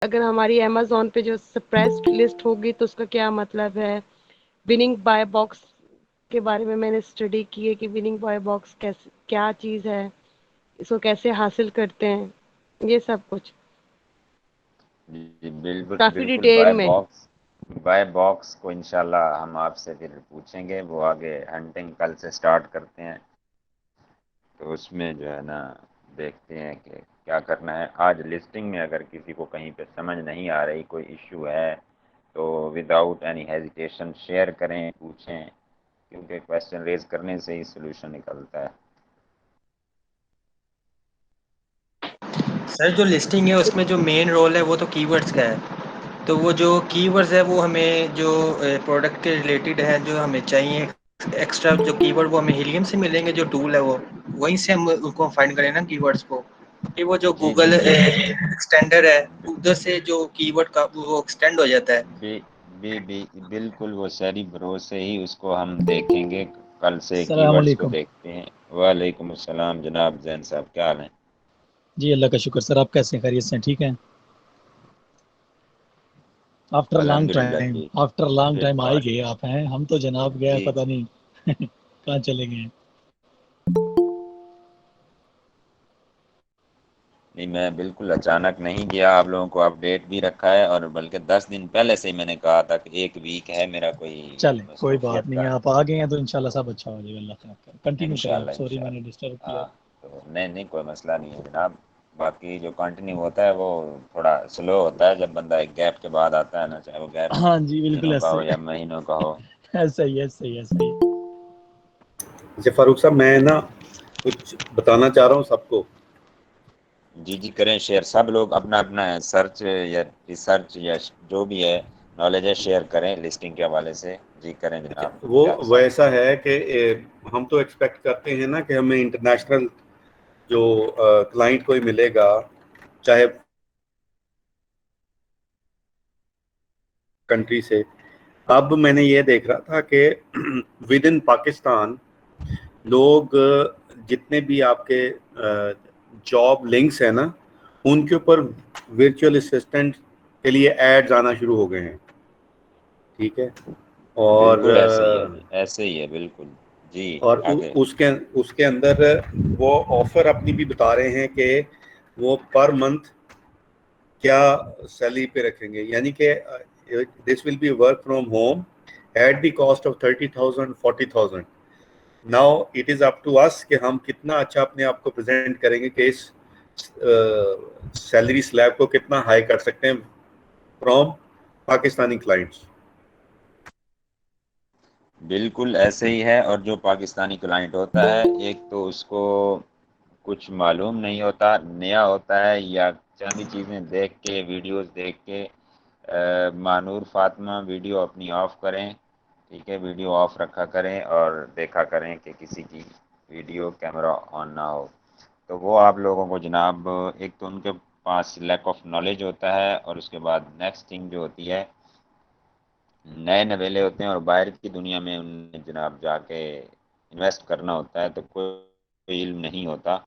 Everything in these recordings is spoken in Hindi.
अगर हमारी अमेज़न पे जो सप्रेस्ड लिस्ट होगी तो उसका क्या मतलब है? विनिंग बाय बॉक्स के बारे में मैंने स्टडी की है कि विनिंग बाय बॉक्स कैसे क्या चीज़ है, इसको कैसे हासिल करते हैं, ये सब कुछ जी बिल्कुल काफ़ी बिल्कुल। डिटेल में। बाय बॉक्स को इंशाल्लाह हम आपसे फिर पूछेंगे। वो आगे हंटिंग कल से स्टार्ट करते हैं, तो उसमें जो है ना देखते हैं कि क्या करना है। आज लिस्टिंग में अगर किसी को कहीं पे समझ नहीं आ रही, कोई इश्यू है, तो विदाउट एनी हेजिटेशन शेयर करें, पूछें, क्योंकि क्वेश्चन रेज करने से ही सोल्यूशन निकलता है। सर जो लिस्टिंग है उसमें जो मेन रोल है वो तो कीवर्ड्स का है। तो वो जो कीवर्ड्स है वो हमें जो प्रोडक्ट के रिलेटेड है जो हमें चाहिए एक्स्ट्रा जो कीवर्ड वो हमें हीलियम से मिलेंगे, जो टूल है वो वहीं से हम उनको फाइंड करें ना कीवर्ड्स को। कि वो जो जी जी गूगल बिल्कुल। एक्सटेंडर है उधर से जो कीवर्ड का वो एक्सटेंड हो जाता है। बी बिल्कुल, वो शहरी ब्रोज से ही उसको हम देखेंगे। कल से अस्सलाम कीवर्ड्स को वालेकुम। देखते हैं। वालेकुम अस्सलाम जनाब जैन साहब, क्या हाल है? जी अल्लाह का शुक्र सर, आप कैसे हैं? खैरियत से हैं? ठीक हैं? आफ्टर लॉन्ग अल्हम्दुलिल्लाह टाइम, ठीक। आफ्टर लॉन्ग फिर टाइम आ ही बात। गए आप हैं। हम तो जनाब गए जी पता नहीं कहाँ चले गए हैं। नहीं, मैं बिल्कुल अचानक नहीं गया, आप लोगों को अपडेट भी रखा है, और बल्कि 10 दिन पहले से ही मैंने कहा था कि एक वीक है मेरा कोई चलें कोई बात मसरूफियत नहीं है, का। आप आ गए हैं तो इंशाल्लाह सब अच्छा हो जाएगा। अल्लाह खैर करे। कंटिन्यू करें आप, इंशाल्लाह सॉरी मैंने डिस्टर्ब इंशाल्लाह। किया। हाँ, तो नहीं नहीं, कोई मसला नहीं है जनाब। बाकी जो कंटिन्यू होता है वो थोड़ा स्लो होता है जब बंदा एक गैप के बाद आता है ना, चाहे वो गैप हाँ जी बिल्कुल दिनों का हो ऐसे या महीनों का हो। ऐसा ही है, सही है, सही है। अच्छा फारूक साहब, मैं ना कुछ बताना चाह रहा हूँ सबको। जी जी करें शेयर, सब लोग अपना अपना सर्च या रिसर्च या जो भी है नॉलेज है शेयर करें लिस्टिंग के हवाले से। जी करें अच्छा, जनाब वो यार साहब। वैसा है कि हम तो एक्सपेक्ट करते हैं ना कि हमें इंटरनेशनल जो क्लाइंट कोई मिलेगा, चाहे कंट्री से। अब मैंने ये देख रहा था कि विद इन पाकिस्तान लोग जितने भी आपके जॉब लिंक्स है ना, उनके ऊपर वर्चुअल असिस्टेंट के लिए एड्स आना शुरू हो गए हैं। ठीक है। और बिल्कुल ऐसे ही है जी, ऐसे ही है बिल्कुल। जी और आगे। उसके उसके अंदर वो ऑफर अपनी भी बता रहे हैं कि वो पर मंथ क्या सैलरी पे रखेंगे, यानी कि this will be work from home at the cost of 30,000 40,000। Now it is up to us कि हम कितना अच्छा अपने आप को प्रेजेंट करेंगे कि इस सैलरी स्लैब को कितना हाई कर सकते हैं फ्रॉम पाकिस्तानी क्लाइंट्स। बिल्कुल ऐसे ही है, और जो पाकिस्तानी क्लाइंट होता है एक तो उसको कुछ मालूम नहीं होता, नया होता है, या चंद चीज़ें देख के, वीडियोस देख के मानूर फातिमा वीडियो अपनी ऑफ करें। ठीक है, वीडियो ऑफ रखा करें और देखा करें कि किसी की वीडियो कैमरा ऑन ना हो। तो वो आप लोगों को जनाब, एक तो उनके पास लैक ऑफ नॉलेज होता है, और उसके बाद नेक्स्ट थिंग जो होती है, नए नवेले होते हैं और बाहर की दुनिया में उन्हें जनाब जाके इन्वेस्ट करना होता है, तो कोई इल्म नहीं होता।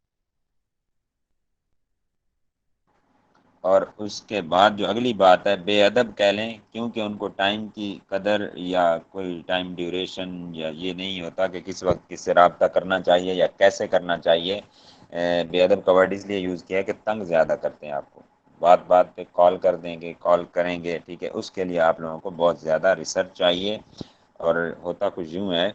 और उसके बाद जो अगली बात है, बेअदब कह लें, क्योंकि उनको टाइम की कदर या कोई टाइम ड्यूरेशन या ये नहीं होता कि किस वक्त किससे रब्ता करना चाहिए या कैसे करना चाहिए। बेअदब का वर्ड इसलिए यूज़ किया है कि तंग ज़्यादा करते हैं आपको, बात बात पे कॉल कर देंगे, कॉल करेंगे। ठीक है, उसके लिए आप लोगों को बहुत ज़्यादा रिसर्च चाहिए। और होता कुछ यूँ है,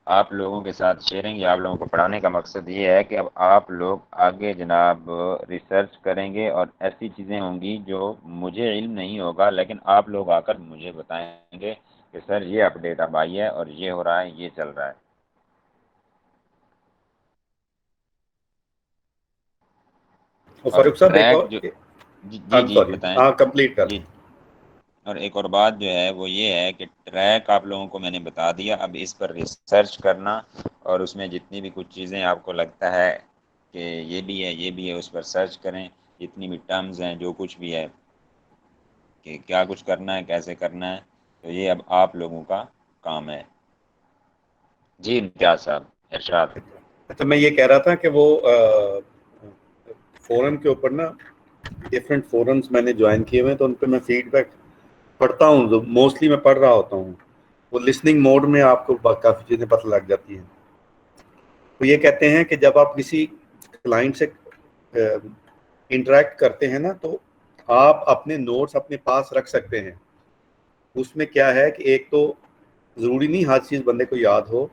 आप लोगों के साथ शेयरिंग या आप लोगों को पढ़ाने का मकसद ये है कि अब आप लोग आगे जनाब रिसर्च करेंगे, और ऐसी चीज़ें होंगी जो मुझे इल्म नहीं होगा, लेकिन आप लोग आकर मुझे बताएंगे कि सर ये अपडेट अब आई है और ये हो रहा है, ये चल रहा है। और और फारूक साहब एक ट्रैक और, जो, जी आई जी एम जी सॉरी, बताएं। हाँ कंप्लीट कर। जी, और एक और बात जो है वो ये है कि ट्रैक आप लोगों को मैंने बता दिया, अब इस पर रिसर्च करना, और उसमें जितनी भी कुछ चीज़ें आपको लगता है कि ये भी है ये भी है, उस पर सर्च करें। जितनी भी टर्म्स हैं, जो कुछ भी है कि क्या कुछ करना है, कैसे करना है, तो ये अब आप लोगों का काम है। जी इम्तियाज साहब, इरशाद। अच्छा, मैं ये कह रहा था कि वो फोरम के ऊपर ना डिफरेंट फोरम्स मैंने ज्वाइन किए हुए हैं, तो उन पर मैं फीडबैक पढ़ता हूँ, जो मोस्टली मैं पढ़ रहा होता हूँ। वो लिसनिंग मोड में आपको काफ़ी चीज़ें पता लग जाती हैं। तो ये कहते हैं कि जब आप किसी क्लाइंट से इंटरेक्ट करते हैं ना, तो आप अपने नोट्स अपने पास रख सकते हैं। उसमें क्या है कि एक तो ज़रूरी नहीं हर चीज़ बंदे को याद हो।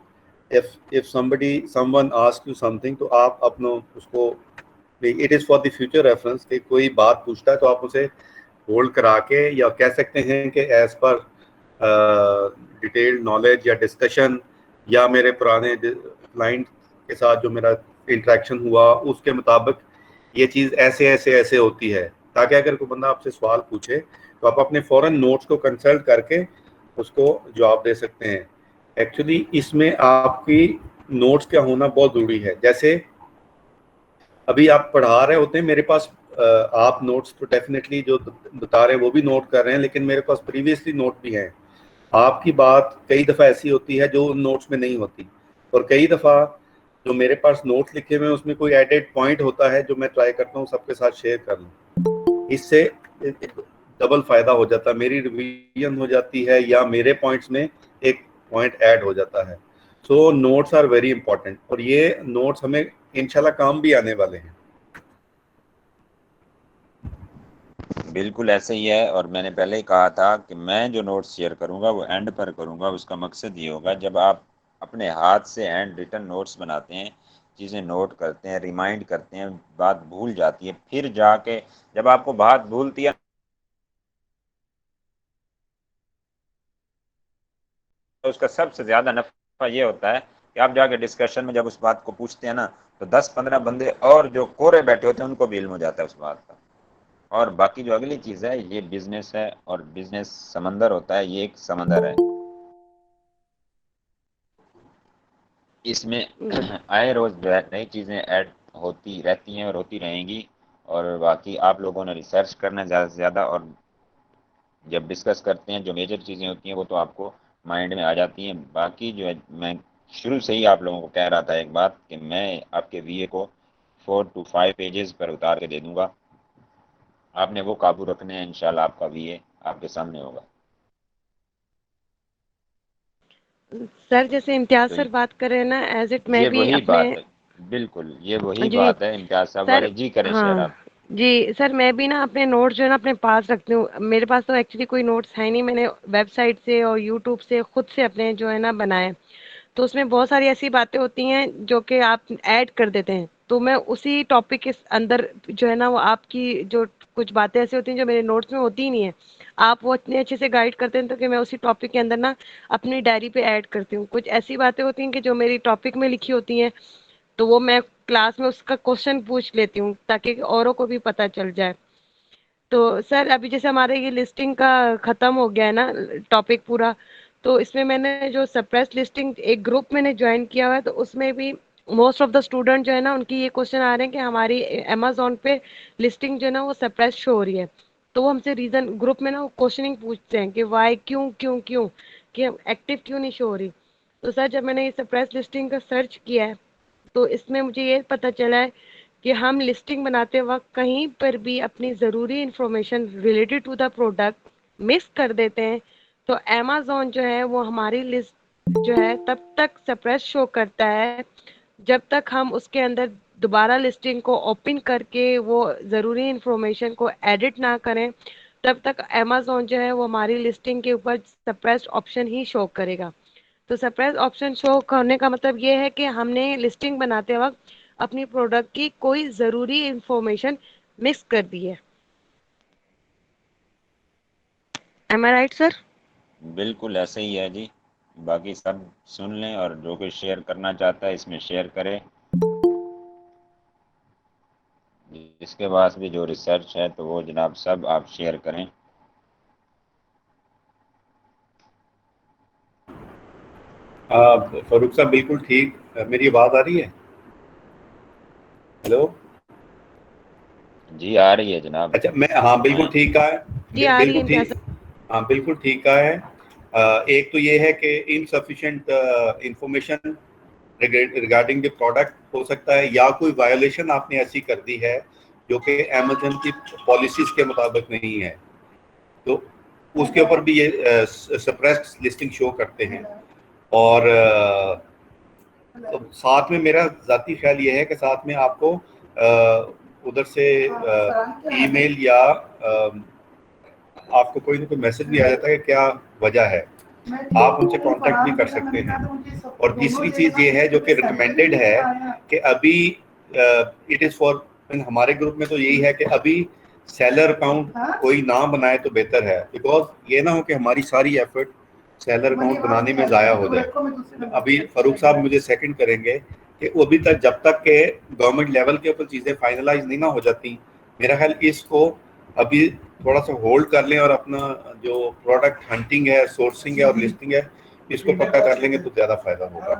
If someone ask you something, तो आप अपना उसको, it is for the future reference, कि कोई बात पूछता है तो आप उसे होल्ड करा के, या कह सकते हैं कि एज पर डिटेल्ड नॉलेज या डिस्कशन, या मेरे पुराने क्लाइंट के साथ जो मेरा इंटरेक्शन हुआ उसके मुताबिक ये चीज़ ऐसे ऐसे ऐसे होती है, ताकि अगर कोई बंदा आपसे सवाल पूछे तो आप अपने फॉरेन नोट्स को कंसल्ट करके उसको जवाब दे सकते हैं। एक्चुअली इसमें आपकी नोट्स का होना बहुत ज़रूरी है। जैसे अभी आप पढ़ा रहे होते हैं, मेरे पास आप नोट्स तो डेफिनेटली जो बता रहे हैं वो भी नोट कर रहे हैं, लेकिन मेरे पास प्रीवियसली नोट भी हैं। आपकी बात कई दफ़ा ऐसी होती है जो नोट्स में नहीं होती, और कई दफ़ा जो मेरे पास नोट्स लिखे हुए हैं उसमें कोई एडेड पॉइंट होता है जो मैं ट्राई करता हूँ सबके साथ शेयर कर लूँ। इससे डबल फायदा हो जाता है, मेरी रिवीजन हो जाती है, या मेरे पॉइंट्स में एक पॉइंट ऐड हो जाता है। So notes are very important, और ये नोट्स हमें इंशाल्लाह काम भी आने वाले हैं। बिल्कुल ऐसे ही है, और मैंने पहले ही कहा था कि मैं जो नोट्स शेयर करूंगा वो एंड पर करूंगा। उसका मकसद ये होगा, जब आप अपने हाथ से हैंड रिटन नोट्स बनाते हैं, चीज़ें नोट करते हैं, रिमाइंड करते हैं, बात भूल जाती है, फिर जाके जब आपको बात भूलती है तो उसका सबसे ज़्यादा नफ़ा ये होता है कि आप जाके डिस्कशन में जब उस बात को पूछते हैं ना, तो 10-15 बंदे और जो कोरे बैठे होते हैं उनको भी इल्म हो जाता है उस बात का। और बाकी जो अगली चीज़ है, ये बिजनेस है, और बिजनेस समंदर होता है, ये एक समंदर है। इसमें आए रोज जो है नई चीज़ें ऐड होती रहती हैं और होती रहेंगी। और बाकी आप लोगों ने रिसर्च करना है ज़्यादा से ज़्यादा, और जब डिस्कस करते हैं जो मेजर चीज़ें होती हैं वो तो आपको माइंड में आ जाती हैं। बाकी जो है, मैं शुरू से ही आप लोगों को कह रहा था एक बात, कि मैं आपके वीए को 4 to 5 पेजेस पर उतार के दे दूंगा। आपने वो काबू रखने हैं, इंशाल्लाह आपका वीए आपके सामने होगा। सर जैसे इम्तियाज तो सर बात कर रहे हैं ना, एज इट मैं ये भी वही अपने, बात है, बिल्कुल ये वही जी बात है इम्तियाज साहब सर, वाली। जी करें शेयर हाँ आप। जी सर, मैं भी ना अपने नोट्स जो है ना अपने पास रखती हूँ। मेरे पास तो एक्चुअली कोई नोट्स है नहीं, मैंने वेबसाइट से और यूट्यूब से खुद से अपने जो है ना बनाए। तो उसमें बहुत सारी ऐसी बातें होती हैं जो कि आप ऐड कर देते हैं, तो मैं उसी टॉपिक के अंदर जो है ना, वो आपकी जो कुछ बातें ऐसी होती हैं जो मेरे नोट्स में होती ही नहीं है, आप वो इतने अच्छे से गाइड करते हैं, तो कि मैं उसी टॉपिक के अंदर ना अपनी डायरी पे ऐड करती हूँ। कुछ ऐसी बातें होती हैं कि जो मेरी टॉपिक में लिखी होती हैं, तो वो मैं क्लास में उसका क्वेश्चन पूछ लेती हूँ ताकि औरों को भी पता चल जाए। तो सर अभी जैसे हमारे ये लिस्टिंग का खत्म हो गया है ना टॉपिक पूरा, तो इसमें मैंने जो सप्रेस लिस्टिंग एक ग्रुप मैंने ज्वाइन किया हुआ है, तो उसमें भी मोस्ट ऑफ द स्टूडेंट जो है ना उनकी ये क्वेश्चन आ रहे हैं कि हमारी अमेजोन पे लिस्टिंग जो है ना वो सप्रेस शो हो रही है। तो वो हमसे रीजन ग्रुप में ना वो क्वेश्चनिंग पूछते हैं कि वाई, क्यों क्यों क्यों, कि एक्टिव क्यों नहीं शो हो रही। तो सर जब मैंने ये सप्रेस लिस्टिंग का सर्च किया है, तो इसमें मुझे ये पता चला है कि हम लिस्टिंग बनाते वक्त कहीं पर भी अपनी ज़रूरी information related to the product miss कर देते हैं, तो अमेज़न जो है वो हमारी लिस्ट जो है तब तक सप्रेस शो करता है जब तक हम उसके अंदर दोबारा लिस्टिंग को ओपन करके वो ज़रूरी इंफॉर्मेशन को एडिट ना करें। तब तक अमेज़न जो है वो हमारी लिस्टिंग के ऊपर सप्रेस्ड ऑप्शन ही शो करेगा। तो सरप्राइज ऑप्शन शो करने का मतलब ये है कि हमने लिस्टिंग बनाते वक्त अपनी प्रोडक्ट की कोई ज़रूरी इंफॉर्मेशन मिस कर दी है। एम आई राइट सर? बिल्कुल ऐसे ही है जी। बाकी सब सुन लें, और जो कोई शेयर करना चाहता है इसमें शेयर करे। जिसके पास भी जो रिसर्च है तो वो जनाब सब आप शेयर करें। फारूक साहब बिल्कुल ठीक। मेरी आवाज़ आ रही है? हेलो? जी आ रही है जनाब, अच्छा, मैं, हाँ बिल्कुल फरमाएं। ठीक है। जी आ रही है बिल्कुल इम्तियाज ठीक, सर। हाँ बिल्कुल ठीक है। एक तो ये है कि insufficient information regarding the product हो सकता है, या कोई वायोलेशन आपने ऐसी कर दी है जो कि अमेजन की पॉलिसीज के मुताबिक नहीं है, तो उसके ऊपर भी ये सप्रेस्ड लिस्टिंग शो करते हैं। और तो साथ में मेरा जाती ख्याल ये है कि साथ में आपको उधर से ईमेल या आपको कोई ना कोई मैसेज भी आ जाता है कि क्या वजह है, आप उनसे कांटेक्ट भी कर सकते हैं। और तीसरी चीज ये है जो कि रिकमेंडेड है कि अभी इट इज फॉर, हमारे ग्रुप में तो यही है कि अभी सेलर अकाउंट कोई ना बनाए तो बेहतर है, बिकॉज ये ना हो कि हमारी सारी एफर्ट सेलर अकाउंट बनाने में ज़ाया हो जाए। अभी फारूक साहब मुझे सेकंड करेंगे कि अभी तक जब तक के गवर्नमेंट लेवल के ऊपर चीज़ें फाइनलाइज नहीं ना हो जाती, मेरा ख्याल इसको अभी थोड़ा सा होल्ड कर लें और अपना जो प्रोडक्ट हंटिंग है, सोर्सिंग है और लिस्टिंग है, इसको पक्का कर लेंगे तो ज़्यादा फायदा होगा।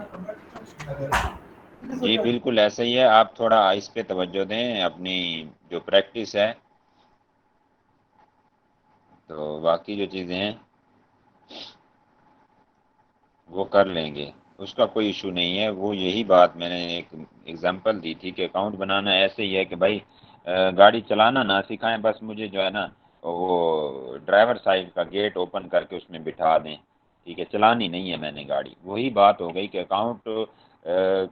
जी बिल्कुल ऐसा ही है, आप थोड़ा इस पे तवज्जो दें, अपनी जो प्रैक्टिस है, तो बाकी जो चीज़ें हैं वो कर लेंगे, उसका कोई इशू नहीं है। वो यही बात मैंने एक एग्जांपल दी थी कि अकाउंट बनाना ऐसे ही है कि भाई गाड़ी चलाना ना सिखाएं, बस मुझे जो है ना वो ड्राइवर साइड का गेट ओपन करके उसमें बिठा दें, ठीक है, चलानी नहीं है मैंने गाड़ी। वही बात हो गई कि अकाउंट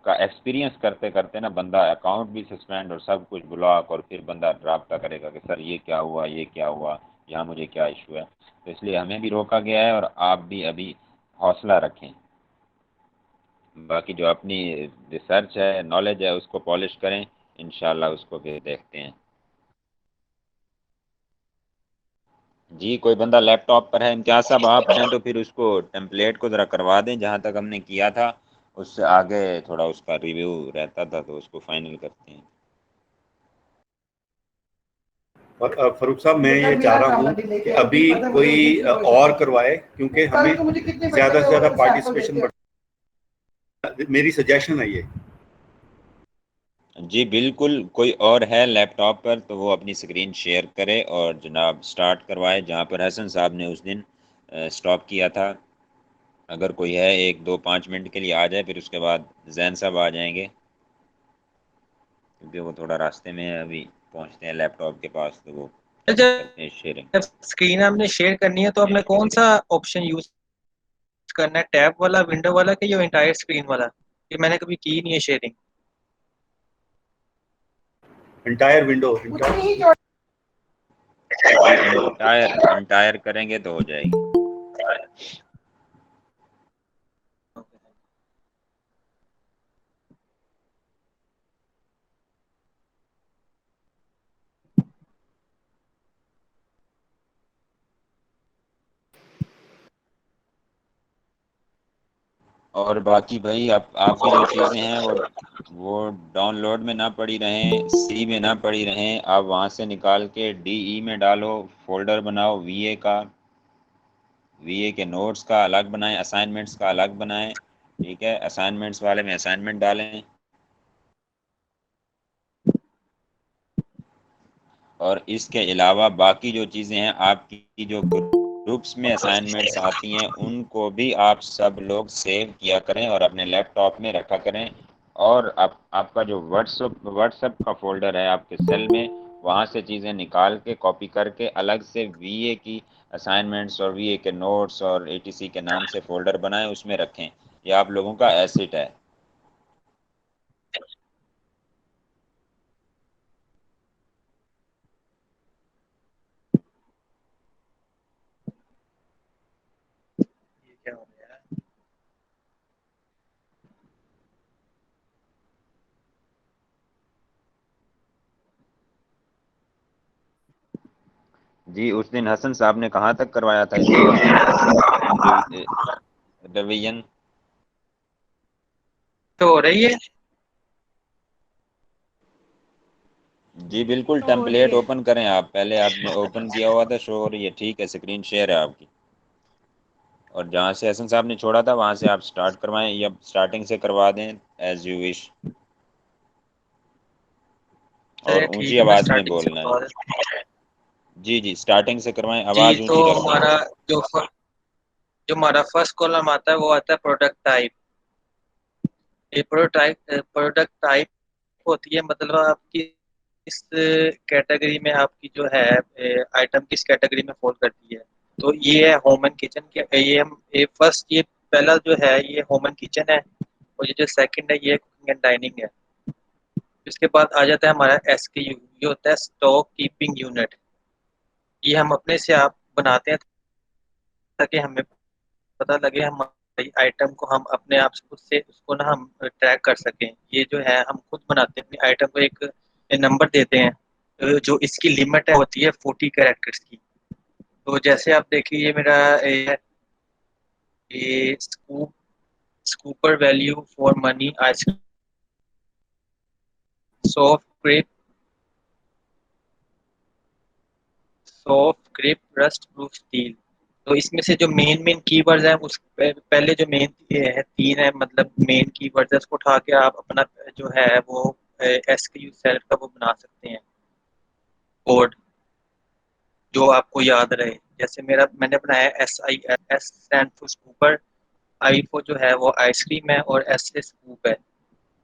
का एक्सपीरियंस करते करते ना बंदा अकाउंट भी सस्पेंड और सब कुछ ब्लॉक, और फिर बंदा राब्ता करेगा कि सर ये क्या हुआ, ये क्या हुआ, यहाँ मुझे क्या इशू है। तो इसलिए हमें भी रोका गया है और आप भी अभी हौसला रखें। बाकी जो अपनी रिसर्च है, नॉलेज है, उसको पॉलिश करें, इंशाल्लाह उसको भी देखते हैं। जी कोई बंदा लैपटॉप पर है, इम्तियाज साहब आप हैं तो फिर उसको टेम्पलेट को ज़रा करवा दें जहाँ तक हमने किया था, उससे आगे थोड़ा उसका रिव्यू रहता था तो उसको फाइनल करते हैं। और फारूक साहब मैं ये चाह रहा हूँ कि अभी कोई और करवाए, क्योंकि हमें ज़्यादा से ज़्यादा पार्टिसिपेशन, मेरी सजेशन है ये। जी बिल्कुल, कोई और है लैपटॉप पर तो वो अपनी स्क्रीन शेयर करे और जनाब स्टार्ट करवाए जहाँ पर हसन साहब ने उस दिन स्टॉप किया था। अगर कोई है 1 2 5 मिनट के लिए आ जाए, फिर उसके बाद जैन साहब आ जाएंगे क्योंकि वो थोड़ा रास्ते में है, अभी पहुंचते हैं लैपटॉप के पास तो वो करते हैं शेयरिंग। जब स्क्रीन हमने शेयर करनी है तो हमने कौन सा ऑप्शन यूज करना है, टैब वाला, विंडो वाला कि ये एंटायर स्क्रीन वाला? ये मैंने कभी की नहीं है शेयरिंग। एंटायर विंडो, जी इंटायर इंटायर करेंगे तो हो जाएगी। और बाकी भाई आपकी जो चीज़ें हैं वो डाउनलोड में ना पड़ी रहें, सी में ना पड़ी रहें, आप वहाँ से निकाल के डीई में डालो, फोल्डर बनाओ वीए का, वीए के नोट्स का अलग बनाएं, असाइनमेंट्स का अलग बनाएं, ठीक है, असाइनमेंट्स वाले में असाइनमेंट डालें। और इसके अलावा बाकी जो चीज़ें हैं आपकी जो ग्रुप्स में असाइनमेंट्स आती हैं उनको भी आप सब लोग सेव किया करें और अपने लैपटॉप में रखा करें। और आपका जो व्हाट्सएप का फोल्डर है आपके सेल में, वहाँ से चीज़ें निकाल के कॉपी करके अलग से वीए की असाइनमेंट्स और वीए के नोट्स और एटीसी के नाम से फोल्डर बनाएं, उसमें रखें। ये आप लोगों का एसेट है। ये क्या हो गया? जी उस दिन हसन साहब ने कहाँ तक करवाया था इसका रिवीजन? तो हो रही है। जी बिल्कुल, तो हो रही टेम्पलेट है। ओपन करें आप, पहले आपने ओपन किया हुआ था, शो हो रही है, ठीक है, स्क्रीन शेयर है आपकी। और जहाँ से हसन साहब ने छोड़ा था वहाँ से आप स्टार्ट करवाएं या स्टार्टिंग से करवा दें, एज यू विश। और चलिए ऊंची ठीक है, मैं आवाज़ में स्टार्टिंग से बोलना है। करवा देता हूँ। जी जी स्टार्टिंग से करवाएं, जी आवाज़ तो ऊंची रख दें। हमारा जो जो हमारा फर्स्ट कॉलम आता है वो आता है प्रोडक्ट टाइप। ये प्रोडक्ट टाइप होती है, मतलब आपकी किस कैटेगरी में आपकी जो है आइटम किस कैटेगरी में फॉल करती है। तो ये है होम एंड किचन के, ये हम फर्स्ट, ये पहला जो है ये होम एंड किचन है, और ये जो सेकंड है ये कुकिंग एंड डाइनिंग है। इसके बाद आ जाता है हमारा SKU, ये होता है स्टॉक कीपिंग यूनिट। ये हम अपने से आप बनाते हैं ताकि हमें पता लगे हमारी आइटम को हम अपने आप से खुद से उसको ना हम ट्रैक कर सकें। ये जो है हम खुद बनाते हैं अपनी आइटम को, एक नंबर देते हैं। जो इसकी लिमिट है होती है 40 कैरेक्टर्स की। तो जैसे आप देखिए ये मेरा ये scooper value for money ice cream soft grip rust proof steel. तो इसमें से जो मेन मेन कीवर्ड्स हैं उस पहले जो मेन है तीन है, मतलब मेन कीवर्ड्स है, उसको उठा के आप अपना जो है वो SKU सेल का वो बना सकते हैं कोड, जो आपको याद रहे। जैसे मैंने बनाया SIS, S stand for scooper, I for जो है वो आइसक्रीम है, और S से स्कूप है।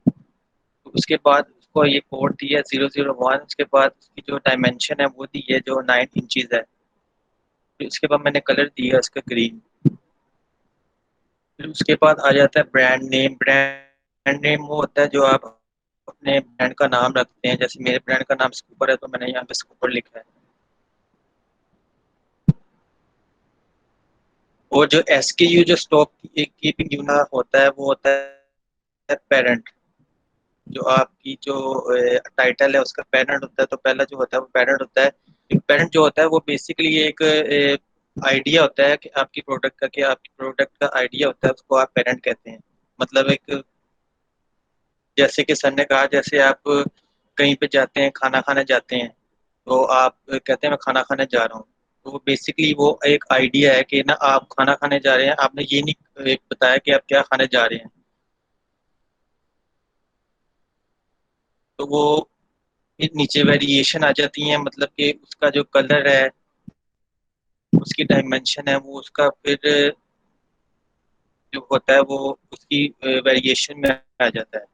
तो उसके बाद उसको ये कोड दिया 001, उसके बाद उसकी जो डायमेंशन है वो दी है जो 9 इंचज है। फिर उसके बाद मैंने कलर दिया उसका ग्रीन। फिर उसके बाद आ जाता है ब्रांड नेम। ब्रांड नेम वो होता है जो आप अपने ब्रांड का नाम रखते हैं। जैसे मेरे ब्रांड का नाम स्कूपर है तो मैंने यहाँ पे स्कूपर लिखा है। और जो SKU जो स्टॉक कीपिंग यूनिट होता है वो होता है पेरेंट। जो आपकी जो टाइटल है उसका पेरेंट होता है। तो पहला जो होता है वो पेरेंट होता है। एक पेरेंट जो होता है वो बेसिकली एक आइडिया होता है कि आपकी प्रोडक्ट का, कि आपकी प्रोडक्ट का आइडिया होता है, उसको आप पेरेंट कहते हैं। मतलब एक, जैसे कि सर ने कहा, जैसे आप कहीं पे जाते हैं, खाना खाने जाते हैं, तो आप कहते हैं मैं खाना खाने जा रहा हूँ। तो बेसिकली वो एक आइडिया है कि ना आप खाना खाने जा रहे हैं, आपने ये नहीं बताया कि आप क्या खाने जा रहे हैं। तो वो नीचे वेरिएशन आ जाती हैं, मतलब कि उसका जो कलर है, उसकी डायमेंशन है, वो उसका फिर जो होता है वो उसकी वेरिएशन में आ जाता है।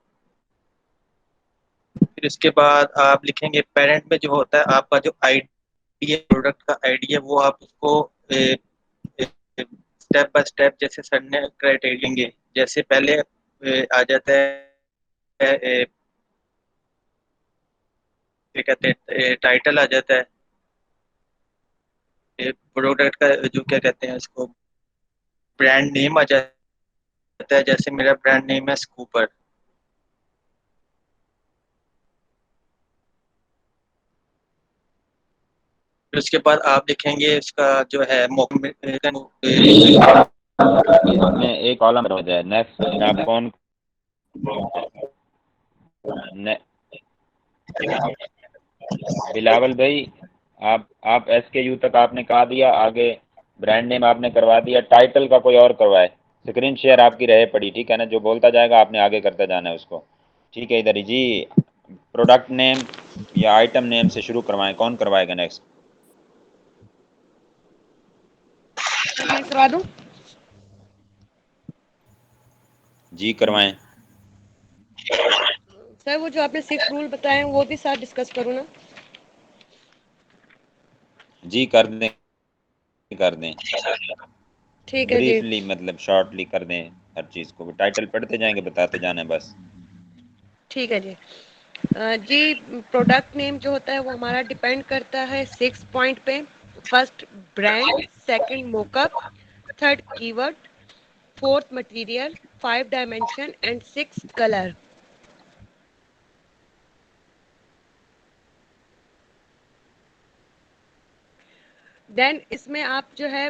फिर इसके बाद आप लिखेंगे पेरेंट में जो होता है आपका जो आइडिया, प्रोडक्ट का आइडिया, वो आप उसको स्टेप बाय स्टेप जैसे सर ने क्राइटेरिया देंगे। जैसे पहले आ जाता है क्या कहते हैं टाइटल आ जाता है प्रोडक्ट का, जो क्या कहते हैं उसको, ब्रांड नेम आ जाता है। जैसे मेरा ब्रांड नेम है स्कूपर। फिर उसके बाद आप लिखेंगे उसका जो है इसमें एक कॉलम हो जाए नेक्स्ट आप कौन ने, बिलावल भाई, आप SKU तक आपने कहा दिया, आगे ब्रांड नेम आपने करवा दिया, टाइटल का कोई और करवाए। स्क्रीन शेयर आपकी रहे पड़ी, ठीक है ना, जो बोलता जाएगा आपने आगे करता जाना है उसको। ठीक है, इधर ही जी, प्रोडक्ट नेम या आइटम नेम से शुरू करवाएं, कौन करवाएगा नेक्स्ट? मैं करवा दूं? जी करवाएं। सर वो जो आपने 6 रूल बताए हैं वो भी साथ डिस्कस करूँ ना? जी कर दें, कर दें, ठीक है जी। ब्रीफली मतलब शॉर्टली कर दें। हर चीज़ को टाइटल पढ़ते जाएंगे, बताते जाना है बस। ठीक है जी। जी, प्रोडक्ट नेम जो होता है वो हमारा डिपेंड करता है 6 पॉइंट पे। First brand, second mockup, third keyword, fourth material, 5 dimension and 6 colour. Then इसमें आप जो है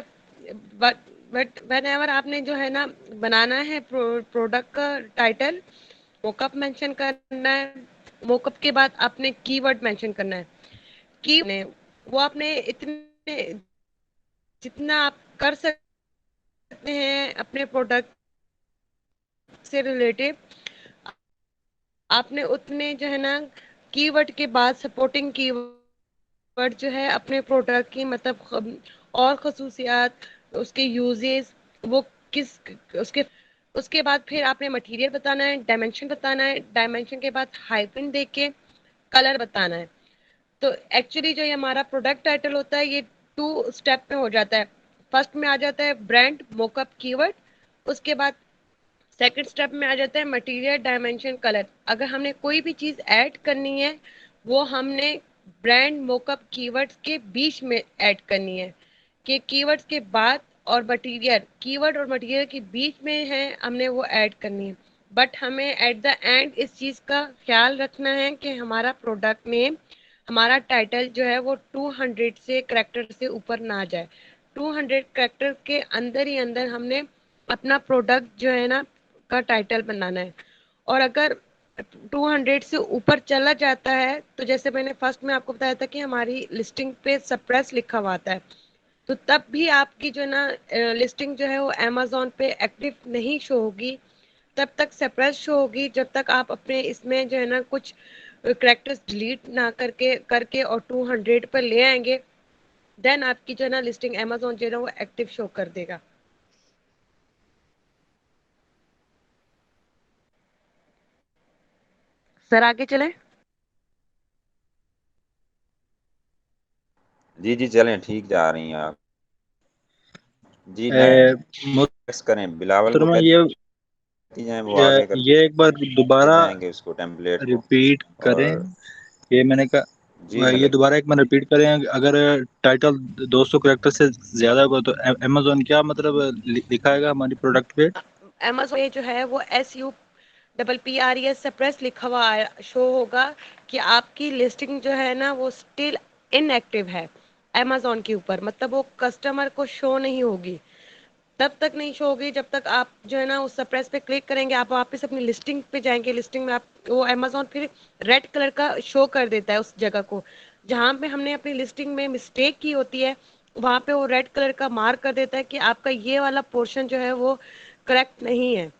बट वेन एवर आपने जो है ना बनाना है प्रोडक्ट का टाइटल, मोकअप मेंशन करना है। मोकअप के बाद आपने कीवर्ड मेंशन करना है। की ने वो आपने इतने जितना आप कर सकते हैं अपने प्रोडक्ट से रिलेटेड, आपने उतने जो है ना कीवर्ड के बाद सपोर्टिंग कीवर्ड जो है अपने प्रोडक्ट की, मतलब और खसूसियात, उसके यूजेस, वो किस उसके उसके बाद फिर आपने मटेरियल बताना है, डायमेंशन बताना है, डायमेंशन के बाद हाइफन दे के कलर बताना है। तो एक्चुअली जो ये हमारा प्रोडक्ट टाइटल होता है ये 2 स्टेप में हो जाता है। फर्स्ट में आ जाता है ब्रांड मोकअप कीवर्ड, उसके बाद सेकंड स्टेप में आ जाता है मटेरियल डायमेंशन कलर। अगर हमने कोई भी चीज ऐड करनी है वो हमने ब्रांड मोकअप कीवर्ड्स के बीच में ऐड करनी है, कि कीवर्ड्स के बाद और मटेरियल, कीवर्ड और मटेरियल के बीच में है हमने वो ऐड करनी है। बट हमें एट द एंड इस चीज का ख्याल रखना है कि हमारा प्रोडक्ट नेम, हमारा टाइटल जो है वो 200 से करेक्टर से ऊपर ना जाए। 200 करेक्टर के अंदर ही अंदर हमने अपना प्रोडक्ट जो है ना का टाइटल बनाना है। और अगर 200 से ऊपर चला जाता है तो जैसे मैंने फर्स्ट में आपको बताया था कि हमारी लिस्टिंग पे सप्रेस लिखा हुआ आता है, तो तब भी आपकी जो है ना लिस्टिंग जो है वो अमेजोन पे एक्टिव नहीं शो होगी, तब तक सप्रेस शो होगी जब तक आप अपने इसमें जो है ना कुछ करेक्टर्स डिलीट ना करके करके और 200 पर ले आएंगे, देन आपकी जो है ना लिस्टिंग अमेजोन जो है ना वो एक्टिव शो कर देगा। सर आगे चले। जी जी चलें, ठीक जा रही हैं आप। जी मोहतरमा नेक्स्ट करें, बिलावल को कहती जाएं, वो आगे करते ये एक बार दोबारा जाएंगे उसको टेम्पलेट को। रिपीट करें। और ये मैंने जी कहा, ये मलिक, दोबारा एक बार रिपीट करें। अगर टाइटल 200 कैरेक्टर से ज्यादा होगा तो अमेजोन क्या मतलब दिखाएगा हमारी प्रोडक्ट पे? अमेजोन ये जो है वो SUPPRES सप्रेस लिखा हुआ शो होगा कि आपकी लिस्टिंग जो है ना वो स्टिल इनएक्टिव है अमेजोन के ऊपर, मतलब वो कस्टमर को शो नहीं होगी। तब तक नहीं शो होगी जब तक आप जो है ना उस सप्रेस पे क्लिक करेंगे, आप वापस अपनी लिस्टिंग पे जाएंगे, लिस्टिंग में आप वो अमेजोन फिर रेड कलर का शो कर देता है उस जगह को जहां पे हमने अपनी लिस्टिंग में मिस्टेक की होती है, वहां पे वो रेड कलर का मार्क कर देता है कि आपका ये वाला पोर्शन जो है वो करेक्ट नहीं है।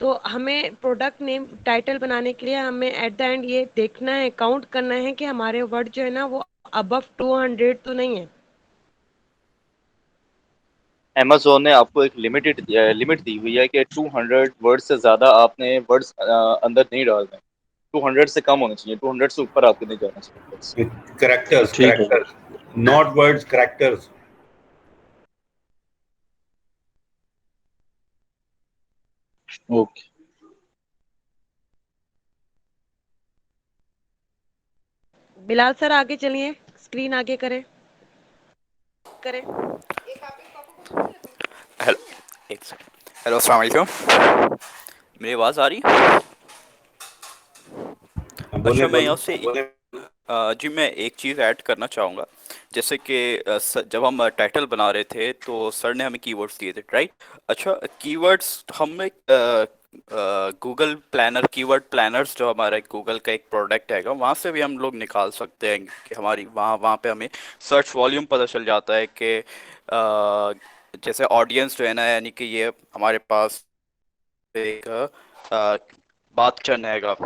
तो हमें प्रोडक्ट नेम टाइटल बनाने के लिए हमें एट द एंड ये देखना है, काउंट करना है कि हमारे वर्ड जो है ना वो अबव 200 तो नहीं है। अमेजोन ने आपको एक लिमिट दी हुई है कि 200 वर्ड से ज्यादा आपने वर्ड्स अंदर नहीं डालने। 200 से कम होने चाहिए, 200 से ऊपर आपको नहीं जाना चाहिए। करेक्टर्स, ठीक है, characters, not words, characters. Okay. Bilal sir आगे चलिए, स्क्रीन आगे करें। हेलो, एक सेकंड। हेलो, अस्सलाम वालेकुम। मेरी आवाज़ आ रही? बोले अच्छा, मैं यहाँ से बोले। जी मैं एक चीज़ ऐड करना चाहूँगा। जैसे कि जब हम टाइटल बना रहे थे तो सर ने हमें कीवर्ड्स दिए थे, राइट? अच्छा, कीवर्ड्स हमें गूगल प्लानर, कीवर्ड प्लानर्स जो हमारा गूगल का एक प्रोडक्ट हैगा, वहाँ से भी हम लोग निकाल सकते हैं कि हमारी वहाँ वहाँ पे हमें सर्च वॉल्यूम पता चल जाता है कि जैसे ऑडियंस जो है ना, यानी कि ये हमारे पास एक बात चन हैगा।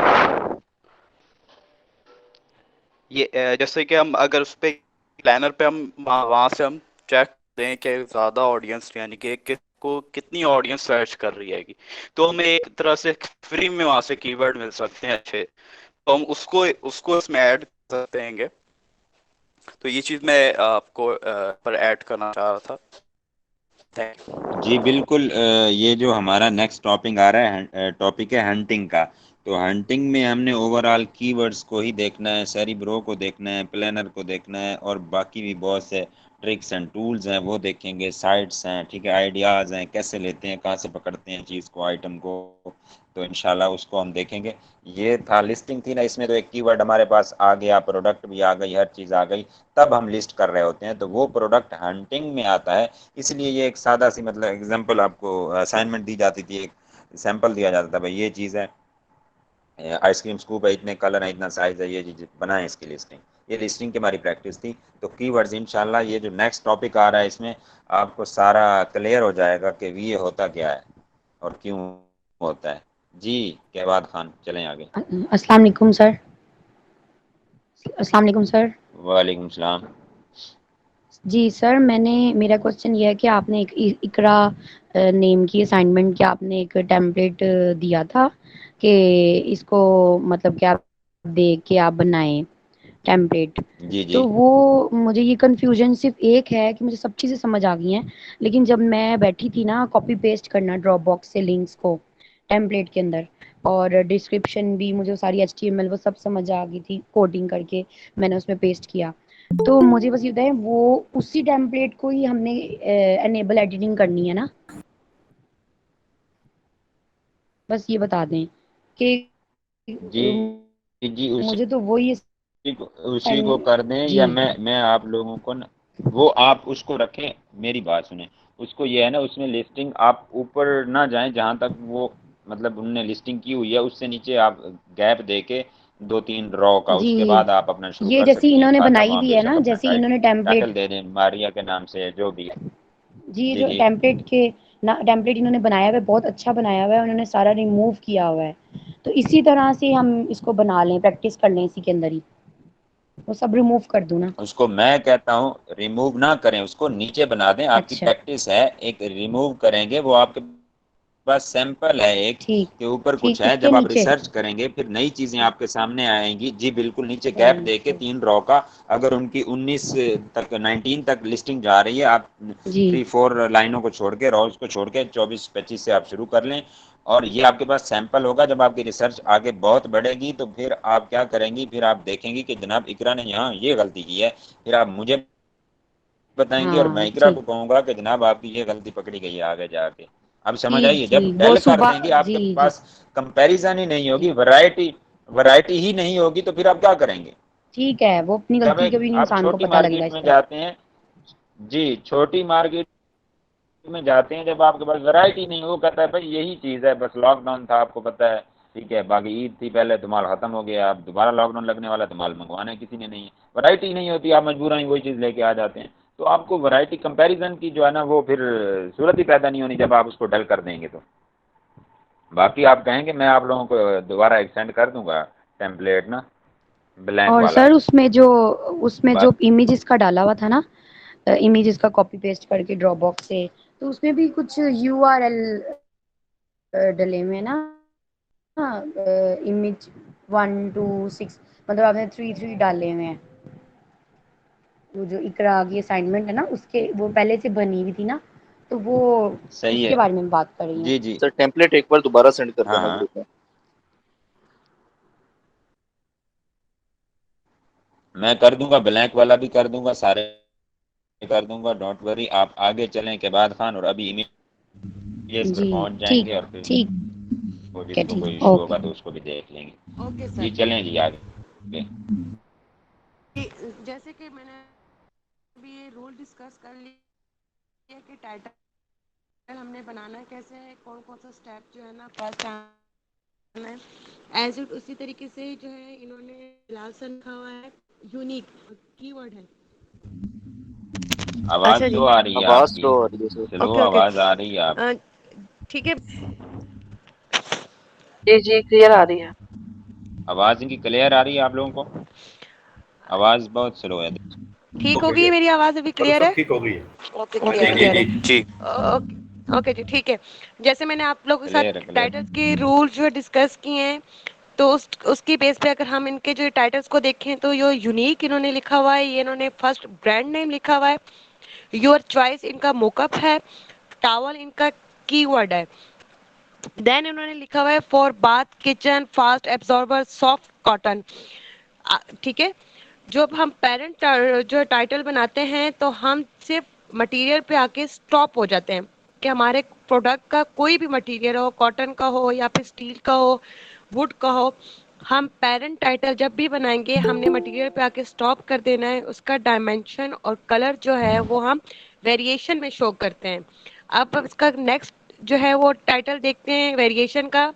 ये जैसे कि हम अगर उस पे प्लानर पे हम वहाँ से हम चेक दें कि ज़्यादा ऑडियंस यानी कि किसको कितनी ऑडियंस सर्च कर रही हैगी, तो हमें एक तरह से फ्री में वहाँ से कीवर्ड मिल सकते हैं अच्छे, तो हम उसको उसको इसमें ऐड कर सकते हैं। तो ये चीज़ मैं आपको पर ऐड करना चाह रहा था। Thank you. जी बिल्कुल। ये जो हमारा नेक्स्ट टॉपिक आ रहा है, टॉपिक है हंटिंग का। तो हंटिंग में हमने ओवरऑल कीवर्ड्स को ही देखना है, सेरिब्रो को देखना है, प्लानर को देखना है, और बाकी भी बहुत से ट्रिक्स एंड टूल्स हैं वो देखेंगे, साइट्स हैं, ठीक है, आइडियाज़ हैं, कैसे लेते हैं, कहाँ से पकड़ते हैं चीज़ को, आइटम को। तो इंशाल्लाह उसको हम देखेंगे। ये था लिस्टिंग थी ना, इसमें तो एक कीवर्ड हमारे पास आ गया, प्रोडक्ट भी आ गई, हर चीज़ आ गई, तब हम लिस्ट कर रहे होते हैं, तो वो प्रोडक्ट हंटिंग में आता है। इसलिए ये एक सादा सी मतलब एग्जांपल आपको असाइनमेंट दी जाती थी, एक सैंपल दिया जाता था, भाई ये चीज़ है, आइसक्रीम स्कूप है, इतने कलर है, इतना साइज है, ये चीज़ बनाएं इसकी लिस्टिंग। ये लिस्टिंग की हमारी प्रैक्टिस थी। तो कीवर्ड्स इंशाल्लाह ये जो नेक्स्ट टॉपिक आ रहा है इसमें आपको सारा क्लियर हो जाएगा कि ये होता क्या है और क्यों होता है। जी कहबाद खान, चलें आगे। अस्सलाम वालेकुम सर। अस्सलाम वालेकुम सर। वालेकुम सलाम। जी सर, मेरा क्वेश्चन ये है कि आपने एक इकरा नेम की असाइनमेंट की आपने एक टेम्पलेट दिया था कि इसको मतलब कि आप देख के आप बनाएं। टेम्पलेट। जी जी तो वो मुझे ये कंफ्यूजन सिर्फ एक है कि मुझे सब चीज़ें समझ आ गई हैं, लेकिन जब मैं बैठी थी ना कॉपी पेस्ट करना ड्रॉप बॉक्स से लिंक्स को टेम्पलेट के अंदर, और डिस्क्रिप्शन भी मुझे सारी HTML वो सब समझ आ गई थी, कोडिंग करके मैंने उसमें पेस्ट किया। तो मुझे बस ये बताएं, वो उसी टेम्पलेट को ही हमने एनेबल एडिटिंग करनी है ना? बस ये बता दें कि जी जी, मुझे तो वही उसी को कर दें, जी या मैं आप लोगों को न, वो आप उसको रखें, मेरी बात सुने। उसको ये है ना, उसमें लिस्टिंग आप ऊपर ना जाएं जहां तक वो मतलब उनने लिस्टिंग की हुई है, उससे नीचे आप गैप दे के 2-3 ड्रॉ का, जी उसके बाद आप अपना शुरू ये कर जैसे सकती हैं, इन्होंने ताकि बनाई वहां हुई है बेशक ना, अपना जैसे इन्होंने टाइटल टेम्पलेट, दे दें मारिया के नाम से, जो भी है। जी ये जी जो जी, टेम्पलेट के ना टेम्पलेट इन्होंने बनाया हुआ है बहुत अच्छा बनाया हुआ है, उन्होंने सारा रिमूव किया हुआ है। तो इसी तरह से हम इसको बना लें, प्रैक्टिस कर लें इसी के अंदर ही, वो सब रिमूव कर दूं ना? उसको मैं कहता हूँ रिमूव ना करें, उसको नीचे बना दें। आपकी अच्छा प्रैक्टिस है, एक रिमूव करेंगे, वो आपके पास सैंपल है एक ठीक, के ऊपर कुछ ठीक है। किसके जब आप नीचे? रिसर्च करेंगे फिर नई चीजें आपके सामने आएंगी। जी बिल्कुल, नीचे गैप दे के टेम्पलेट 3 रो का, अगर उनकी 19 तक 19 तक लिस्टिंग जा रही है, आप जी 3-4 लाइनों को छोड़ के, रोज को छोड़ के 24-25 से आप शुरू कर लें, और ये आपके पास सैंपल होगा। जब आपकी रिसर्च आगे बहुत बढ़ेगी तो फिर आप क्या करेंगी, फिर आप देखेंगी कि जनाब इकरा ने यहाँ ये गलती की है, फिर आप मुझे बताएंगी और मैं हाँ इकरा ठीक, को कहूंगा कि जनाब आपकी ये गलती पकड़ी गई है आगे जाके। अब समझ ठीक आइए, जब ठीक वो डल कर सुबह देंगे जी आपके जी पास कंपैरिजन ही नहीं होगी, जी वैरायटी वैरायटी ही नहीं होगी, तो फिर आप क्या करेंगे। ठीक है, वो अपनी जब गलती एक कभी आप इंसान को छोटी पता लगेगा मार्केट इस में पर। जाते हैं, जी छोटी मार्केट में जाते हैं, जब आपके पास वैरायटी नहीं हो, वो कहता है भाई यही चीज है, बस लॉकडाउन था आपको पता है, ठीक है, बाकी ईद थी पहले तो माल खत्म हो गया, अब दोबारा लॉकडाउन लगने वाला तो माल मंगवाना है किसी ने नहीं है, वैरायटी नहीं होती, आप मजबूरन ही वही चीज लेके आ जाते हैं। तो आपको वैरायटी कंपैरिजन की जो है ना, वो फिर सूरत ही पैदा नहीं होनी जब आप उसको डल कर देंगे तो। बाकी आप कहेंगे मैं आप लोगों को दोबारा एक्सटेंड कर दूंगा टेम्पलेट ना, ब्लैंक और वाला। सर उसमें जो बात इमेजेस का डाला हुआ था ना, इमेजेस का कॉपी पेस्ट करके ड्रॉप बॉक्स से, तो उसमें भी कुछ URL डले हुए हैं ना, इमेज 1 2 6, मतलब आपने 3 3 डाले हुए हैं। वो जो इकरा की असाइनमेंट है ना, उसके वो पहले से बनी हुई थी ना, तो वो सही उसके है। बारे में बात कर रही हूँ। जी जी, सर टेम्पलेट एक बार दोबारा सेंड कर हाँ देना हाँ, ग्रुप में। मैं कर दूंगा, ब्लैंक वाला भी कर दूंगा, सारे कर दूंगा, डोंट वरी। आप आगे चलें के बाद खान, और अभी इमेजेस पर जी पहुंच ठीक, जाएंगे, और फिर ठीक वो है, जिसको कोई ठीक इशू ओके। होगा तो उसको भी देख लेंगे। ओके जी सर। चलें जी आगे। जैसे कि मैंने अभी ये रूल डिस्कस कर लिया कि टाइटल हमने बनाना कैसे है, कौन कौन सा स्टेप जो है ना फर्स्ट आना है, एज इट उसी तरीके से जो है इन्होंने फिलहाल से लिखा हुआ है यूनिक कीवर्ड है। आवाज अच्छा जी, लो आ रही है आवाज आपकी, स्लो आ रही है सर। स्लो ओके ओके, आवाज आ रही है आप। ठीक है। जी जी क्लियर आ रही है। आवाज इनकी क्लियर आ रही है आप लोगों को? आवाज बहुत स्लो है। ठीक हो हो गई गई है, मेरी आवाज़ अभी अब क्लियर सब है? ठीक हो गई है। ओके हाँ क्लियर जी जी क्लियर है। जी। जी ओके ओके जी ठीक है। जैसे मैंने आप लोगों के क्लियर है, साथ क्लियर। टाइटल्स के रूल जो है डिस्कस किए हैं, तो उसकी बेस पे अगर हम इनके जो टाइटल्स को देखें तो ये यूनिक इन्होंने लिखा हुआ है, ये इन्होंने फर्स्ट ब्रांड नेम लिखा हुआ है, योर चॉइस इनका मोकअप है, टावल इनका कीवर्ड है, देन इन्होंने लिखा हुआ है for bath kitchen fast absorber soft cotton. ठीक है। जब हम पेरेंट जो टाइटल बनाते हैं तो हम सिर्फ मटेरियल पे आके स्टॉप हो जाते हैं कि हमारे प्रोडक्ट का कोई भी मटेरियल हो, कॉटन का हो या फिर स्टील का हो, वुड का हो, हम पेरेंट टाइटल जब भी बनाएंगे हमने मटेरियल पे आके स्टॉप कर देना है। उसका डायमेंशन और कलर जो है वो हम वेरिएशन में शो करते हैं। अब इसका नेक्स्ट जो है वो टाइटल देखते हैं वेरिएशन का,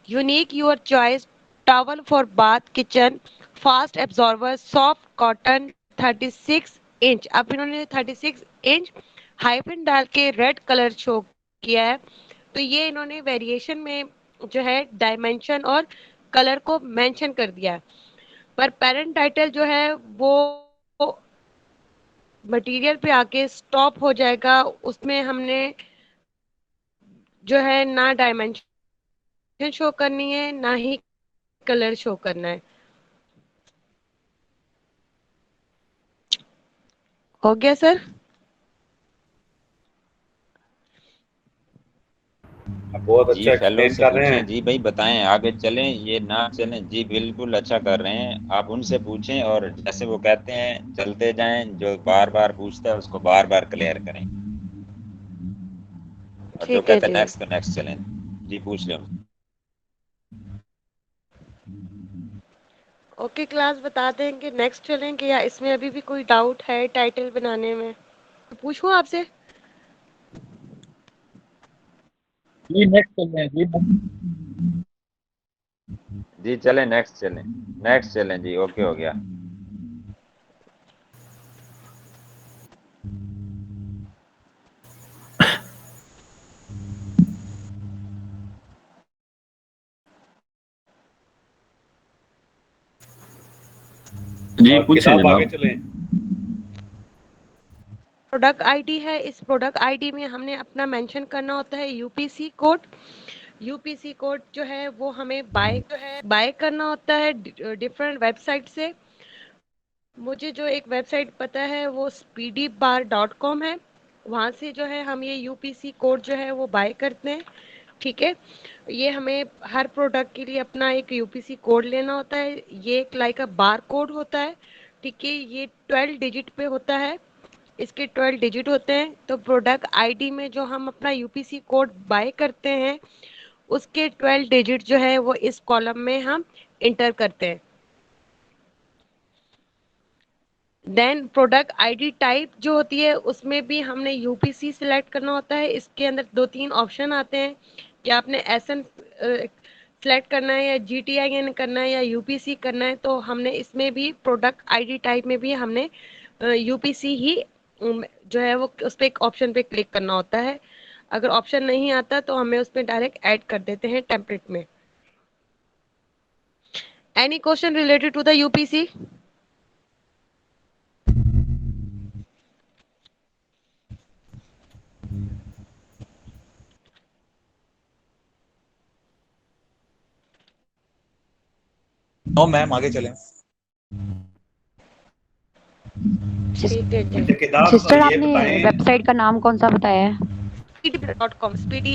unique your choice towel for bath kitchen fast absorber soft cotton 36 inch. अब इन्होंने 36 इंच हाइफन डाल के रेड कलर शो किया है, तो ये इन्होंने वेरिएशन में जो है डायमेंशन और कलर को मेंशन कर दिया है। पर पेरेंट टाइटल जो है वो मटेरियल पे आके स्टॉप हो जाएगा, उसमें हमने जो है ना डायमेंशन शो करनी है ना ही कलर शो करना है। हो गया सर? आप बहुत जी अच्छा फेलो एक्सप्लेन से कर रहे पूछें, हैं। जी भाई बताएं, आगे चलें ये ना चलें? जी बिल्कुल अच्छा कर रहे हैं, आप उनसे पूछें और जैसे वो कहते हैं चलते जाएं, जो बार बार पूछता है उसको बार बार क्लियर करें, और जो ठीक है कहते हैं जी। नेक्स्ट तो नेक्स्ट चलें। जी पूछ लें। ओके क्लास, बता देंगे नेक्स्ट चलेंगे या इसमें अभी भी कोई डाउट है टाइटल बनाने में? तो पूछूं आपसे? जी नेक्स्ट चल रहे हैं जी। जी चलें, नेक्स्ट चलें, नेक्स्ट चलें जी, ओके हो गया। जी और पूछे किताब आगे जनाब। चलें। प्रोडक्ट आईडी है, इस प्रोडक्ट आईडी में हमने अपना मेंशन करना होता है यूपीसी कोड। यूपीसी कोड जो है वो हमें बाय करना होता है डिफरेंट वेबसाइट से। मुझे जो एक वेबसाइट पता है वो speedybar.com है। वहाँ से जो है हम ये यूपीसी कोड जो है वो बाय करते हैं। ठीक है, ये हमें हर प्रोडक्ट के लिए अपना एक यूपीसी कोड लेना होता है। ये एक लाइक अ बार कोड होता है। ठीक है, ये 12 डिजिट पे होता है। इसके 12 डिजिट होते हैं। तो प्रोडक्ट आईडी में जो हम अपना यूपीसी कोड बाय करते हैं उसके 12 डिजिट जो है वो इस कॉलम में हम इंटर करते हैं। देन प्रोडक्ट आईडी टाइप जो होती है उसमें भी हमने यूपीसी सिलेक्ट करना होता है। इसके अंदर 2-3 ऑप्शन आते हैं कि आपने एसएन सिलेक्ट करना है या जीटीआईएन करना है या यूपीसी करना है। तो हमने इसमें भी प्रोडक्ट आईडी टाइप में भी हमने यूपीसी ही जो है वो उस पर एक ऑप्शन पे क्लिक करना होता है। अगर ऑप्शन नहीं आता तो हमें उसमें डायरेक्ट ऐड कर देते हैं टेम्पलेट में। Any question related to the UPC? No ma'am, आगे चलें। ठीक है जी। अच्छा किताब सिस्टर ये आपने बताएं। वेबसाइट का नाम कौन सा बताया है? speedy.com, speedy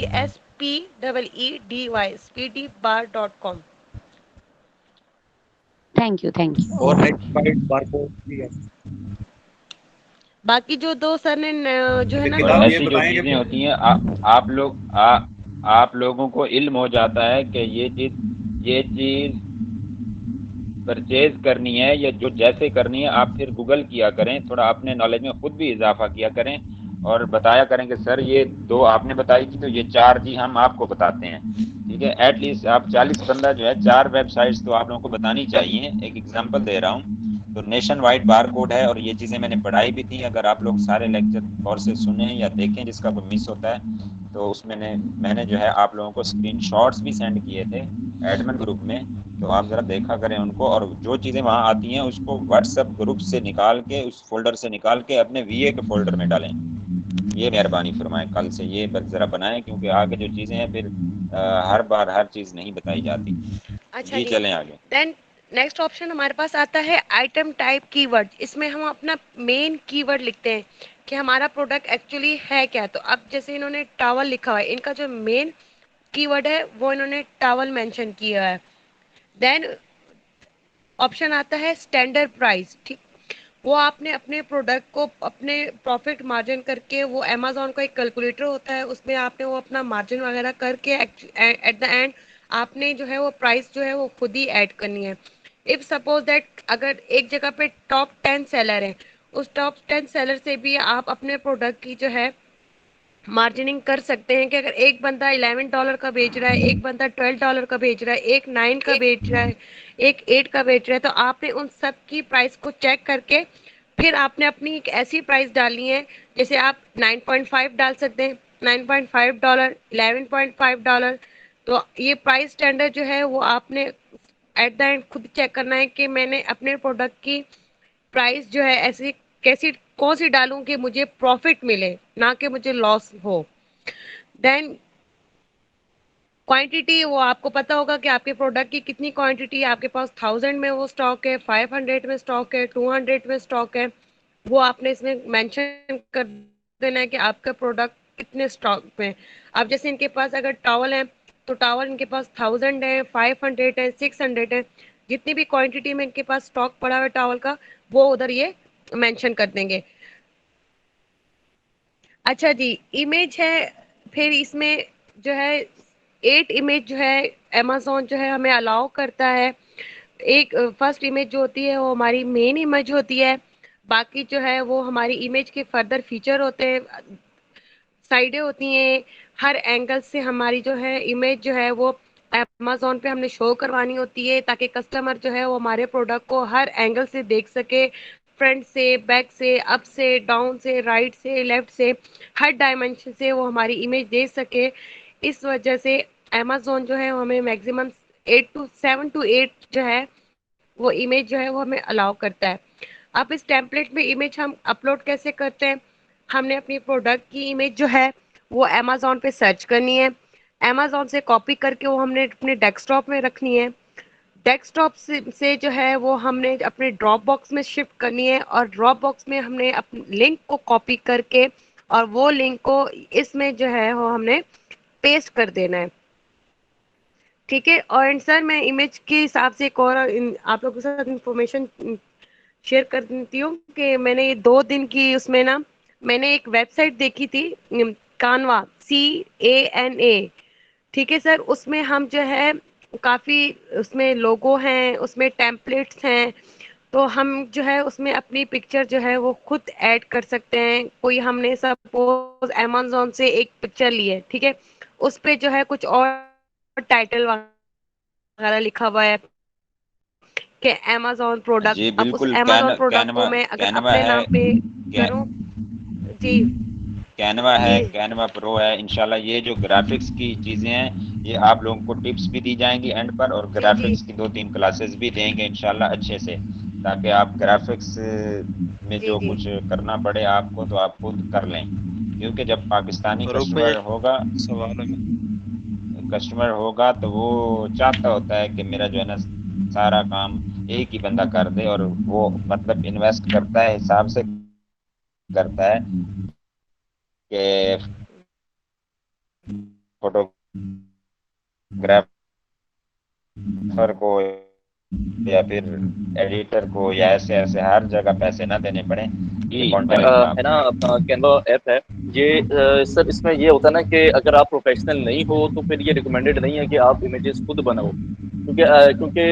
speedy.com। Thank you thank you. और नेक्स्ट स्लाइड बारकोड भी है। बाकी जो दो सर ने जो है अच्छा ना और किताब ये ऐसी जो बताएं चीजें कि होती हैं आप लोग आप लोगों को इल्म हो जाता है कि ये चीज परचेज करनी है या जो जैसे करनी है, आप फिर गूगल किया करें, थोड़ा अपने नॉलेज में खुद भी इजाफा किया करें और बताया करें कि सर ये 2 आपने बताई थी तो ये 4 जी हम आपको बताते हैं। ठीक है, एटलीस्ट आप 40 बंदा जो है 4 वेबसाइट्स तो आप लोगों को बतानी चाहिए। एक एग्जांपल दे रहा हूँ, तो नेशन वाइड बार कोड है और ये चीज़ें मैंने पढ़ाई भी थी। अगर आप लोग सारे लेक्चर कोर्सेज सुने या देखें जिसका कोई मिस होता है तो उसमें मैंने जो है आप लोगों को स्क्रीनशॉट्स भी सेंड किए थे एडमिन ग्रुप में, तो आप ज़रा देखा करें उनको, और जो चीज़ें वहाँ आती हैं उसको व्हाट्सएप ग्रुप से निकाल के, उस फोल्डर से निकाल के अपने वीए के फोल्डर में डालें। ये मेहरबानी फरमाएं, कल से ये ज़रा बनाएं, क्योंकि आगे जो चीज़ें हैं फिर हर बार हर चीज़ नहीं बताई जाती। अच्छा जी जी। चलें आगे। देन नेक्स्ट ऑप्शन हमारे पास आता है आइटम टाइप कीवर्ड। इसमें हम अपना मेन कीवर्ड लिखते हैं कि हमारा प्रोडक्ट एक्चुअली है क्या। तो अब जैसे इन्होंने टॉवल लिखा हुआ है, इनका जो मेन कीवर्ड है वो इन्होंने टॉवल मेंशन किया है। देन ऑप्शन आता है स्टैंडर्ड प्राइस। ठीक, वो आपने अपने प्रोडक्ट को अपने प्रॉफिट मार्जिन करके, वो अमेजोन का एक कैलकुलेटर होता है उसमें आपने वो अपना मार्जिन वगैरह करके एट द एंड आपने जो है वो प्राइस जो है वो खुद ही ऐड करनी है। इफ सपोज दैट अगर एक जगह पे टॉप 10 सेलर हैं, उस टॉप 10 सेलर से भी आप अपने प्रोडक्ट की जो है मार्जिनिंग कर सकते हैं कि अगर एक बंदा $11 का बेच रहा है, एक बंदा $12 का बेच रहा है, एक 9 का बेच रहा है, एक 8 का बेच रहा है, तो आपने उन सब की प्राइस को चेक करके फिर आपने अपनी एक ऐसी प्राइस डालनी है। जैसे आप 9.5 डाल सकते हैं, $9.5, $11.5। तो ये प्राइस स्टैंडर्ड जो है वो आपने एट द एंड खुद चेक करना है कि मैंने अपने प्रोडक्ट की प्राइस जो है ऐसी कैसी कौन सी डालूं कि मुझे प्रॉफिट मिले, ना कि मुझे लॉस हो। देन क्वांटिटी, वो आपको पता होगा कि आपके प्रोडक्ट की कितनी क्वांटिटी है। आपके पास 1000 में वो स्टॉक है, 500 में स्टॉक है, 200 में स्टॉक है। वो आपने इसमें मेंशन कर देना है कि आपका प्रोडक्ट कितने स्टॉक में। अब जैसे इनके पास अगर टॉवल है तो टॉवल इनके पास 1000 है, 500 है, 600 है, जितनी भी क्वांटिटी में इनके पास स्टॉक पड़ा हुआ है टॉवल का वो उधर ये मेंशन कर देंगे। अच्छा जी, इमेज है, फिर इसमें जो है 8 इमेज जो है अमेज़न जो है हमें अलाउ करता है। एक फर्स्ट इमेज जो होती है वो हमारी मेन इमेज होती है, बाकी जो है वो हमारी इमेज के फर्दर फीचर होते हैं, साइडें होती हैं, हर एंगल से हमारी जो है इमेज जो है वो अमेज़न पे हमने शो करवानी होती है ताकि कस्टमर जो है वो हमारे प्रोडक्ट को हर एंगल से देख सके, फ्रंट से, बैक से, अप से, डाउन से, राइट से, लेफ्ट से, हर डायमेंशन से वो हमारी इमेज देख सके। इस वजह से अमेज़न जो है वो हमें मैक्सिमम 7 टू 8 जो है वो इमेज जो है वो हमें अलाउ करता है। अब इस टेम्पलेट में इमेज हम अपलोड कैसे करते हैं? हमने अपनी प्रोडक्ट की इमेज जो है वो अमेज़न पे सर्च करनी है, अमेज़न से कॉपी करके वो हमने अपने डेस्कटॉप में रखनी है, डेस्कटॉप से जो है वो हमने अपने ड्रॉप बॉक्स में शिफ्ट करनी है और ड्रॉप बॉक्स में हमने अपने लिंक को कॉपी करके और वो लिंक को इसमें जो है वो हमने पेस्ट कर देना है। ठीक है, और सर मैं इमेज के हिसाब से एक और आप लोगों के साथ इंफॉर्मेशन शेयर कर देती हूँ कि मैंने ये 2 दिन की उसमें ना मैंने एक वेबसाइट देखी थी, कानवा, CANA। ठीक है सर, उसमें हम जो है काफ़ी उसमें लोगो हैं, उसमें टेम्पलेट्स हैं, तो हम जो है उसमें अपनी पिक्चर जो है वो खुद ऐड कर सकते हैं। कोई हमने सपोज अमेज़न से एक पिक्चर ली है, ठीक है, उस पे जो है कुछ और टाइटल वगैरह लिखा हुआ है कि अमेज़न प्रोडक्ट। जी अब उस बिल्कुल। अमेज़न प्रोडक्ट को कैनवा मैं अगर कैनवा अपने है। नाम पे कै, करूँ जी कैनवा है, जी कैनवा प्रो है। इंशाल्लाह ये जो ग्राफिक्स की चीजें हैं ये आप लोगों को टिप्स भी दी जाएंगी एंड पर, और जी जी ग्राफिक्स की 2-3 क्लासेस भी देंगे इंशाल्लाह अच्छे से, ताकि आप ग्राफिक्स में जी जो जी कुछ करना पड़े आपको तो आप खुद कर लें। क्योंकि जब पाकिस्तानी फरूक भाई एक सवाल है। कस्टमर होगा तो वो चाहता होता है कि मेरा जो है ना सारा काम एक ही बंदा कर दे, और वो मतलब इन्वेस्ट करता है, हिसाब से करता है कि फोटोग्राफर को या फिर एडिटर को या ऐसे ऐसे हर जगह पैसे ना देने पड़े। जी ये कॉन्टेक्ट में आप है ना, अपना कैनवा ऐप है ये। सर इसमें ये होता है ना कि अगर आप प्रोफेशनल नहीं हो तो फिर ये रिकमेंडेड नहीं है कि आप इमेजेस खुद बनाओ, क्योंकि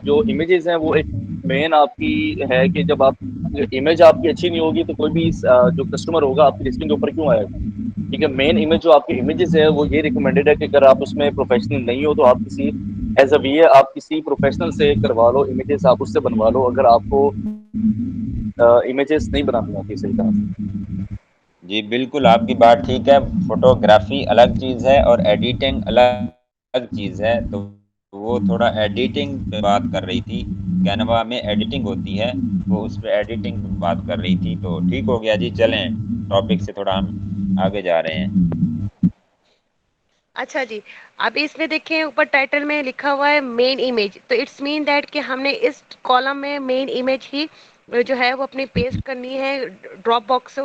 जो इमेजेस हैं वो एक मेन आपकी है कि जब आप इमेज आपकी अच्छी नहीं होगी तो कोई भी जो कस्टमर होगा आपकी लिस्टिंग के ऊपर क्यों आएगा। ठीक है, मेन इमेज जो आपकी इमेजेस है वो ये रिकमेंडेड है कि अगर आप उसमें प्रोफेशनल नहीं हो तो आप किसी एज अ वीए आप किसी प्रोफेशनल से करवा लो, इमेजेस आप उससे बनवा लो अगर आपको इमेजेस नहीं बनानी आती सही तरह से। जी बिल्कुल, आपकी बात ठीक है। फोटोग्राफी अलग चीज़ है और एडिटिंग अलग चीज़ है। तो वो थोड़ा एडिटिंग पे बात कर रही थी, कैनवा में एडिटिंग होती है, वो उस पे एडिटिंग पे बात कर रही थी। तो ठीक हो गया जी, चलें टॉपिक से थोड़ा हम आगे जा रहे हैं। अच्छा जी, अब इसमें देखें ऊपर टाइटल में लिखा हुआ है मेन इमेज, तो इट्स मीन दैट कि हमने इस कॉलम में मेन इमेज ही जो है वो अपनी पेस्ट करनी है ड्रॉप बॉक्स से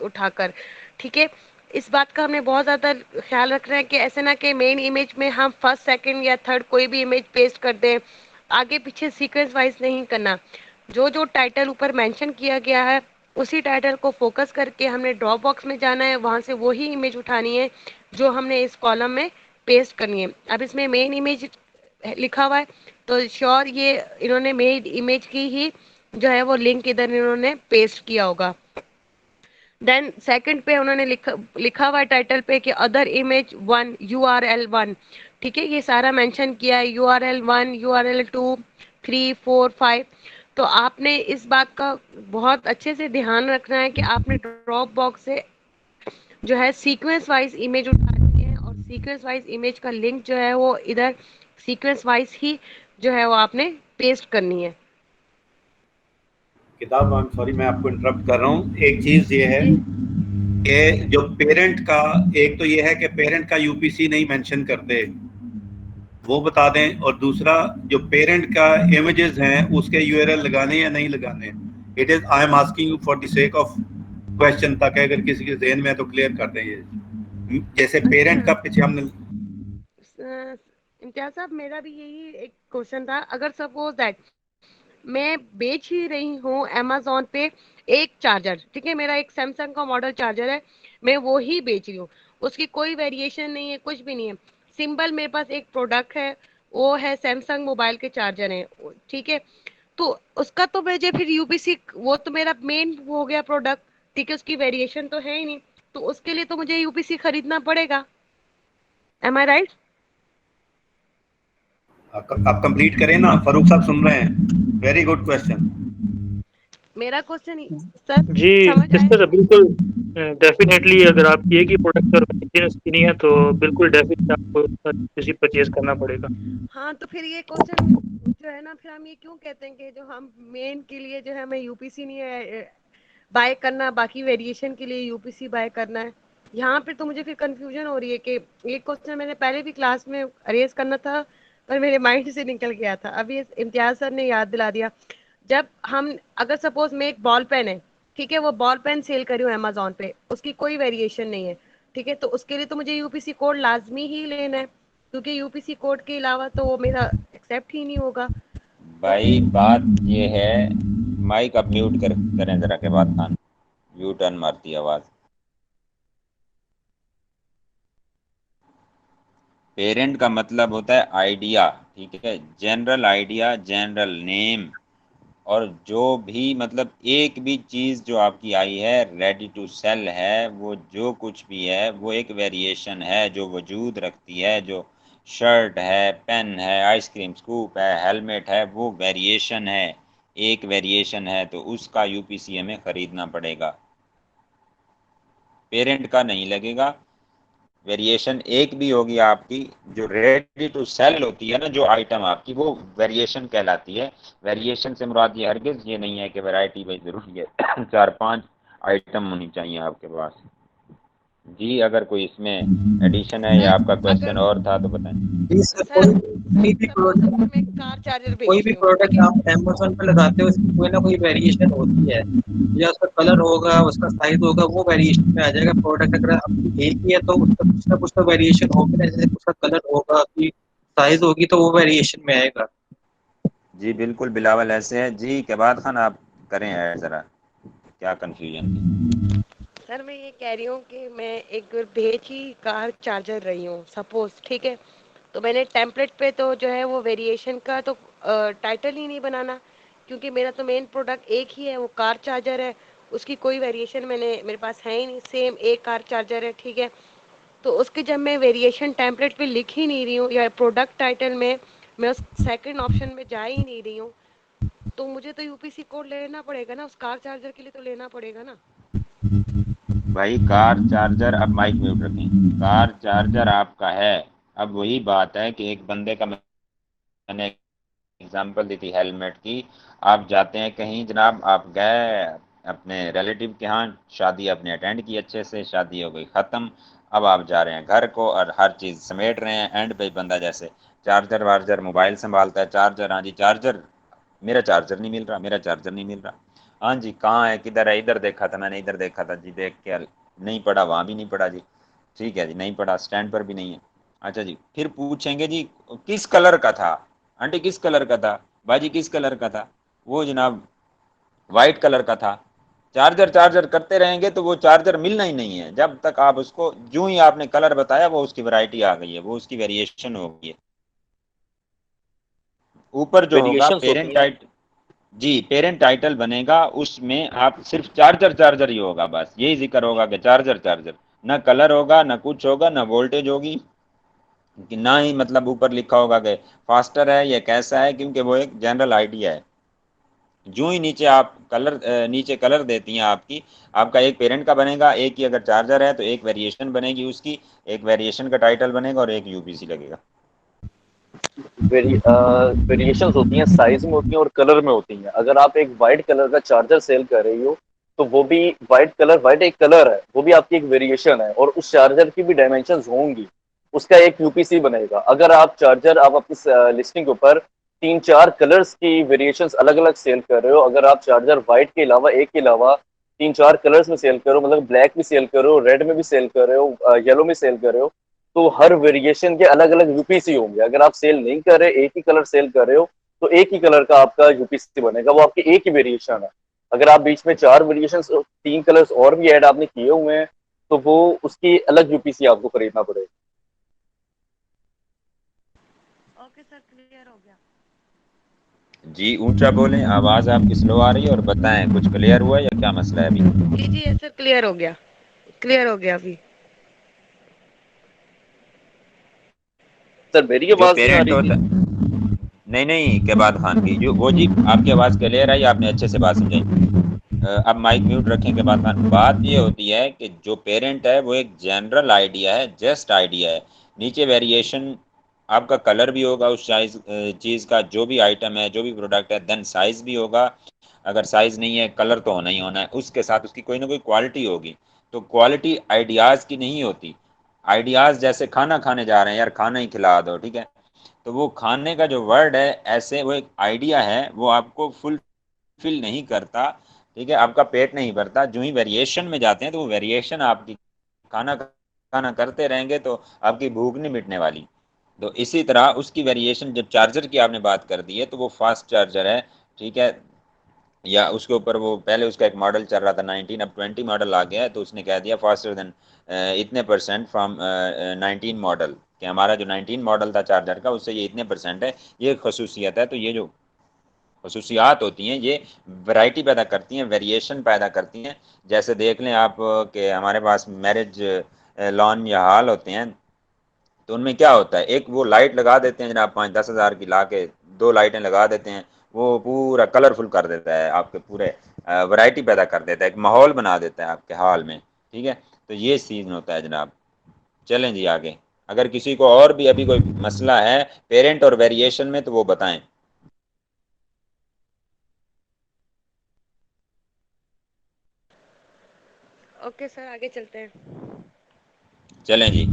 उठाकर। ठीक है, इस बात का हमने बहुत ज़्यादा ख्याल रखना है कि ऐसे ना कि मेन इमेज में हम फर्स्ट सेकंड या थर्ड कोई भी इमेज पेस्ट कर दें, आगे पीछे सीक्वेंस वाइज नहीं करना। जो जो टाइटल ऊपर मेंशन किया गया है उसी टाइटल को फोकस करके हमने ड्रॉप बॉक्स में जाना है, वहां से वही इमेज उठानी है जो हमने इस कॉलम में पेस्ट करनी है। अब इसमें मेन इमेज लिखा हुआ है तो श्योर ये इन्होंने मेन इमेज की ही जो है वो लिंक इधर इन्होंने पेस्ट किया होगा। देन सेकंड पे उन्होंने लिखा हुआ है टाइटल पे कि अदर इमेज 1 URL 1। ठीक है, ये सारा मेंशन किया है URL 1 URL 2 3 4 5। तो आपने इस बात का बहुत अच्छे से ध्यान रखना है कि आपने ड्रॉप बॉक्स से जो है सीक्वेंस वाइज इमेज उठानी है और सीक्वेंस वाइज इमेज का लिंक जो है वो इधर सीक्वेंस वाइज ही जो है वो आपने पेस्ट करनी है। किताब, आई एम सॉरी मैं आपको इंटरप्ट कर रहा हूँ। एक चीज ये है जी कि जो पेरेंट का, एक तो ये है कि पेरेंट का यूपीसी नहीं मेंशन करते, वो बता दें, और दूसरा जो पेरेंट का इमेजेस हैं उसके यूआरएल लगाने या नहीं लगाने। It is I am asking you for the sake of question, ताकि अगर किसी के ज़हन में है तो क्लियर कर दें ये। जैसे पेरेंट का पीछे हमने इम्तियाज साहब, मेरा भी यही एक क्वेश्चन था। अगर सपोज दैट मैं बेच ही रही हूँ अमेजोन पे एक चार्जर, ठीक है, मेरा एक सैमसंग का मॉडल चार्जर है, मैं वो ही बेच रही हूँ, उसकी कोई वेरिएशन नहीं है, कुछ भी नहीं है, सिंपल मेरे पास एक प्रोडक्ट है, वो है सैमसंग मोबाइल के चार्जर है, ठीक है, तो उसका तो मुझे फिर यूपीसी, वो तो मेरा मेन वो हो गया प्रोडक्ट, ठीक है, उसकी वेरिएशन तो है ही नहीं, तो उसके लिए तो मुझे यूपीसी खरीदना पड़ेगा। एम आई राइट? आप कंप्लीट करें ना, फारूक साहब सुन रहे हैं। Very good question. मेरा क्वेश्चन सर जी समझ आया? सर बिल्कुल डेफिनेटली, अगर आपकी एक ही प्रोडक्ट और मेंटेनेंस की नहीं है तो बिल्कुल डेफिनेटली आपको किसी परचेज करना पड़ेगा। हाँ, तो फिर ये क्वेश्चन जो है ना, फिर हम ये क्यों कहते हैं कि जो हम मेन के लिए जो है हमें यूपीसी नहीं है बाय करना, बाकी वेरिएशन के लिए यूपीसी बाय करना है। यहाँ पे तो मुझे फिर कंफ्यूजन हो रही है कि ये क्वेश्चन मैंने पहले भी क्लास में अरेज करना था, पर मेरे माइंड से निकल गया था, अभी इम्तियाज सर ने याद दिला दिया। जब हम, अगर सपोज में एक बॉल पेन है, ठीक है, वो बॉल पेन सेल करी हूँ अमेजोन पे, उसकी कोई वेरिएशन नहीं है, ठीक है, तो उसके लिए तो मुझे यूपीसी कोड लाजमी ही लेना है, क्योंकि यूपीसी कोड के अलावा तो वो मेरा एक्सेप्ट ही नहीं होगा। भाई बात ये है, माइक अब म्यूट करें जरा के बाद खान, यू टर्न मारती आवाज। पेरेंट का मतलब होता है आइडिया, ठीक है, जनरल आइडिया, जनरल नेम, और जो भी मतलब एक भी चीज़ जो आपकी आई है रेडी टू सेल है, वो जो कुछ भी है वो एक वेरिएशन है जो वजूद रखती है। जो शर्ट है, पेन है, आइसक्रीम स्कूप है, हेलमेट है, वो वेरिएशन है, एक वेरिएशन है, तो उसका यूपीसी हमें ख़रीदना पड़ेगा, पेरेंट का नहीं लगेगा। वेरिएशन एक भी होगी आपकी, जो रेडी टू सेल होती है ना जो आइटम आपकी, वो वेरिएशन कहलाती है। वेरिएशन से मुराद ये हरगिज ये नहीं है कि वैरायटी भाई जरूरी है 4-5 आइटम होनी चाहिए आपके पास। जी अगर कोई इसमें एडिशन है या आपका क्वेश्चन और था तो बताएं। जी सर, सर कोई भी सपोज प्रोडक्ट, मैं कार चार्जर कोई बेच भी रही हूँ, ठीक प्रोडक्ट है, आप अमेजोन पे लगाते हो उसकी कोई ना कोई वेरिएशन होती है, या उसका कलर होगा, उसका साइज होगा, वो वेरिएशन में आ जाएगा। प्रोडक्ट अगर आपकी एक ही है तो उसका कुछ ना वेरिएशन होगी ना, जैसे उसका कलर होगा, उसकी साइज होगी, तो वो वेरिएशन में आएगा। जी बिल्कुल बिलावल ऐसे है जी। के बाद खान आप करें ऐड जरा, क्या कंफ्यूजन थी? सर मैं ये कह रही हूँ कि मैं एक बेच ही कार चार्जर रही हूँ सपोज, ठीक है, तो मैंने टेम्पलेट पे तो जो है वो वेरिएशन का तो टाइटल ही नहीं बनाना, क्योंकि मेरा तो मेन प्रोडक्ट एक ही है, वो कार चार्जर है, उसकी कोई वेरिएशन मेरे पास है ही नहीं, सेम एक कार चार्जर है, ठीक है, तो उसके जब मैं वेरिएशन टेम्पलेट पे लिख ही नहीं रही हूँ, या प्रोडक्ट टाइटल में मैं उस सेकंड ऑप्शन में जा ही नहीं रही हूँ, तो मुझे तो यूपीसी कोड लेना पड़ेगा ना, उस कार चार्जर के लिए तो लेना पड़ेगा ना। भाई कार चार्जर, अब माइक म्यूट रखें, कार चार्जर आपका है। अब वही बात है कि एक बंदे का मैंने एग्जांपल दी थी हेलमेट की। आप जाते हैं कहीं जनाब, आप गए अपने रिलेटिव के यहाँ, शादी आपने अटेंड की, अच्छे से शादी हो गई ख़त्म, अब आप जा रहे हैं घर को और हर चीज़ समेट रहे हैं, एंड पे बंदा जैसे चार्जर वार्जर मोबाइल संभालता है, चार्जर, हाँ जी चार्जर, मेरा चार्जर नहीं मिल रहा, मेरा चार्जर नहीं मिल रहा, हाँ जी कहाँ है, किधर है, इधर देखा था मैंने, इधर देखा था जी, देख के नहीं पड़ा, वहाँ भी नहीं पड़ा जी, ठीक है जी नहीं पड़ा, स्टैंड पर भी नहीं है। अच्छा जी, फिर पूछेंगे जी किस कलर का था, आंटी किस कलर का था, बाजी किस कलर का था, वो जनाब वाइट कलर का था। चार्जर चार्जर करते रहेंगे तो वो चार्जर मिलना ही नहीं है, जब तक आप उसको, जो ही आपने कलर बताया वो उसकी वैरायटी आ गई है, वो उसकी वेरिएशन हो गई है। ऊपर जो होगा वेरिएशंस पेरेंट होती हैं। टाइटल, जी पेरेंट टाइटल बनेगा, उसमें आप सिर्फ चार्जर चार्जर ही होगा, बस यही जिक्र होगा कि चार्जर चार्जर, ना कलर होगा, ना कुछ होगा, ना वोल्टेज होगी, कि ना ही मतलब ऊपर लिखा होगा कि फास्टर है या कैसा है, क्योंकि वो एक जनरल आइडिया है। जो ही नीचे आप कलर, नीचे कलर देती हैं आपकी, आपका एक पेरेंट का बनेगा, एक ही अगर चार्जर है तो एक वेरिएशन बनेगी उसकी, एक वेरिएशन का टाइटल बनेगा और एक यूपीसी लगेगा। वेरिएशंस होती हैं, साइज में होती हैं और कलर में होती हैं। अगर आप एक वाइट कलर का चार्जर सेल कर रही हो तो वो भी वाइट कलर, वाइट एक कलर है, वो भी आपकी एक वेरिएशन है, और उस चार्जर की भी डायमेंशंस होंगी, उसका एक यूपीसी बनेगा। अगर आप चार्जर, आप अपनी लिस्टिंग के ऊपर तीन चार कलर्स की वेरिएशंस अलग अलग सेल कर रहे हो, अगर आप चार्जर व्हाइट के अलावा एक के अलावा तीन चार कलर्स में सेल करो, मतलब ब्लैक भी सेल करो, रेड में भी सेल कर रहे हो, येलो में सेल कर रहे हो, तो हर वेरिएशन के अलग अलग यूपीसी होंगे। अगर आप सेल नहीं कर रहे, एक ही कलर सेल कर रहे हो, तो एक ही कलर का आपका यूपीसी बनेगा, वो आपकी एक ही वेरिएशन है। अगर आप बीच में चार वेरिएशन, तीन कलर्स और भी ऐड आपने किए हुए हैं, तो वो उसकी अलग यूपीसी आपको खरीदना पड़ेगा। ओके सर, क्लियर हो गया। जी ऊंचा बोलें, आवाज आपकी स्लो आ रही है, और बताएं कुछ क्लियर हुआ या क्या मसला है अभी? जी सर, क्लियर हो गया, क्लियर हो गया अभी। सर मेरी जो आवाज नहीं आ पेरेंट रही होता, थी? नहीं के बाद खान की जो वो जी आपकी आवाज क्लियर आई, आपने अच्छे से बात समझाई। अब माइक म्यूट रखें के बाद खान। बात ये होती है कि जो पेरेंट है वो एक जनरल आइडिया है, जस्ट आइडिया है। नीचे वेरिएशन आपका कलर भी होगा उस साइज चीज़ का, जो भी आइटम है, जो भी प्रोडक्ट है, देन साइज भी होगा। अगर साइज नहीं है, कलर तो होना ही होना है, उसके साथ उसकी कोई ना कोई क्वालिटी होगी। तो क्वालिटी आइडियाज़ की नहीं होती। आइडियाज़ जैसे खाना खाने जा रहे हैं, यार खाना ही खिला दो, ठीक है, तो वो खाने का जो वर्ड है, ऐसे वो एक आइडिया है, वो आपको फुलफिल नहीं करता, ठीक है, आपका पेट नहीं भरता। जो ही वेरिएशन में जाते हैं तो वो वेरिएशन आपकी खाना खाना करते रहेंगे तो आपकी भूख नहीं मिटने वाली। तो इसी तरह उसकी वेरिएशन, जब चार्जर की आपने बात कर दी है, तो वो फास्ट चार्जर है, ठीक है, या उसके ऊपर वो पहले उसका एक मॉडल चल रहा था 19, अब 20 मॉडल आ गया है, तो उसने कह दिया फास्टर देन इतने परसेंट फ्रॉम 19 मॉडल, कि हमारा जो 19 मॉडल था चार्जर का, उससे ये इतने परसेंट है। ये खसूसियत है। तो ये जो खसूसियात होती हैं, ये वैरायटी पैदा करती हैं, वेरिएशन पैदा करती हैं। जैसे देख लें आप कि हमारे पास मैरिज लॉन या हॉल होते हैं, तो उनमें क्या होता है, एक वो लाइट लगा देते हैं जनाब, 5-10 हज़ार की ला के दो लाइटें लगा देते हैं, वो पूरा कलरफुल कर देता है, आपके पूरे वैरायटी पैदा कर देता है, एक माहौल बना देता है आपके हॉल में, ठीक है। तो ये सीन होता है जनाब। चलें जी आगे। अगर किसी को और भी अभी कोई मसला है पेरेंट और वेरिएशन में, तो वो बताएं। ओके सर, आगे चलते हैं। चलें जी।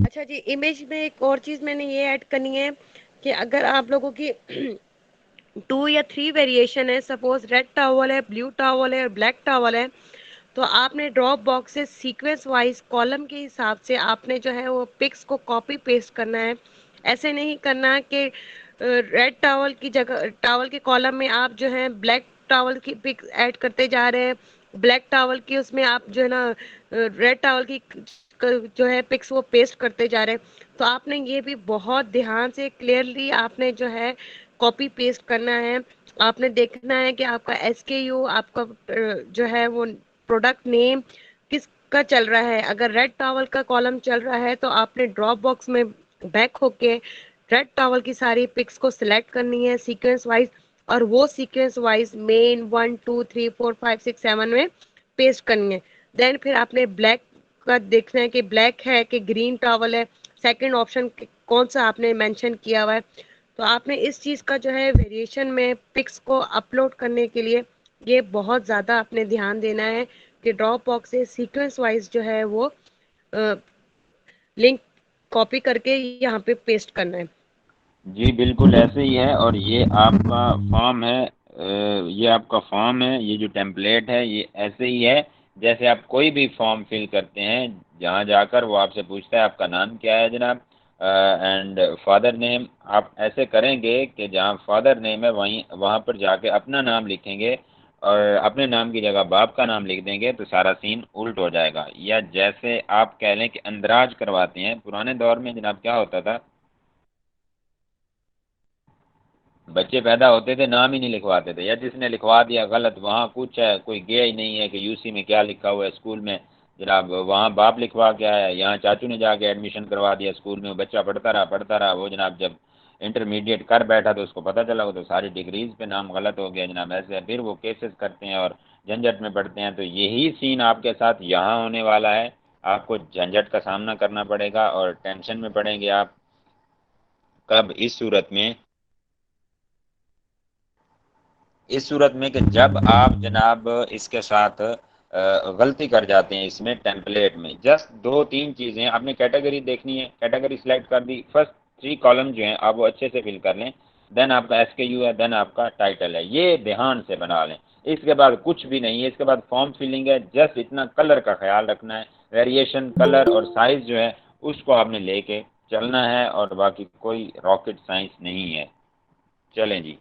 अच्छा जी, इमेज में एक और चीज मैंने ये ऐड करनी है कि अगर आप लोगों की 2 या 3 वेरिएशन है, सपोज रेड टॉवल है, ब्लू टॉवल है और ब्लैक टॉवल है, तो आपने ड्रॉप बॉक्स से सीक्वेंस वाइज कॉलम के हिसाब से आपने जो है वो पिक्स को कॉपी पेस्ट करना है। ऐसे नहीं करना कि रेड टॉवल की जगह, टॉवल के कॉलम में आप जो है ब्लैक टॉवल की पिक्स ऐड करते जा रहे हैं, ब्लैक टॉवल की उसमें आप जो है ना रेड टॉवल की जो है पिक्स वो पेस्ट करते जा रहे हैं। तो आपने ये भी बहुत ध्यान से क्लियरली आपने जो है कॉपी पेस्ट करना है। आपने देखना है कि आपका SKU, आपका जो है वो प्रोडक्ट नेम किसका चल रहा है। अगर रेड टॉवल का कॉलम चल रहा है तो आपने ड्रॉप बॉक्स में बैक होके रेड टॉवल की सारी पिक्स को सिलेक्ट करनी है सीक्वेंस वाइज, और वो सीक्वेंस वाइज मेन 1 2 3 4 5 6 7 में पेस्ट करनी है। देन फिर आपने ब्लैक का देखना है कि ब्लैक है कि ग्रीन टॉवल है, सेकंड ऑप्शन कौन सा आपने मेंशन किया हुआ है। तो आपने इस चीज का जो है वेरिएशन में पिक्स को अपलोड करने के लिए ये बहुत ज़्यादा आपने ध्यान देना है कि ड्रॉप बॉक्स से सीक्वेंस वाइज जो है वो लिंक कॉपी करके यहाँ पे पेस्ट करना है। जी बिल्कुल ऐसे ही है। और ये आपका फॉर्म है, ये आपका फॉर्म है, ये जो टेम्पलेट है ये ऐसे ही है जैसे आप कोई भी फॉर्म फिल करते हैं, जहाँ जाकर वो आपसे पूछता है आपका नाम क्या है जनाब, एंड फादर नेम। आप ऐसे करेंगे कि जहाँ फादर नेम है वहीं वहाँ पर जाके अपना नाम लिखेंगे, और अपने नाम की जगह बाप का नाम लिख देंगे, तो सारा सीन उल्ट हो जाएगा। या जैसे आप कह लें कि अंदराज करवाते हैं, पुराने दौर में जनाब क्या होता था, बच्चे पैदा होते थे नाम ही नहीं लिखवाते थे, या जिसने लिखवा दिया गलत, वहाँ कुछ है, कोई गया ही नहीं है कि यूसी में क्या लिखा हुआ है स्कूल में, जनाब वहाँ बाप लिखवा के आया, यहाँ चाचू ने जाके एडमिशन करवा दिया स्कूल में, वो बच्चा पढ़ता रहा, वो जनाब जब इंटरमीडिएट कर बैठा तो उसको पता चला, वो तो सारी डिग्रीज पे नाम गलत हो गया जनाब। ऐसे फिर वो केसेस करते हैं और झंझट में पड़ते हैं। तो यही सीन आपके साथ यहाँ होने वाला है। आपको झंझट का सामना करना पड़ेगा और टेंशन में पड़ेंगे आप। कब? इस सूरत में कि जब आप जनाब इसके साथ गलती कर जाते हैं, इसमें टेम्पलेट में जस्ट 2-3 चीज़ें आपने कैटेगरी देखनी है, कैटेगरी सिलेक्ट कर दी, फर्स्ट 3 कॉलम जो हैं आप वो अच्छे से फिल कर लें। देन आपका SKU है, देन आपका टाइटल है। ये ध्यान से बना लें। इसके बाद कुछ भी नहीं है, इसके बाद फॉर्म फिलिंग है। जस्ट इतना कलर का ख्याल रखना है, वेरिएशन कलर और साइज जो है उसको आपने लेके चलना है, और बाकी कोई रॉकेट साइंस नहीं है। चलें जी।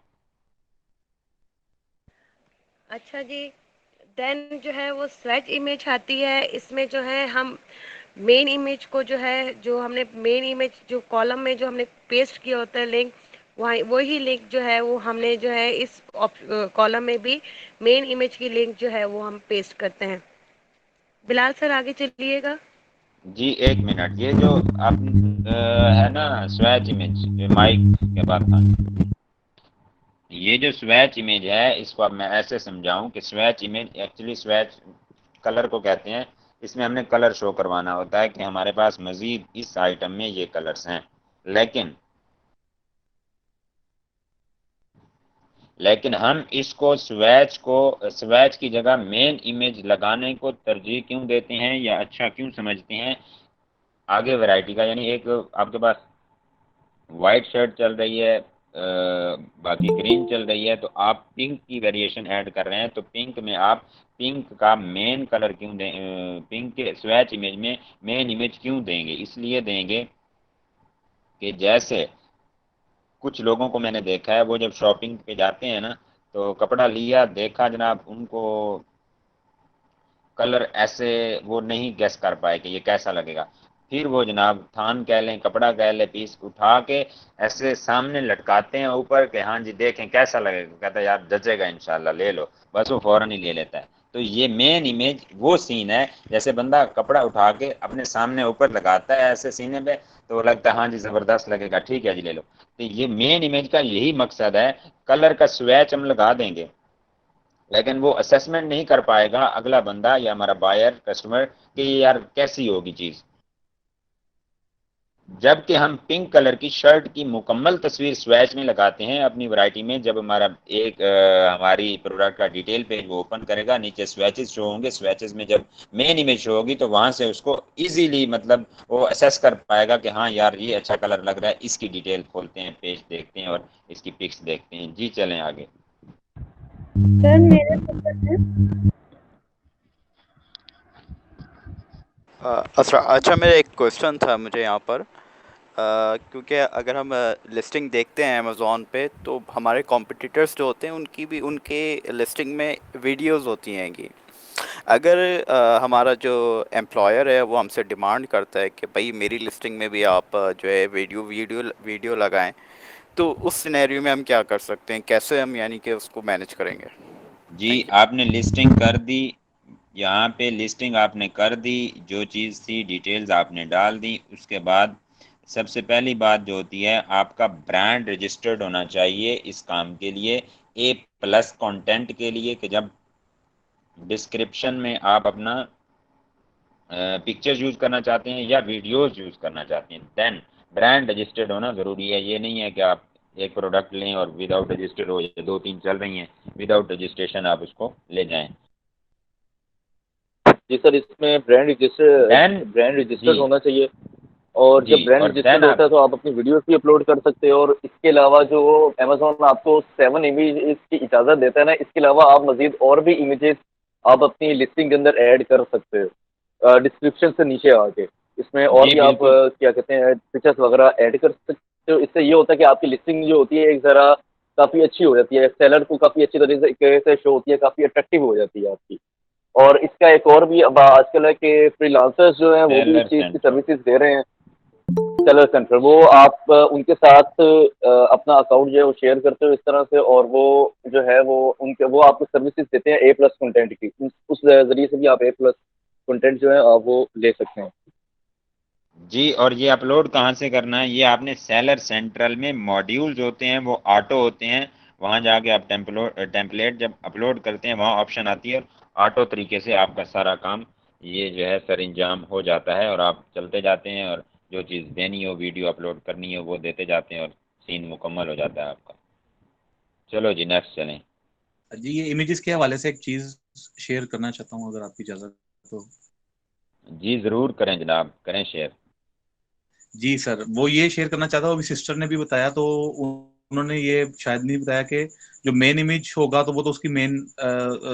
अच्छा जी, देन जो है वो स्वेच इमेज आती है। इसमें जो है हम मेन इमेज को जो है, जो हमने मेन इमेज जो कॉलम में जो हमने पेस्ट किया होता है लिंक, वही वही लिंक जो है वो हमने जो है इस कॉलम में भी मेन इमेज की लिंक जो है वो हम पेस्ट करते हैं। बिलाल सर आगे चलिएगा। जी एक मिनट, ये जो आप है ना स्वैच इमेज, माइक के बाद था, ये जो स्वैच इमेज है इसको अब मैं ऐसे समझाऊं कि swatch image actually swatch colour को कहते हैं। इसमें हमने कलर शो करवाना होता है कि हमारे पास मजीद इस आइटम में ये कलर्स हैं, लेकिन हम इसको स्वैच की जगह मेन इमेज लगाने को तरजीह क्यों देते हैं या अच्छा क्यों समझते हैं आगे वैरायटी का। यानी एक आपके पास वाइट शर्ट चल रही है, बाकी ग्रीन चल रही है, तो आप पिंक की वेरिएशन ऐड कर रहे हैं, तो पिंक में आप पिंक का मेन कलर क्यों दें, पिंक के स्वैच इमेज में मेन इमेज क्यों देंगे? इसलिए देंगे कि जैसे कुछ लोगों को मैंने देखा है, वो जब शॉपिंग पे जाते हैं ना, तो कपड़ा लिया, देखा जनाब, उनको कलर ऐसे वो नहीं गेस कर पाए कि ये कैसा लगेगा। फिर वो जनाब थान कह लें, कपड़ा कह लें, पीस उठा के ऐसे सामने लटकाते हैं ऊपर कि हाँ जी देखें कैसा लगेगा। कहता है यार जचेगा इंशाल्लाह, ले लो। बस वो फौरन ही ले लेता है। तो ये मेन इमेज वो सीन है, जैसे बंदा कपड़ा उठा के अपने सामने ऊपर लगाता है ऐसे सीने पे, तो वो लगता है हाँ जी जबरदस्त लगेगा, ठीक है जी ले लो। तो ये मेन इमेज का यही मकसद है। कलर का स्वैच हम लगा देंगे, लेकिन वो असेसमेंट नहीं कर पाएगा अगला बंदा या हमारा बायर कस्टमर कि यार कैसी होगी चीज। जबकि हम पिंक कलर की शर्ट की मुकम्मल तस्वीर स्वैच में लगाते हैं अपनी वैरायटी में। जब हमारा एक हमारी प्रोडक्ट का डिटेल पेज वो ओपन करेगा, नीचे स्वैचेस शो होंगे, स्वैचेस में जब मेन इमेज शो होगी तो वहां से उसको इजीली मतलब वो असेस कर पाएगा कि हाँ यार ये अच्छा कलर लग रहा है। इसकी डिटेल खोलते हैं, पेज देखते हैं और इसकी पिक्स देखते हैं। जी चलें आगे। सर मेरा क्वेश्चन है। अच्छा मेरा एक क्वेश्चन था मुझे यहाँ पर, क्योंकि अगर हम लिस्टिंग देखते हैं अमेज़ॉन पे, तो हमारे कॉम्पिटिटर्स जो होते हैं उनकी भी उनके लिस्टिंग में वीडियोस होती हैं कि अगर हमारा जो एम्प्लॉयर है वो हमसे डिमांड करता है कि भाई मेरी लिस्टिंग में भी आप जो है वीडियो लगाएं, तो उस सिनेरियो में हम क्या कर सकते हैं, कैसे हम यानी कि उसको मैनेज करेंगे? जी थैंक यू। आपने लिस्टिंग कर दी, यहाँ पे लिस्टिंग आपने कर दी, जो चीज़ थी डिटेल्स आपने डाल दी। उसके बाद सबसे पहली बात जो होती है, आपका ब्रांड रजिस्टर्ड होना चाहिए इस काम के लिए, A+ कंटेंट के लिए, कि जब डिस्क्रिप्शन में आप अपना पिक्चर्स यूज करना चाहते हैं या वीडियोस यूज करना चाहते हैं, देन ब्रांड रजिस्टर्ड होना ज़रूरी है। ये नहीं है कि आप एक प्रोडक्ट लें और विदाउट रजिस्टर्ड हो, या 2-3 चल रही हैं विदाउट रजिस्ट्रेशन आप उसको ले जाएं। जी सर, इसमें देन ब्रांड रजिस्टर्ड जी होना चाहिए। और जब जी ब्रांड और देन रजिस्टर्ड होता है आप तो आप अपनी वीडियोस भी अपलोड कर सकते हो। और इसके अलावा जो अमेजोन आपको 7 इमेज की इजाज़त देता है ना, इसके अलावा आप मजीद और भी इमेजेस आप अपनी लिस्टिंग के अंदर ऐड कर सकते हो डिस्क्रिप्शन से नीचे आके। इसमें और जी भी आप बिल्कुल। क्या कहते हैं पिक्चर्स वगैरह ऐड कर सकते हो। इससे ये होता है कि आपकी लिस्टिंग जो होती है एक ज़रा काफ़ी अच्छी हो जाती है, सेलर को काफ़ी अच्छी तरीके से शो होती है, काफ़ी अट्रैक्टिव हो जाती है आपकी। और इसका एक और भी अब आजकल है कि फ्रीलांसर्स जो हैं वो भी इस सेलर चीज़ की सेंट्रो। सर्विसेज दे रहे हैं। सेलर सेंटर, वो आप उनके साथ अपना अकाउंट जो है वो शेयर करते हो इस तरह से, और वो जो है वो आपको सर्विसेज देते हैं A+ कंटेंट की। उस जरिए से भी आप A+ कंटेंट जो है आप वो ले सकते हैं। जी और ये अपलोड कहाँ से करना है? ये आपने सेलर सेंट्रल में मॉड्यूल्स होते हैं, वो ऑटो होते हैं, वहाँ जाके आप टेम्पलेट जब अपलोड करते हैं वहाँ ऑप्शन आती है, और ऑटो तरीके से आपका सारा काम ये जो है सर इंजाम हो जाता है, और आप चलते जाते हैं और जो चीज़ देनी हो, वीडियो अपलोड करनी हो, वो देते जाते हैं और सीन मुकम्मल हो जाता है आपका। चलो जी नेक्स्ट चलें। जी ये इमेजेस के हवाले से एक चीज शेयर करना चाहता हूँ अगर आपकी इजाजत तो। जी ज़रूर करें जनाब, करें शेयर। जी सर, वो ये शेयर करना चाहता हूँ, अभी सिस्टर ने भी बताया तो उन्होंने ये शायद नहीं बताया कि जो मेन इमेज होगा तो वो तो उसकी मेन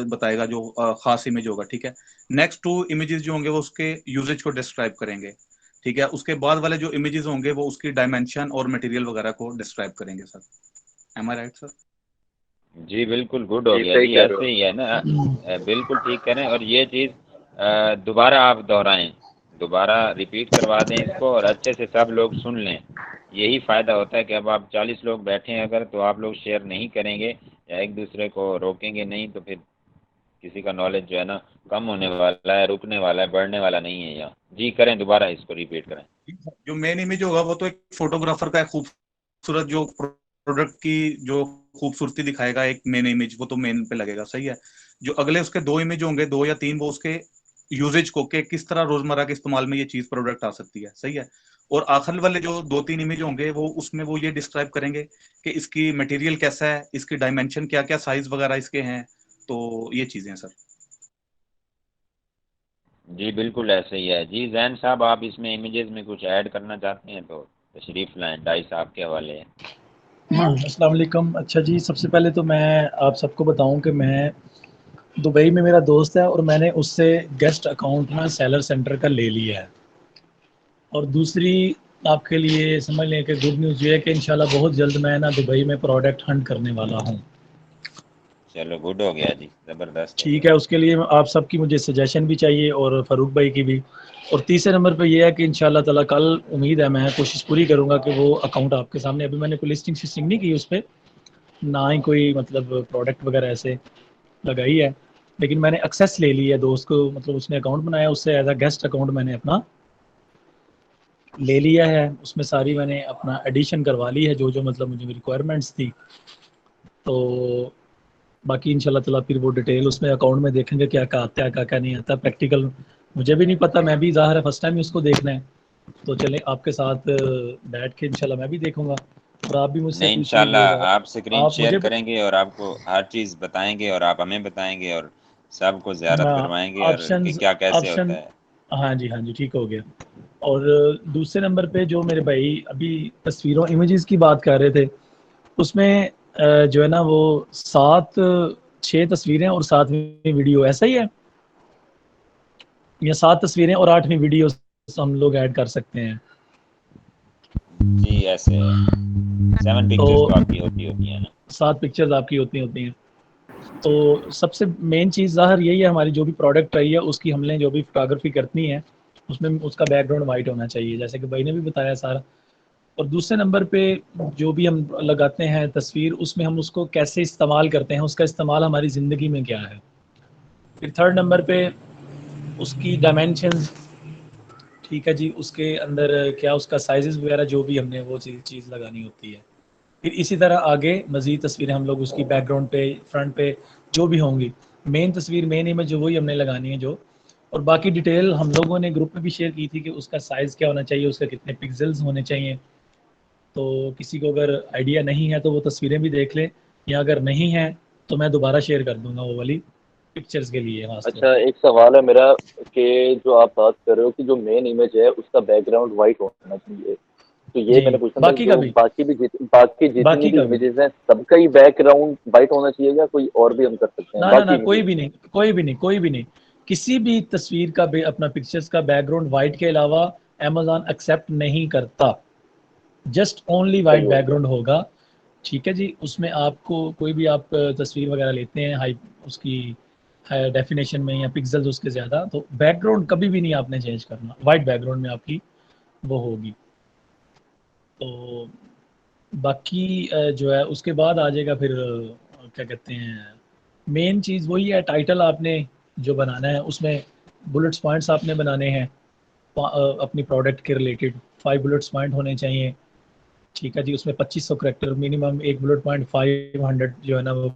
बताएगा, जो खास इमेज होगा, ठीक है। नेक्स्ट 2 इमेजेस जो होंगे वो उसके यूजेज को डिस्क्राइब करेंगे, ठीक है। उसके बाद वाले जो इमेजेस होंगे वो उसकी डायमेंशन और मटेरियल वगैरह को डिस्क्राइब करेंगे सर। एम आई राइट सर? जी बिल्कुल, गुड हो जी गया सही जी, कह रहे ऐसे हो। ही है ना। बिल्कुल ठीक करें, और ये चीज़ दोबारा आप दोहराएं, दोबारा रिपीट करवा दें इसको, और अच्छे से सब लोग सुन लें। यही फ़ायदा होता है कि अब आप 40 लोग बैठे हैं अगर, तो आप लोग शेयर नहीं करेंगे या एक दूसरे को रोकेंगे नहीं, तो फिर किसी का नॉलेज जो है ना कम होने वाला है, रुकने वाला है, बढ़ने वाला नहीं है यहाँ। जी करें, दोबारा इसको रिपीट करें। जो मेन इमेज होगा वो तो एक फोटोग्राफर का एक खूबसूरत जो प्रोडक्ट की जो खूबसूरती दिखाएगा, एक मेन इमेज, वो तो मेन पे लगेगा, सही है। जो अगले उसके 2 इमेज होंगे, 2 या 3, वो उसके यूजेज को, कि किस तरह रोजमर्रा के इस्तेमाल में ये चीज प्रोडक्ट आ सकती है, सही है। और आखिर वाले जो 2-3 इमेज होंगे वो उसमें वो ये डिस्क्राइब करेंगे कि इसकी मटेरियल कैसा है, इसकी डायमेंशन क्या क्या, साइज वगैरह इसके हैं, तो ये चीजें हैं सर। जी बिल्कुल ऐसे ही है जी। जैन साहब, आप इसमें इमेजेस में कुछ ऐड करना चाहते हैं तो तशरीफ लाएं, डाई साहब के हवाले है। अस्सलाम वालेकुम। अच्छा जी, सबसे पहले तो मैं आप सबको बताऊं कि मैं दुबई में मेरा दोस्त है और मैंने उससे गेस्ट अकाउंट ना सेलर सेंटर का ले लिया है। और दूसरी आपके लिए समझ लें कि गुड न्यूज़ ये है कि इंशाल्लाह बहुत जल्द मैं ना दुबई में प्रोडक्ट हंट करने वाला हूँ। चलो गुड हो गया जी, ज़बरदस्त हो ठीक गया। है, उसके लिए आप सबकी मुझे सजेशन भी चाहिए और फ़ारूक भाई की भी। और तीसरे नंबर पे ये है कि इंशाल्लाह ताला कल उम्मीद है, मैं कोशिश पूरी करूँगा कि वो अकाउंट आपके सामने, अभी मैंने कोई लिस्टिंग शिस्टिंग नहीं की उस पे, ना ही कोई मतलब प्रोडक्ट वगैरह ऐसे लगाई है, लेकिन मैंने एक्सेस ले ली है दोस्त को, मतलब उसने अकाउंट बनाया, उससे एज अ गेस्ट अकाउंट मैंने अपना ले लिया है। उसमें सारी मैंने अपना एडिशन करवा ली है जो जो मतलब मुझे रिक्वायरमेंट्स थी। तो बाकी इंशाल्लाह ताला फिर वो डिटेल उसमें अकाउंट में देखेंगे क्या क्या आता है, क्या क्या नहीं आता। प्रैक्टिकल मुझे भी नहीं पता, मैं भी ज़ाहिर है फर्स्ट टाइम उसको देखना है, तो चलें आपके साथ बैठ के इंशाल्लाह मैं भी देखूंगा और आप भी मुझसे नहीं, पूछिएगा। इंशाल्लाह आप स्क्रीन आप शेयर मुझे करेंगे और आपको हर चीज़ बताएंगे, और आप हमें बताएंगे, और सबको ज़ियारत करवाएंगे और कि ऑप्शंस क्या कैसे होता ऑप्शन है। हाँ जी ठीक हो गया। और दूसरे नंबर पे जो मेरे भाई अभी तस्वीरों इमेजेस की बात कर रहे थे, उसमें जो है ना वो 6 तस्वीरें और 7वीं वीडियो, ऐसा ही है या 7 तस्वीरें और 8वीं वीडियो हम लोग ऐड कर सकते हैं? जी ऐसे है, 7 पिक्चर्स तो तो आपकी होती है ना। 7 पिक्चर्स आपकी होती हैं। तो सबसे मेन चीज़ ज़ाहिर यही है, हमारी जो भी प्रोडक्ट रही है उसकी हमने जो भी फोटोग्राफी करनी है उसमें उसका बैकग्राउंड वाइट होना चाहिए, जैसे कि भाई ने भी बताया सारा। और दूसरे नंबर पे जो भी हम लगाते हैं तस्वीर, उसमें हम उसको कैसे इस्तेमाल करते हैं, उसका इस्तेमाल हमारी ज़िंदगी में क्या है। फिर थर्ड नंबर पे उसकी डायमेंशंस, ठीक है जी, उसके अंदर क्या उसका साइज़ वगैरह जो भी हमने वो चीज़ लगानी होती है। फिर इसी तरह आगे मज़ीद तस्वीरें हम लोग उसकी बैकग्राउंड पे, फ्रंट पे जो भी होंगी, मेन तस्वीर, मेन इमेज वही हमने लगानी है जो। और बाकी डिटेल हम लोगों ने ग्रुप में भी शेयर की थी कि उसका साइज़ क्या होना चाहिए, उसका कितने पिक्सेल्स होने चाहिए। तो किसी को अगर आइडिया नहीं है तो वो तस्वीरें भी देख ले, या अगर नहीं है तो मैं दोबारा शेयर कर दूंगा वो वाली पिक्चर्स के लिए खास तौर अच्छा, पे। एक सवाल है मेरा कि जो आप बात कर रहे हो कि जो मेन इमेज है उसका बैकग्राउंड वाइट होना चाहिए, तो ये जी, मैंने पूछना था कि बाकी का जो भी, बाकी जितनी बाकी भी का भी। इमेजेस हैं सबका ही बैकग्राउंड वाइट होना चाहिए या कोई और भी हम कर सकते हैं ना बाकी कोई इमेजेस? भी नहीं, कोई भी नहीं, कोई भी नहीं। किसी भी तस्वीर का अपना पिक्चर्स का बैकग्राउंड वाइट के अलावा अमेज़न एक्सेप्ट नहीं करता। जस्ट ओनली वाइट सही हो गया। बैकग्राउंड होगा। ठीक है जी, उसमें आपको कोई भी आप तस्वीर वगैरह लेते हैं हाई उसकी डेफिनेशन में या पिक्सेल्स उसके ज़्यादा, तो बैकग्राउंड कभी भी नहीं आपने चेंज करना, वाइट बैकग्राउंड में आपकी वो होगी। तो बाकी जो है उसके बाद आ जाएगा फिर क्या कहते हैं, मेन चीज़ वही है, टाइटल आपने जो बनाना है उसमें बुलेट्स पॉइंट्स आपने बनाने हैं अपनी प्रोडक्ट के रिलेटेड 5 बुलेट्स पॉइंट होने चाहिए। ठीक है जी, उसमें 2500 करेक्टर मिनिमम, एक बुलेट पॉइंट 500 जो है ना वो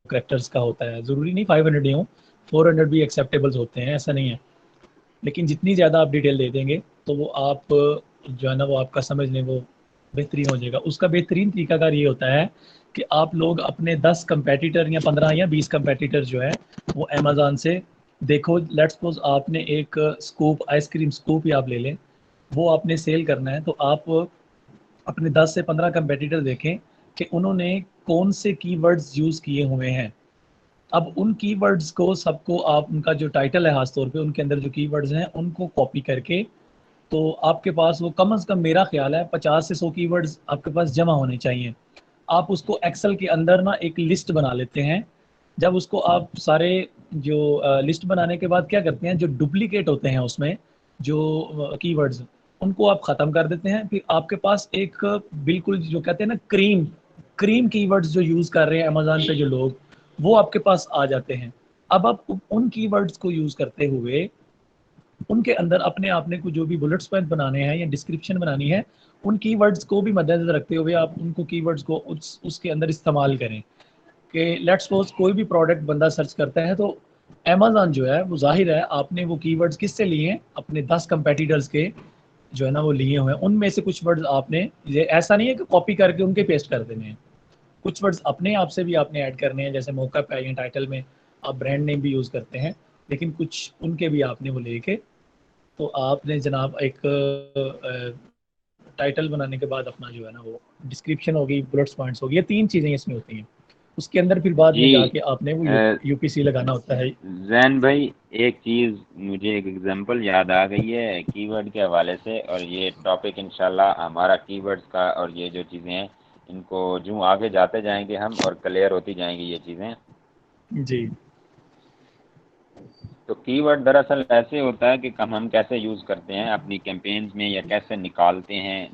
करेक्टर्स का होता है, ज़रूरी नहीं 500 ही हो, 400 भी एक्सेप्टेबल्स होते हैं, ऐसा नहीं है। लेकिन जितनी ज़्यादा आप डिटेल दे देंगे तो वो आप जो है ना वो आपका समझ लें वो बेहतरीन हो जाएगा। उसका बेहतरीन तरीकाकार ये होता है कि आप लोग अपने 10 कंपेटिटर या 15 या 20 कंपेटिटर जो है वो अमेज़न से देखो। लेट्स सपोज आपने एक स्कूप, आइसक्रीम स्कूप ही आप ले लें, वो आपने सेल करना है, तो आप अपने 10 से 15 कंपेटिटर देखें कि उन्होंने कौन से कीवर्ड्स यूज़ किए हुए हैं। अब उन कीवर्ड्स को सबको आप उनका जो टाइटल है खास तौर पे उनके अंदर जो कीवर्ड्स हैं उनको कॉपी करके, तो आपके पास वो कम से कम मेरा ख्याल है 50 से 100 कीवर्ड्स आपके पास जमा होने चाहिए। आप उसको एक्सेल के अंदर ना एक लिस्ट बना लेते हैं। जब उसको आप सारे जो लिस्ट बनाने के बाद क्या करते हैं, जो डुप्लीकेट होते हैं उसमें जो कीवर्ड्स उनको आप ख़त्म कर देते हैं। फिर आपके पास एक बिल्कुल जो कहते हैं ना क्रीम कीवर्ड्स जो यूज़ कर रहे हैं अमेज़न पे जो लोग, वो आपके पास आ जाते हैं। अब आप उन कीवर्ड्स को यूज़ करते हुए उनके अंदर अपने आपने को जो भी बुलेट्स पॉइंट बनाने हैं या डिस्क्रिप्शन बनानी है, उन कीवर्ड्स को भी मद्देनजर रखते हुए आप उनको कीवर्ड्स को उसके अंदर इस्तेमाल करें। कि लेट्स सपोज कोई भी प्रोडक्ट बंदा सर्च करता है तो अमेज़न जो है वो जाहिर है आपने वो कीवर्ड्स किससे लिए हैं, अपने 10 कंपेटिटर्स के जो है ना वो लिए हुए हैं। उनमें से कुछ वर्ड्स आपने, ये ऐसा नहीं है कि कॉपी करके उनके पेस्ट कर देने हैं, कुछ वर्ड्स अपने आप से भी आपने ऐड करने हैं। जैसे मौका पे या टाइटल में आप ब्रांड नेम भी यूज़ करते हैं, लेकिन कुछ उनके भी आपने वो लेके तो आपने जनाब एक टाइटल बनाने के बाद अपना जो है ना वो डिस्क्रिप्शन होगी, बुलेट्स पॉइंट्स होगी, ये 3 चीज़ें इसमें होती हैं। उसके अंदर फिर बाद में जी जाके आपने वो यूपीसी लगाना होता है। जैन भाई, एक चीज़ मुझे एक एग्जांपल याद आ गई है कीवर्ड के हवाले से, और ये टॉपिक इंशाल्लाह हमारा कीवर्ड्स का और ये जो चीज़ें हैं इनको जो आगे जाते जाएंगे हम और क्लियर होती जाएंगी ये चीज़ें। जी। तो कीवर्ड दरअसल ऐसे होता है कि हम कैसे यूज़ करते हैं अपनी कैंपेन्स में या कैसे निकालते हैं,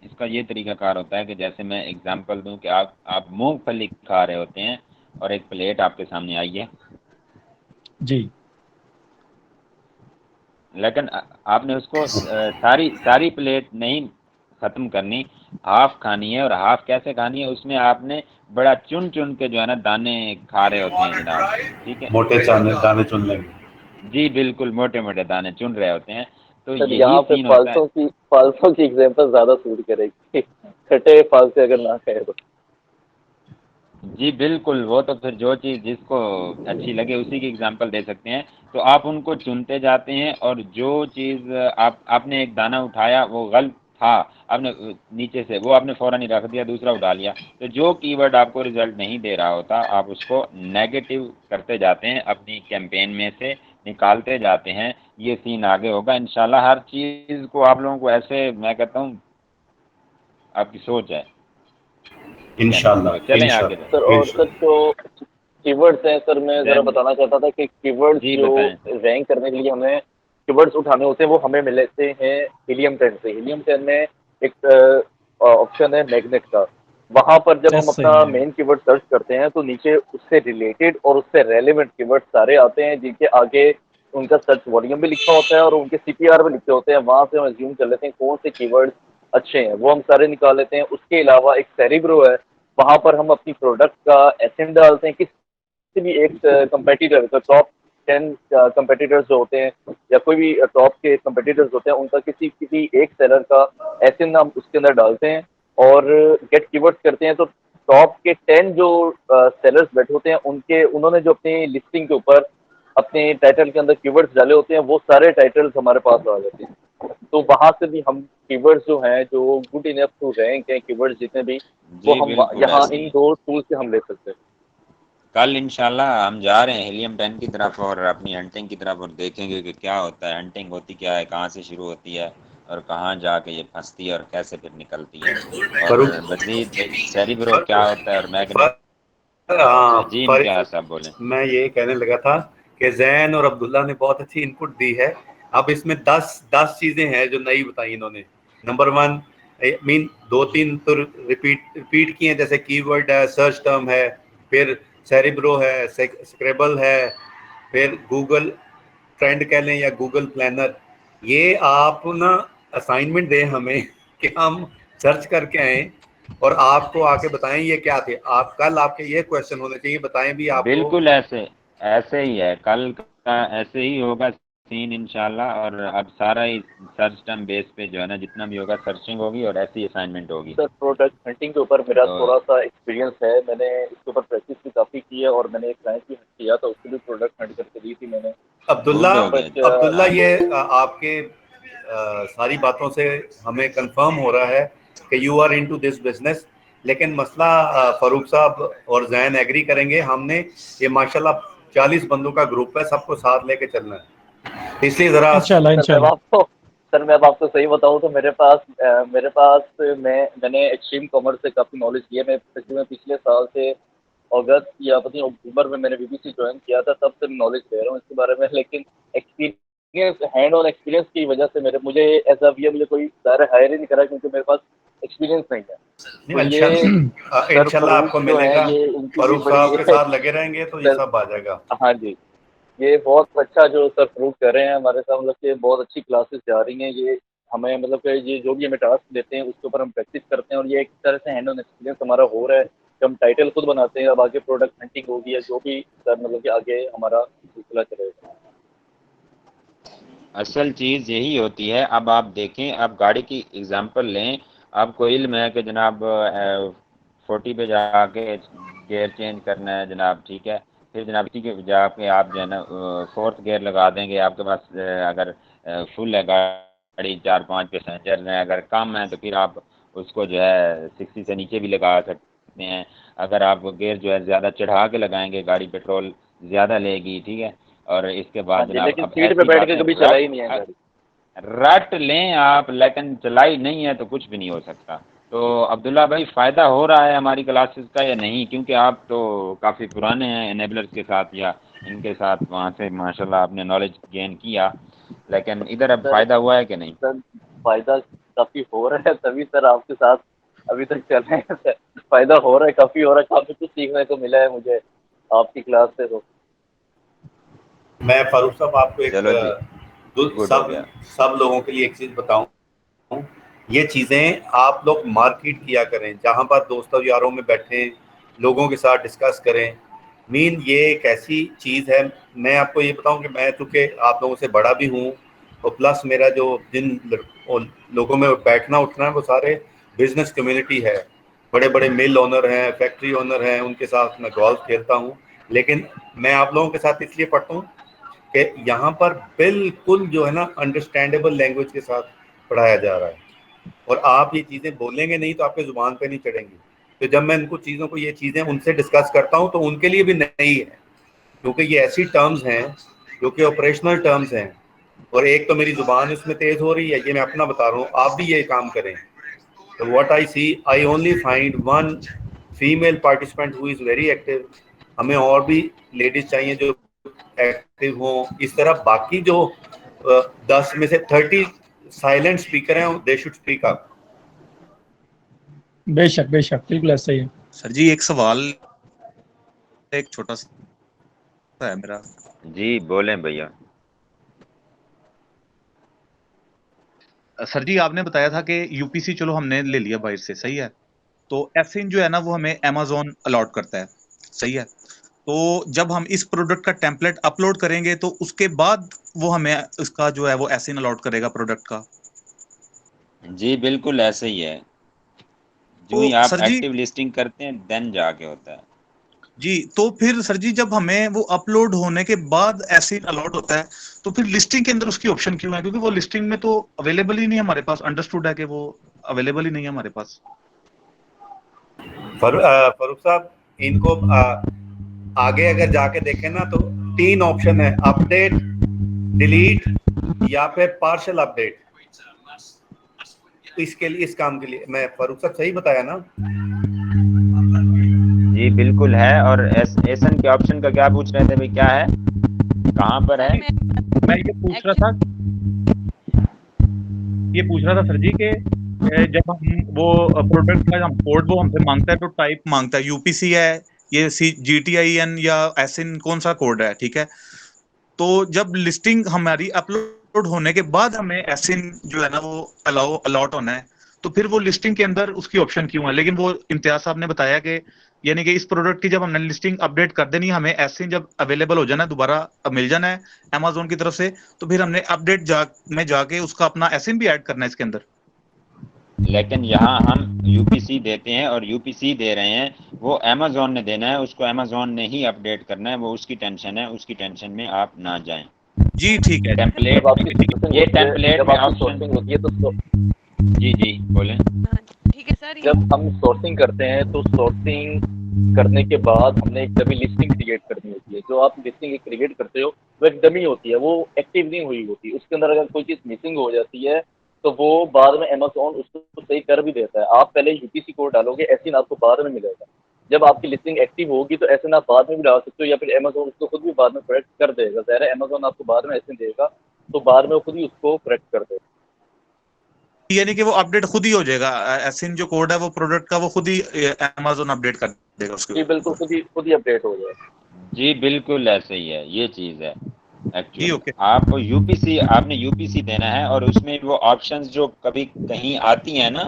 इसका ये तरीकाकार होता है कि जैसे मैं एग्जांपल दूं कि आप मूंगफली खा रहे होते हैं और एक प्लेट आपके सामने आई है जी, लेकिन आपने उसको सारी प्लेट नहीं ख़त्म करनी, हाफ खानी है। और हाफ कैसे खानी है, उसमें आपने बड़ा चुन चुन के जो है ना दाने खा रहे होते हैं जनाब, ठीक है, मोटे दाने चुन लेंगे। जी बिल्कुल, मोटे मोटे दाने चुन रहे होते हैं। तो सर यही यहाँ पे सीन होता है। फालसों की एग्जांपल ज्यादा सूट करेगी, खट्टे फालसे अगर ना खाए तो। जी बिल्कुल, वो तो फिर जो चीज़ जिसको अच्छी लगे उसी की एग्जांपल दे सकते हैं। तो आप उनको चुनते जाते हैं और जो चीज़ आपने एक दाना उठाया वो गलत था, आपने नीचे से वो आपने फ़ौरन ही रख दिया, दूसरा उठा लिया। तो जो कीवर्ड आपको रिजल्ट नहीं दे रहा होता आप उसको नेगेटिव करते जाते हैं, अपनी कैंपेन में से निकालते जाते हैं। ये सीन आगे होगा इंशाल्लाह। हर चीज़ को आप लोगों को ऐसे, मैं कहता हूँ आपकी सोच है इंशाल्लाह। चलें आगे। सर और सर जो कीवर्ड्स हैं सर, मैं जरा बताना चाहता था कि कीवर्ड्स जी जो बताएं। रैंक करने के लिए हमें कीवर्ड्स उठाने होते हैं वो हमें मिलते हैं हीलियम 10 से। हीलियम 10 में एक ऑप्शन है मैग्नेट का। वहां पर जब हम अपना मेन कीवर्ड सर्च करते हैं तो नीचे उससे रिलेटेड और उससे रेलेवेंट कीवर्ड सारे आते हैं, जिनके आगे उनका सर्च वॉल्यूम भी लिखा होता है और उनके सीपीआर भी लिखे होते हैं। वहां से हम अज्यूम कर लेते हैं कौन से कीवर्ड अच्छे हैं, वो हम सारे निकाल लेते हैं। उसके अलावा एक सेरिब्रो है, वहां पर हम अपनी प्रोडक्ट का एसएन डालते हैं। किसी भी एक कंपेटिटर, तो टॉप 10 कंपेटिटर्स जो होते हैं या कोई भी टॉप के कंपेटिटर्स होते हैं, उनका किसी एक सेलर का एसएन हम उसके अंदर डालते हैं और गेट कीवर्ड्स करते हैं। तो टॉप के 10 जो सेलर्स बैठे होते हैं उन्होंने जो अपनी लिस्टिंग के ऊपर अपने टाइटल के अंदर कीवर्ड्स डाले होते हैं, वो सारे टाइटल्स हमारे पास आ जाते हैं। तो वहां से भी हम कीवर्ड्स जो हैं जो गुड इनफ टू रैंक हैं, कीवर्ड्स जितने भी, वो हम यहाँ इन दो टूल से हम ले सकते हैं। कल इंशाल्लाह हम जा रहे हैं हीलियम 10 की तरफ और अपनी हंटिंग की तरफ, और देखेंगे कि क्या होता है, हंटिंग होती क्या है, कहाँ से शुरू होती है और कहाँ जाके ये फंसती है और कैसे फिर निकलती है, और मजीद सेरिब्रो क्या होता है और मैग्नेट। जी क्या साहब बोले। मैं ये कहने लगा था कि जैन और अब्दुल्ला ने बहुत अच्छी इनपुट दी है। अब इसमें 10 चीजें हैं जो नई बताई इन्होंने। नंबर 1 मीन 2-3 तो रिपीट किए, जैसे कीवर्ड है, सर्च टर्म है, फिर सेरिब्रो है, स्क्रेबल है, फिर गूगल ट्रेंड कह लें या गूगल प्लानर। ये आप ना असाइनमेंट दें हमें कि हम सर्च करके आए और आपको आके बताएं ये क्या थे। आप कल आपके ये क्वेश्चन होने चाहिए, बताएं भी आपको। बिल्कुल ऐसे ही है, कल का ऐसे ही होगा सीन इंशाल्लाह। और अब सारा ही सर्च टर्म बेस पे जो है ना जितना भी होगा सर्चिंग होगी और ऐसी असाइनमेंट होगी। सर प्रोडक्ट हंटिंग के ऊपर मेरा थोड़ा सा एक्सपीरियंस है, मैंने इसके ऊपर प्रैक्टिस भी काफ़ी की है और मैंने एक क्लाइंट भी हंट किया था, उसको भी प्रोडक्ट हंट करके दी थी मैंने। अब्दुल्ला ये आपके सारी बातों से हमें कंफर्म हो रहा है कि you are into this business. लेकिन मसला फारूक साहब और जैन एग्री करेंगे, हमने ये माशाल्लाह 40 बंदों का ग्रुप है, सबको साथ लेके चलना है, इसलिए जरा इंशाल्लाह इंशाल्लाह। सर मैं अब आपको सही बताऊं तो मेरे पास मैंने एक्सट्रीम कॉमर्स से काफ़ी नॉलेज लिया। मैं तकरीबन पिछले साल से अगस्त या पता नहीं अक्टूबर में मैंने बीबीसी ज्वाइन किया था, तब से नॉलेज ले रहा हूँ इसके बारे में। लेकिन एक्सपीरियंस, हैंड ऑन एक्सपीरियंस की वजह से मुझे एज अ मुझे कोई डायरेक्ट हायर ही नहीं करा, क्योंकि मेरे पास एक्सपीरियंस नहीं है। तो ये इंशाल्लाह आपको मिलेगा, फारूक साहब के साथ लगे रहेंगे तो ये सब आ जाएगा। हाँ जी, ये बहुत अच्छा जो सर प्रूव कर रहे हैं हमारे साथ, मतलब कि बहुत अच्छी क्लासेस जा रही हैं। ये हमें मतलब कि ये जो भी हमें टास्क देते हैं उसके ऊपर हम प्रैक्टिस करते हैं, और ये एक तरह से हैंड ऑन एक्सपीरियंस हमारा हो रहा है कि हम टाइटल खुद बनाते हैं। अब आगे प्रोडक्ट हंटिंग होगी या जो भी सर मतलब कि आगे हमारा सिलसिला चलेगा। असल चीज़ यही होती है। अब आप देखें, आप गाड़ी की एग्जांपल लें, आपको इल्म है कि जनाब 40 पे जाके गियर चेंज करना है जनाब, ठीक है। फिर जनाब इसी के जाके आप जो है ना 4th गियर लगा देंगे। आपके पास अगर फुल है गाड़ी, 4-5 पैसेंजर हैं, अगर कम है तो फिर आप उसको जो है 60 से नीचे भी लगा सकते हैं। अगर आप गियर जो है ज़्यादा चढ़ा के लगाएंगे, गाड़ी पेट्रोल ज़्यादा लेगी, ठीक है। और इसके बाद जनाब लेकिन अब सीट पे बैठ के कभी चलाई नहीं है गाड़ी। रट लें आप, लेकिन चलाई नहीं है तो कुछ भी नहीं हो सकता। तो अब्दुल्ला भाई, फ़ायदा हो रहा है हमारी क्लासेस का या नहीं? क्योंकि आप तो काफ़ी पुराने हैं एनेबलर्स के साथ या इनके साथ, वहाँ से माशाल्लाह आपने नॉलेज गेन किया, लेकिन इधर अब फ़ायदा हुआ है कि नहीं? सर फ़ायदा काफ़ी हो रहा है, तभी सर आपके साथ अभी तक चल रहे हैं सर। फ़ायदा हो रहा है, काफ़ी हो रहा है, काफ़ी कुछ सीखने को मिला है मुझे आपकी क्लास से। तो मैं फारूक साहब आपको एक गुड हो गया। सब लोगों के लिए एक चीज़ बताऊं, ये चीज़ें आप लोग मार्केट किया करें, जहाँ पर दोस्तों यारों में बैठें, लोगों के साथ डिस्कस करें। मीन ये एक ऐसी चीज़ है, मैं आपको ये बताऊं कि मैं चूँकि आप लोगों से बड़ा भी हूँ, और प्लस मेरा जो जिन लोगों में बैठना उठना है वो सारे बिजनेस कम्युनिटी है, बड़े बड़े मिल ओनर हैं, फैक्ट्री ओनर हैं, उनके साथ मैं गोल्फ खेलता हूँ। लेकिन मैं आप लोगों के साथ इसलिए पढ़ता हूँ कि यहाँ पर बिल्कुल जो है ना अंडरस्टैंडेबल लैंग्वेज के साथ पढ़ाया जा रहा है, और आप ये चीज़ें बोलेंगे नहीं तो आपके ज़ुबान पे नहीं चढ़ेंगी। तो जब मैं इनको चीज़ों को, ये चीज़ें उनसे डिस्कस करता हूँ तो उनके लिए भी नई है, क्योंकि ये ऐसी टर्म्स हैं जो कि ऑपरेशनल टर्म्स हैं, और एक तो मेरी ज़ुबान इसमें तेज़ हो रही है, ये मैं अपना बता रहा हूँ, आप भी ये काम करें। तो what I see, I only find one female participant who is very active. हमें और भी लेडीज़ चाहिए जो एक्टिव हो। इस तरह बाकी जो 10 में से 30 साइलेंट स्पीकर हैं, दे शुड स्पीक अप। बेशक बेशक, बिल्कुल ऐसा ही है। सर जी एक सवाल, एक छोटा सा है मेरा। जी बोलें भैया। सर जी आपने बताया था कि यूपीसी चलो हमने ले लिया बाहर से, सही है। तो एसिन जो है ना वो हमें अमेज़न अलॉट करता है, सही है। तो जब हम इस प्रोडक्ट का टेम्पलेट अपलोड करेंगे तो उसके बाद वो हमें इसका जो है वो एसिन अलॉट करेगा प्रोडक्ट का। जी बिल्कुल ऐसे ही है, जो तो ही आप सर जी एक्टिव लिस्टिंग करते हैं देन जाके होता है। जी, तो फिर सर जी जब हमें वो अपलोड होने के बाद एसिन अलॉट होता है तो फिर लिस्टिंग के अंदर उसकी ऑप्शन क्यों है? क्योंकि वो लिस्टिंग में तो अवेलेबल ही नहीं है हमारे पास। अंडरस्टूड है कि वो अवेलेबल ही नहीं है हमारे पास। फारूक साहब, इनको आगे अगर जाके देखें ना तो 3 ऑप्शन है, अपडेट, डिलीट या फिर पार्शियल अपडेट। इसके लिए, इस काम के लिए मैं, फारूक साहब सही बताया ना? जी बिल्कुल है। और एसन के ऑप्शन का क्या पूछ रहे थे भाई, क्या है, कहाँ पर है? मैं ये पूछ रहा था सर जी कि जब हम वो प्रोडक्ट का हम कोड वो हमसे मांगता है तो टाइप मांगता है, यूपीसी है, ये GTIN या एसिन, कौन सा कोड है, ठीक है। तो जब लिस्टिंग हमारी अपलोड होने के बाद हमें एसिन जो है ना वो अलॉट होना है, तो फिर वो लिस्टिंग के अंदर उसकी ऑप्शन क्यों है? लेकिन वो इम्तियाज साहब ने बताया कि यानी कि इस प्रोडक्ट की जब हमने लिस्टिंग अपडेट कर देनी, हमें एसिन जब अवेलेबल हो जाना, दोबारा मिल जाना है अमेज़न की तरफ से, तो फिर हमने अपडेट में जाके उसका अपना एसिन भी ऐड करना है इसके अंदर। लेकिन यहाँ हम यूपीसी देते हैं, और यूपीसी दे रहे हैं वो अमेज़न ने देना है, उसको अमेज़न ने ही अपडेट करना है, वो उसकी टेंशन है, उसकी टेंशन में आप ना जाएं। जी ठीक है। टेम्पलेट, ये टेम्पलेट में ऑप्शन होती है तो जी बोलें। ठीक है सर, जब हम सोर्सिंग करते हैं तो सोर्सिंग करने के बाद हमने एक डमी लिस्टिंग क्रिएट करनी होती है। जो आप लिस्टिंग क्रिएट करते हो वो एक डमी होती है, वो एक्टिव नहीं हुई होती। उसके अंदर अगर कोई चीज़ मिसिंग हो जाती है तो वो बाद में अमेज़न उसको सही कर भी देता है। आप पहले यूपीसी कोड डालोगे, एसएन आपको बाद में मिलेगा। जब आपकी लिस्टिंग एक्टिव होगी तो एसएन आप बाद में भी डाल सकते हो, या फिर अमेज़न उसको खुद भी बाद में करेक्ट कर देगा। ज़ाहिर है अमेज़न आपको बाद में एसएन देगा तो बाद में वो खुद ही उसको करेक्ट कर देगा। यानी कि वो अपडेट खुद ही हो जाएगा, एसिन जो कोड है वो प्रोडक्ट का वो खुद ही अमेज़न अपडेट कर देगा उसके जी बिल्कुल, खुद ही अपडेट हो जाएगा। जी बिल्कुल ऐसे ही है, ये चीज है जी एक्चुअली। ओके। आपने यूपीसी देना है और उसमें वो ऑप्शंस जो कभी कहीं आती हैं ना,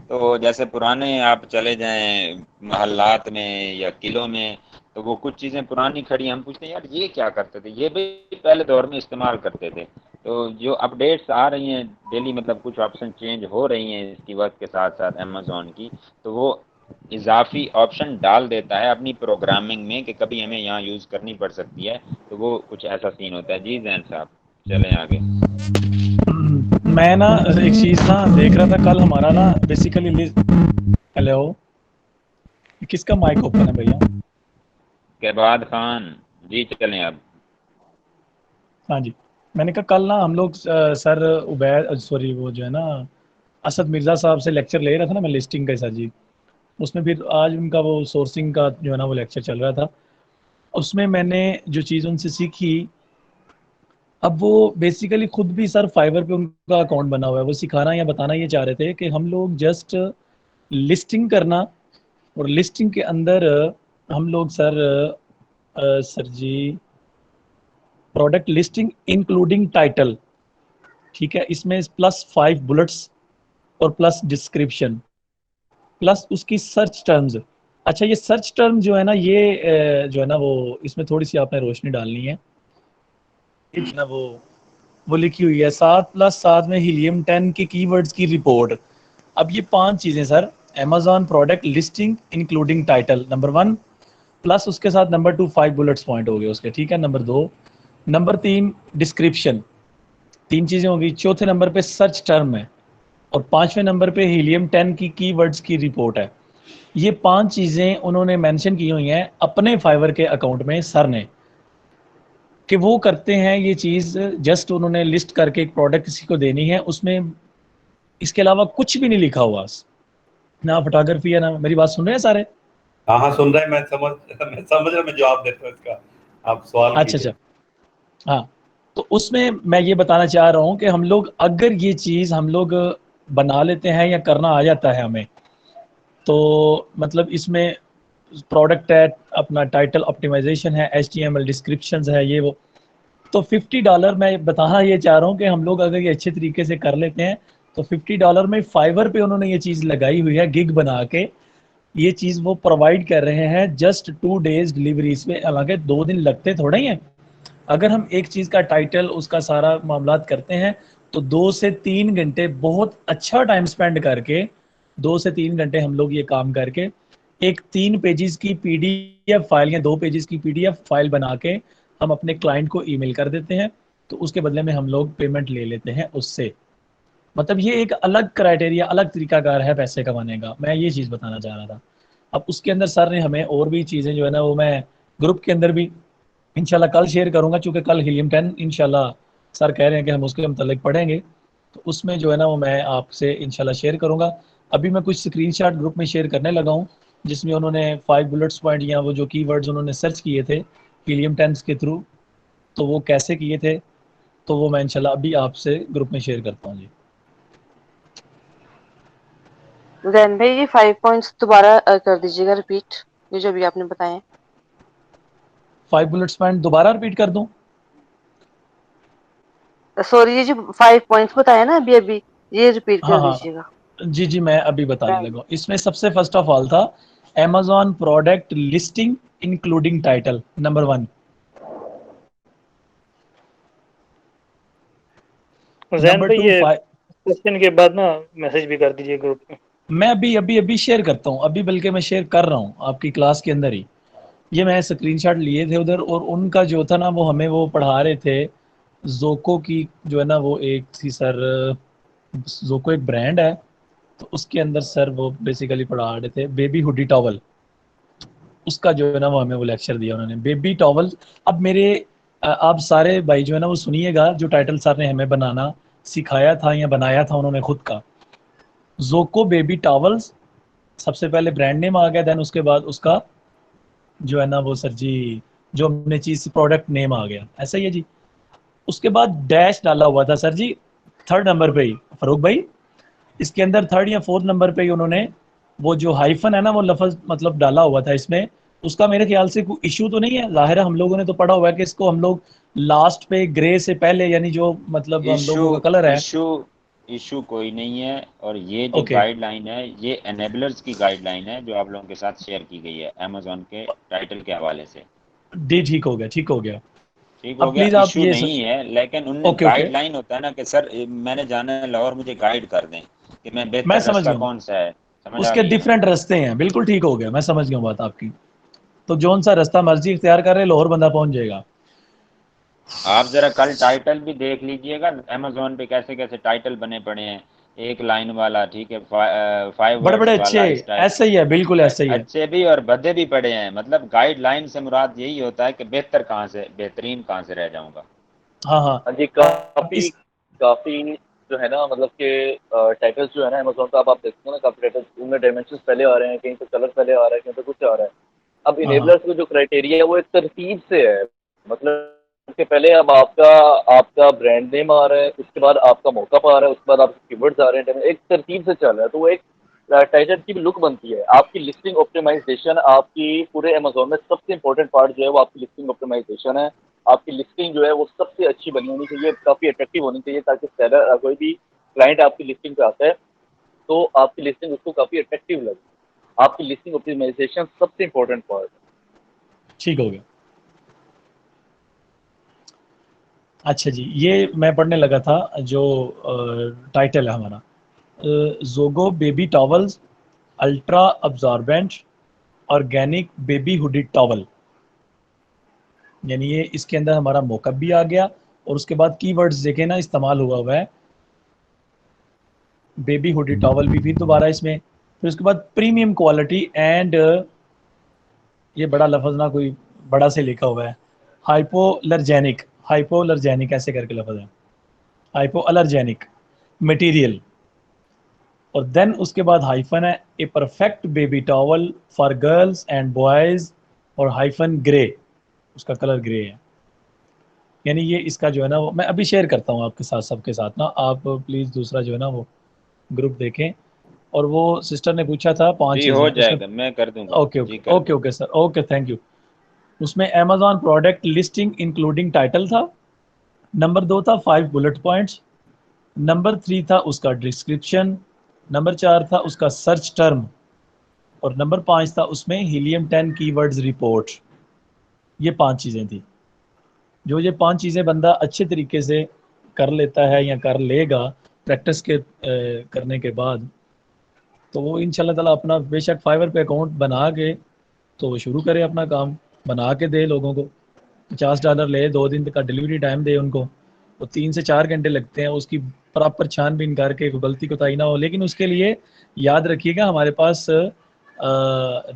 तो जैसे पुराने आप चले जाएं महल्लात में या किलों में, तो वो कुछ चीजें पुरानी खड़ी हम पूछते हैं यार ये क्या करते थे, ये भी पहले दौर में इस्तेमाल करते थे। तो जो अपडेट्स आ रही हैं डेली, मतलब कुछ ऑप्शन चेंज हो रही हैं इसकी वक्त के साथ साथ अमेज़न की, तो वो इजाफी ऑप्शन डाल देता है अपनी प्रोग्रामिंग में कि कभी हमें यहाँ यूज करनी पड़ सकती है। तो वो कुछ ऐसा सीन होता है। जी जैन साहब चलें आगे। मैं ना एक चीज ना देख रहा था कल, हमारा ना बेसिकली हेलो, किसका माइक ओपन है भैया? केबाद खान जी, चलें अब। हाँ जी, मैंने कहा कल ना हम लोग सर उबैद सॉरी वो जो है ना असद मिर्ज़ा साहब से लेक्चर ले रहा था ना मैं लिस्टिंग का सर जी। उसमें फिर आज उनका वो सोर्सिंग का जो है ना वो लेक्चर चल रहा था। उसमें मैंने जो चीज़ उनसे सीखी, अब वो बेसिकली खुद भी सर फाइवर पे उनका अकाउंट बना हुआ है। वो सिखाना या बताना ये चाह रहे थे कि हम लोग जस्ट लिस्टिंग करना, और लिस्टिंग के अंदर हम लोग सर जी प्रोडक्ट लिस्टिंग इंक्लूडिंग टाइटल, ठीक है, इसमें +5 बुलेट्स और प्लस डिस्क्रिप्शन प्लस उसकी सर्च टर्म्स। अच्छा ये सर्च टर्म जो है ना ये जो है ना वो इसमें थोड़ी सी आपने रोशनी डालनी है। ना वो लिखी हुई है 7+7 में हीलियम 10 के कीवर्ड्स की रिपोर्ट। अब ये 5 चीज़ें sir, Amazon product listing including title number 1, plus उसके साथ नंबर 2 5 बुलेट्स पॉइंट हो गए उसके, ठीक है। नंबर 2, नंबर 3 डिस्क्रिप्शन, 3 चीज़ें होगी। चौथे नंबर पे सर्च टर्म है, और 5वें नंबर पे हीलियम 10 की कीवर्ड्स की रिपोर्ट है। ये 5 चीज़ें उन्होंने मेंशन की हुई हैं अपने फाइवर के अकाउंट में सर ने, कि वो करते हैं ये चीज़। जस्ट उन्होंने लिस्ट करके एक प्रोडक्ट किसी को देनी है, उसमें इसके अलावा कुछ भी नहीं लिखा हुआ ना फोटोग्राफी है ना। मेरी बात सुन रहे हैं सारे? हाँ हाँ सुन रहे हैं, मैं समझ रहा, मैं जवाब देता हूँ इसका, आप सवाल अच्छा कीजिए। अच्छा, हाँ। तो उसमें मैं ये बताना चाह रहा हूँ कि हम लोग अगर ये चीज़ हम लोग बना लेते हैं या करना आ जाता है हमें, तो मतलब इसमें प्रोडक्ट है, अपना टाइटल ऑप्टिमाइजेशन है, HTML डिस्क्रिप्शंस है, ये वो, तो $50 मैं बताना ये चाह रहा हूँ कि हम लोग अगर ये अच्छे तरीके से कर लेते हैं तो $50 में फाइवर पे उन्होंने ये चीज़ लगाई हुई है, गिग बना के ये चीज़ वो प्रोवाइड कर रहे हैं जस्ट 2 डेज डिलीवरीज पे। हालांकि 2 दिन लगते थोड़ा ही हैं। अगर हम एक चीज़ का टाइटल उसका सारा मामलात करते हैं तो 2 से 3 घंटे बहुत अच्छा टाइम स्पेंड करके 2 से 3 घंटे हम लोग ये काम करके एक 3 पेजेस की PDF फाइल या 2 पेजेस की PDF फाइल बना के हम अपने क्लाइंट को ईमेल कर देते हैं, तो उसके बदले में हम लोग पेमेंट ले लेते हैं उससे। मतलब ये एक अलग क्राइटेरिया, अलग तरीकाकार है पैसे कमाने का। मैं ये चीज़ बताना चाह रहा था। अब उसके अंदर सर ने हमें और भी चीज़ें जो है ना वो मैं ग्रुप के अंदर भी इंशाल्लाह कल शेयर करूंगा, चूँकि कल हीलियम 10 इंशाल्लाह सर कह रहे हैं कि हम उसके मतलब पढ़ेंगे, तो उसमें जो है ना वो मैं आपसे इंशाल्लाह शेयर करूंगा। अभी मैं कुछ स्क्रीनशॉट ग्रुप में शेयर करने लगा हूँ जिसमें उन्होंने 5 बुलेट्स पॉइंट या वो जो कीवर्ड्स उन्होंने सर्च किए थे हीलियम 10 के थ्रू, तो वो कैसे किए थे, तो वो मैं इंशाल्लाह अभी आपसे ग्रुप में शेयर करता हूँ जी। जैन भाई ये 5 पॉइंट्स दोबारा कर दीजिएगा रिपीट, ये जो भी आपने बताए। 5 बुलेट्स पॉइंट दोबारा रिपीट कर दूं? सॉरी, ये जो 5 पॉइंट्स बताया ना अभी अभी, ये रिपीट हाँ कर हाँ दीजिएगा। जी जी, मैं अभी बताने लगा हूँ। इसमें सबसे फर्स्ट ऑफ ऑल था Amazon product listing including title number 1। Jain number भाई 2 ये क्वेश्चन के बाद ना मैसेज भी कर दीजिए ग्रुप में। मैं अभी शेयर करता हूँ, अभी बल्कि मैं शेयर कर रहा हूँ आपकी क्लास के अंदर ही। ये मैं स्क्रीनशॉट लिए थे उधर, और उनका जो था ना वो हमें वो पढ़ा रहे थे जोको की जो है ना वो एक थी सर, जोको एक ब्रांड है, तो उसके अंदर सर वो बेसिकली पढ़ा रहे थे बेबी हुडी टॉवल, उसका जो है ना वो हमें वो लेक्चर दिया उन्होंने, बेबी टॉवल। अब मेरे आप सारे भाई जो है ना वो सुनिएगा, जो टाइटल सर ने हमें बनाना सिखाया था या बनाया था उन्होंने खुद का, जोको बेबी टॉवल्स सबसे पहले ब्रांड नेम आ गया, देन उसके बाद उसका जो है ना वो सर जी जो हमने चीज प्रोडक्ट नेम आ गया, ऐसा ही है जी। उसके बाद डैश डाला हुआ था सर जी थर्ड नंबर पे ही, फरूक भाई इसके अंदर थर्ड या फोर्थ नंबर पे ही उन्होंने वो जो हाइफन है ना वो लफ्ज मतलब डाला हुआ था इसमें। उसका मेरे ख्याल से कोई इशू तो नहीं है, जाहिर है हम लोगों ने तो पढ़ा हुआ है कि इसको हम लोग लास्ट पे ग्रे से पहले यानी जो मतलब हम इशू लोगों का कलर है। इशू इशू कोई नहीं है, और ये जो ओके गाइडलाइन है ये एनेबलर्स की गाइडलाइन है जो आप लोगों के साथ शेयर की गई है अमेजोन के टाइटल के हवाले से। डी ठीक हो गया, ठीक हो गया। ठीक हो अब गया, प्लीज आप इशू ये नहीं है, लेकिन उनने ओके ओके गाइडलाइन होता है ना कि सर मैंने जाना है लाहौर, मुझे गाइड कर दें कि मैं मैं बेहतर समझ रास्ता गया, कौन सा है, समझ आ उसके गई है ना। डिफरेंट रास्ते हैं, बिल्कुल ठीक हो गया, मैं समझ गया बात आपकी। तो जोन सा रास्ता मर्जी इख्तियार कर रहे लाहौर बंदा पहुंच जाएगा। आप जरा कल टाइटल भी देख लीजिएगा अमेजोन पे कैसे कैसे टाइटल बने पड़े हैं, एक लाइन वाला, ठीक है, 5 वर्ड्स बड़े अच्छे, वाला, इस टाइप ऐसे ही है, बिल्कुल ऐसे ही है। अच्छे भी और भद्दे भी पड़े हैं। मतलब गाइडलाइन से मुराद यही होता है कि बेहतर कहाँ से बेहतरीन कहाँ से रह जाऊंगा। हाँ हाँ हाँ जी, अब काफी इस काफी जो है ना मतलब कि टाइटल्स जो है ना अमेजोन का, आप देखते हो ना काफी टाइटल्स उनमें डायमेंशंस पहले आ रहे हैं, कहीं पे कलर पहले आ रहा है, कहीं पे कुछ आ रहा है। अब हाँ हाँ इनेबलर्स का जो क्राइटेरिया है वो एक तरतीब से है, मतलब कि पहले अब आपका आपका ब्रांड नेम आ रहा है, उसके बाद आपका मौका आ रहा है, उसके बाद आपके कीवर्ड्स आ रहे हैं, एक तरतीब से चल रहा है, तो वो एक टाइटल की भी लुक बनती है। आपकी लिस्टिंग ऑप्टिमाइजेशन, आपकी पूरे अमेजोन में सबसे इंपॉर्टेंट पार्ट जो है वो आपकी लिस्टिंग ऑप्टिमाइजेशन है। आपकी लिस्टिंग जो है वो सबसे अच्छी बनी होनी चाहिए, काफ़ी अट्रैक्टिव होनी चाहिए, ताकि सेलर कोई भी क्लाइंट आपकी लिस्टिंग पे आता है तो आपकी लिस्टिंग उसको काफ़ी अट्रैक्टिव लगे। आपकी लिस्टिंग ऑप्टिमाइजेशन सबसे इंपॉर्टेंट पार्ट है। ठीक हो गया। अच्छा जी, ये मैं पढ़ने लगा था जो टाइटल है हमारा, जोगो baby towels ultra absorbent organic baby hoodie towel, यानी ये इसके अंदर हमारा मौकअप भी आ गया, और उसके बाद कीवर्ड्स देखे ना इस्तेमाल हुआ है, बेबी हुडी टॉवल भी फिर दोबारा इसमें, फिर उसके बाद प्रीमियम क्वालिटी एंड ये बड़ा लफ्ज ना कोई बड़ा से लिखा हुआ है, हाइपोलर्जेनिक, हाइपोलर्जेनिक ऐसे करके लफ्ज है, हाइपोअलर्जेनिक मटेरियल, और देन उसके बाद हाइफन है a perfect baby towel for girls and boys, और हाइफन ग्रे, उसका कलर ग्रे है। यानी ये इसका जो है ना वो मैं अभी शेयर करता हूँ आपके साथ, सबके साथ ना, आप प्लीज़ दूसरा जो है ना वो ग्रुप देखें। और वो सिस्टर ने पूछा था 5 जी हो चीज़ें उसमें। जाएगा, मैं कर दूंगा ओके जी, ओके कर ओके दूंगा। Okay sir, okay thank you. उसमें Amazon product listing including title था, नंबर 2 था 5 बुलेट पॉइंट्स, नंबर 3 था उसका डिस्क्रिप्शन, नंबर 4 था उसका सर्च टर्म, और नंबर 5 था उसमें हीलियम 10 कीवर्ड्स रिपोर्ट। ये 5 चीज़ें थी। जो ये 5 चीज़ें बंदा अच्छे तरीके से कर लेता है या कर लेगा प्रैक्टिस के करने के बाद, तो वो इंशाल्लाह ताला अपना बेशक फाइवर पे अकाउंट बना के तो वो शुरू करे अपना काम, बना के दे लोगों को, $50 ले, 2 दिन का डिलीवरी टाइम दे उनको, वो 3 से 4 घंटे लगते हैं उसकी प्रॉपर छानबीन करके, कोई गलती कोताही ना हो। लेकिन उसके लिए याद रखिएगा हमारे पास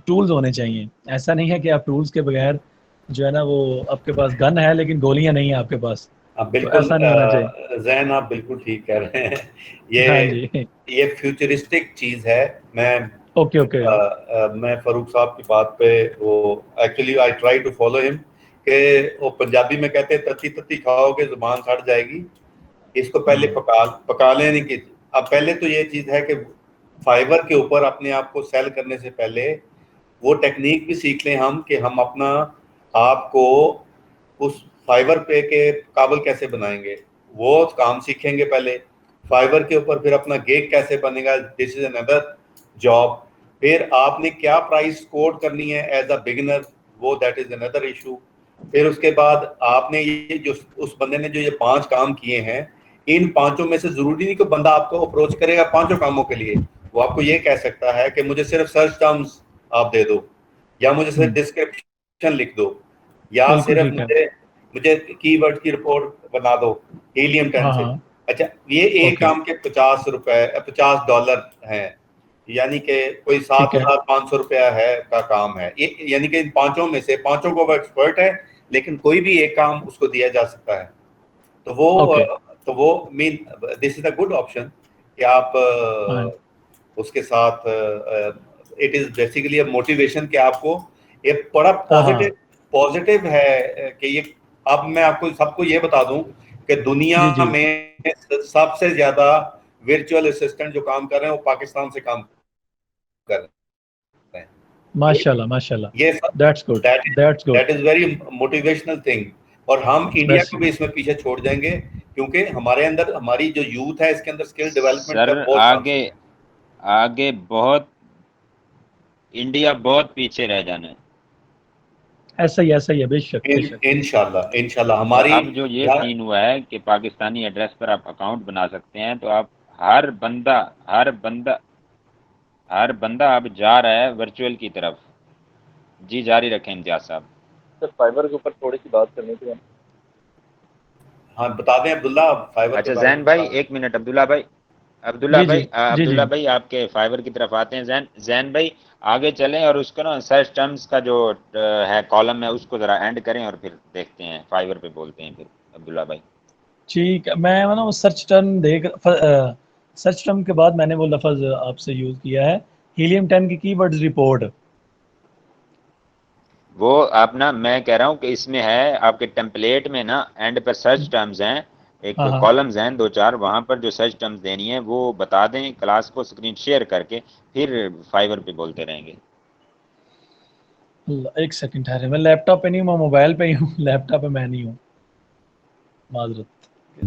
टूल्स होने चाहिए। ऐसा नहीं है कि आप टूल्स के बगैर जो है ना वो आपके पास गन है लेकिन गोलियां नहीं है आपके पास, तो बिल्कुल ऐसा नहीं होना चाहिए। जैन आप बिल्कुल ठीक कह रहे हैं। हाँ जी ये फ्यूचरिस्टिक चीज है। ओके ओके मैं फरूक साहब की बात पे वो actually I try to follow him कि वो पंजाबी में कहते हैं तत्ती तत्ती खाओगे जुबान सड़ जाएगी, इसको पहले पका लेने की। अब पहले तो ये चीज है कि फाइबर के ऊपर अपने आप को सेल करने से पहले वो टेक्निक भी सीख लें हम कि हम अपना आपको उस फाइबर पे के काबल कैसे बनाएंगे, वो काम सीखेंगे पहले। फाइबर के ऊपर फिर अपना गेग कैसे बनेगा, दिस इज अनदर जॉब। फिर आपने क्या प्राइस कोड करनी है एज अ बिगिनर, वो दैट इज अनदर इशू। फिर उसके बाद आपने ये जो उस बंदे ने जो ये 5 काम किए हैं, इन 5 में से जरूरी नहीं कि बंदा आपको अप्रोच करेगा 5 कामों के लिए। वो आपको ये कह सकता है कि मुझे सिर्फ सर्च टर्म्स आप दे दो, या मुझे सिर्फ डिस्क्रिप्शन लिख दो, या बिल्कुल सिर्फ ठीक है। मुझे कीवर्ड की रिपोर्ट बना दो हीलियम 10 हाँ से। हाँ अच्छा, ये एक ओके काम के $50 हैं, यानी कि कोई ठीक है 7,500 रुपया है का काम है ये, यानी कि इन पांचों में से पांचों को वो एक्सपर्ट है, लेकिन कोई भी एक काम उसको दिया जा सकता है। ओके तो वो mean this is a good option कि आप हाँ उसके साथ it is basically a motivation कि आपको ये बड़ा हाँ हाँ पॉजिटिव है कि ये, अब मैं आपको सबको ये बता दूं कि दुनिया जी जी में सबसे ज्यादा वर्चुअल असिस्टेंट जो काम कर रहे हैं वो पाकिस्तान से काम कर रहे हैं। माशाल्लाह ये that's good that's good that is very motivational thing, और हम इंडिया बेस्ट को भी इसमें पीछे छोड़ जाएंगे, क्योंकि हमारे अंदर, हमारी जो यूथ है इसके अंदर स्किल डेवलपमेंट का सर बहुत आगे चांसेस आगे बहुत, इंडिया बहुत पीछे रह जाना है। ऐसा ही है बेशक है। बेशक इंशाल्लाह और हमारी अब जो ये सीन हुआ है कि पाकिस्तानी एड्रेस पर आप अकाउंट बना सकते हैं, तो आप हर बंदा अब जा रहा है वर्चुअल की तरफ। जी जारी रखें इम्तियाज साहब। सर फाइबर के ऊपर थोड़ी सी बात करनी थी। हाँ बता दें अब्दुल्ला, फाइबर अच्छा के बारे जैन में भाई बता दें। एक मिनट, अब्दुल्ला भाई जी अब्दुल्ला भाई आपके फाइबर की तरफ आते हैं। जैन भाई आगे चलें और उसको ना सर्च टर्म्स का जो है कॉलम है उसको जरा एंड करें और फिर देखते हैं, फाइबर पे बोलते हैं फिर अब्दुल्ला भाई। ठीक है। मैं ना वो सर्च टर्म के बाद मैंने वो लफ्ज आपसे यूज किया है, हीलियम 10 की कीवर्ड्स रिपोर्ट। वो आप ना, मैं कह रहा हूँ कि इसमें है आपके टेम्पलेट में ना एंड पर सर्च टर्म्स हैं, एक हाँ हाँ कॉलम्स हैं 2-4, वहां पर जो सर्च टर्म्स देनी है वो बता दें क्लास को, स्क्रीन शेयर करके फिर फाइबर पे बोलते रहेंगे। एक सेकंड ठहरे, मैं लैपटॉप पे नहीं हूँ, मैं मोबाइल पे ही हूँ। लैपटॉप पे मैं नहीं हूँ, माजरत के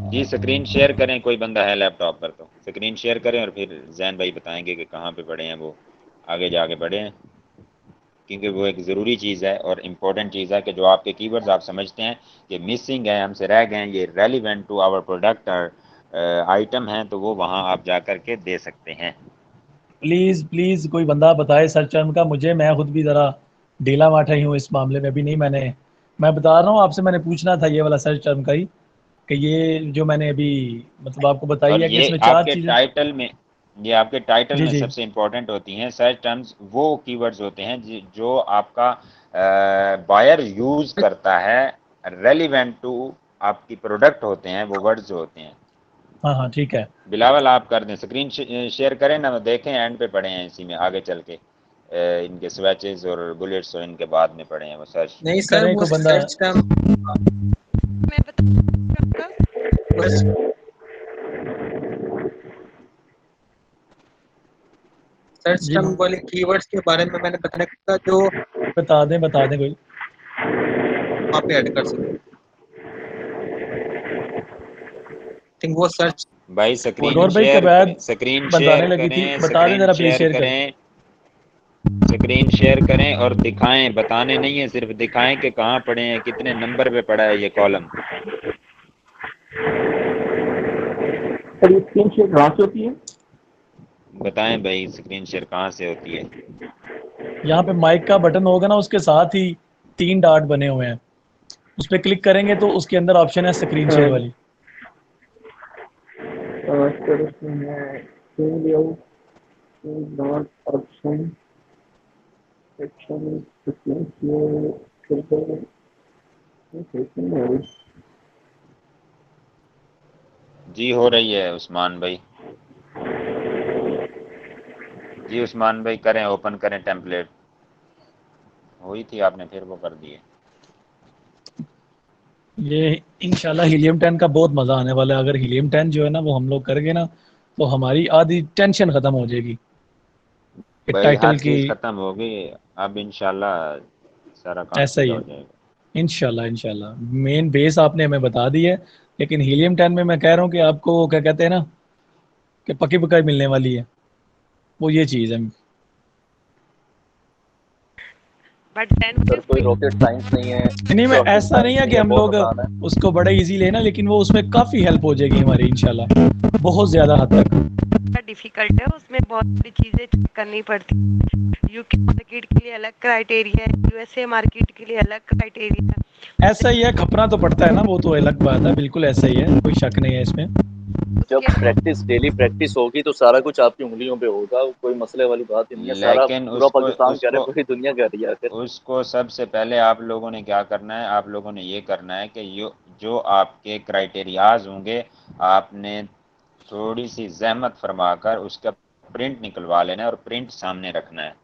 जी साथ। स्क्रीन शेयर करें, कोई बंदा है लैपटॉप पर तो स्क्रीन शेयर करें और फिर जैन भाई बताएंगे कि कहाँ पे पढ़े हैं वो, आगे जाके पढ़े हैं, क्योंकि वो एक ज़रूरी चीज़ है और इम्पोर्टेंट चीज़ है कि जो आपके कीवर्ड्स आप समझते हैं कि मिसिंग है, हमसे रह गए हैं, ये रेलिवेंट टू आवर प्रोडक्ट और आइटम हैं, तो वो वहाँ आप जा कर के दे सकते हैं। प्लीज प्लीज कोई बंदा बताए सर्च टर्म का मुझे, मैं खुद भी जरा ढीला माठा ही हूँ इस मामले में। अभी नहीं, मैं बता रहा हूँ आपसे, मैंने पूछना था ये वाला सर्च टर्म का ही, कि ये जो मैंने अभी मतलब आपको बताई और है कि ये इसमें 4 चीजें। आपके टाइटल जी में जी सबसे इम्पोर्टेंट होती हैं सर्च टर्म्स, वो कीवर्ड्स होते हैं जो आपका बायर यूज करता है, रेलिवेंट टू आपकी प्रोडक्ट होते हैं वो वर्ड्स जो होते हैं। हाँ ठीक है। बिलावल आप कर दें, स्क्रीन शेयर करें ना, देखें एंड पे पढ़े हैं, इसी में आगे चल के इनके स्विचेस और बुलेट्स और इनके बाद में पढ़े हैं वो सर्च। नहीं सर, करें वो कोई बंदा। सर्च टर्म मैं बता सर्च जी टर्म वाले कीवर्ड्स के बारे में मैंने बताने का, जो बता दें कोई। आप ऐड कर सकते हैं। थिंक वो सर्च भाई गौर भाई के बाद स्क्रीन बताने शेयर लगी थी, करें, बता दें स्क्रीन जरा प्लीज, शेयर शेयर कर। करें, स्क्रीन शेयर करें और दिखाएं, बताने नहीं है, सिर्फ दिखाएं कि कहाँ पढ़े हैं, कितने नंबर पे पड़ा है ये कॉलम। स्क्रीन शेयर कहाँ से होती है? बताएं भाई स्क्रीन शेयर कहाँ से होती है। यहाँ पे माइक का बटन होगा ना, उसके साथ ही 3 डॉट बने हुए हैं, उस पर क्लिक करेंगे तो उसके अंदर ऑप्शन है स्क्रीन शेयर वाली। जी हो रही है उस्मान भाई, जी उस्मान भाई करें, ओपन करें टेम्पलेट, हुई थी आपने फिर वो कर दिए। ये इंशाल्लाह हीलियम 10 का बहुत मजा आने वाला है। अगर हीलियम 10 जो है ना वो हम लोग कर गए ना, तो हमारी आधी टेंशन खत्म हो जाएगी भाई टाइटल हर की। चीज खत्म होगी, अब इंशाल्लाह सारा काम ऐसा ही सीधा है, हो जाएगा। इंशाल्लाह मेन बेस आपने हमें बता दी है, लेकिन हीलियम 10 में मैं कह रहा हूँ कि आपको क्या कहते हैं ना, कि पक्की पकाई मिलने वाली है, वो ये चीज़ है। बट देन सर कोई रॉकेट साइंस नहीं है, नहीं, मैं रॉकेट ऐसा नहीं साइंस है कि नहीं है, हम बहुत लोग आसान है। उसको बड़ा इजी लेना, लेकिन वो उसमें काफ़ी हेल्प हो जाएगी हमारी इंशाल्लाह, बहुत ज़्यादा हद तक। डिफिकल्ट है, उसमें बहुत सारी चीजें चेक करनी पड़ती है। यूके मार्केट के लिए अलग क्राइटेरिया है, यूएसए मार्केट के लिए अलग क्राइटेरिया है। ऐसा ही है, खपना तो पड़ता है ना, वो तो अलग बात है, बिल्कुल ऐसा ही है, कोई शक नहीं है इसमें। जब प्रैक्टिस डेली प्रैक्टिस होगी तो सारा कुछ आपकी उंगलियों पे होगा, कोई मसले वाली बात ही नहीं है। सारा लेकिन पूरा उसको पाकिस्तान कह रहा है, उसको पूरी दुनिया कह रही है आखिर। उसको सबसे पहले आप लोगों ने क्या करना है, आप लोगों ने ये करना है कि जो आपके क्राइटेरियाज होंगे, आपने थोड़ी सी जहमत फरमाकर उसका प्रिंट निकलवा लेना है और प्रिंट सामने रखना है।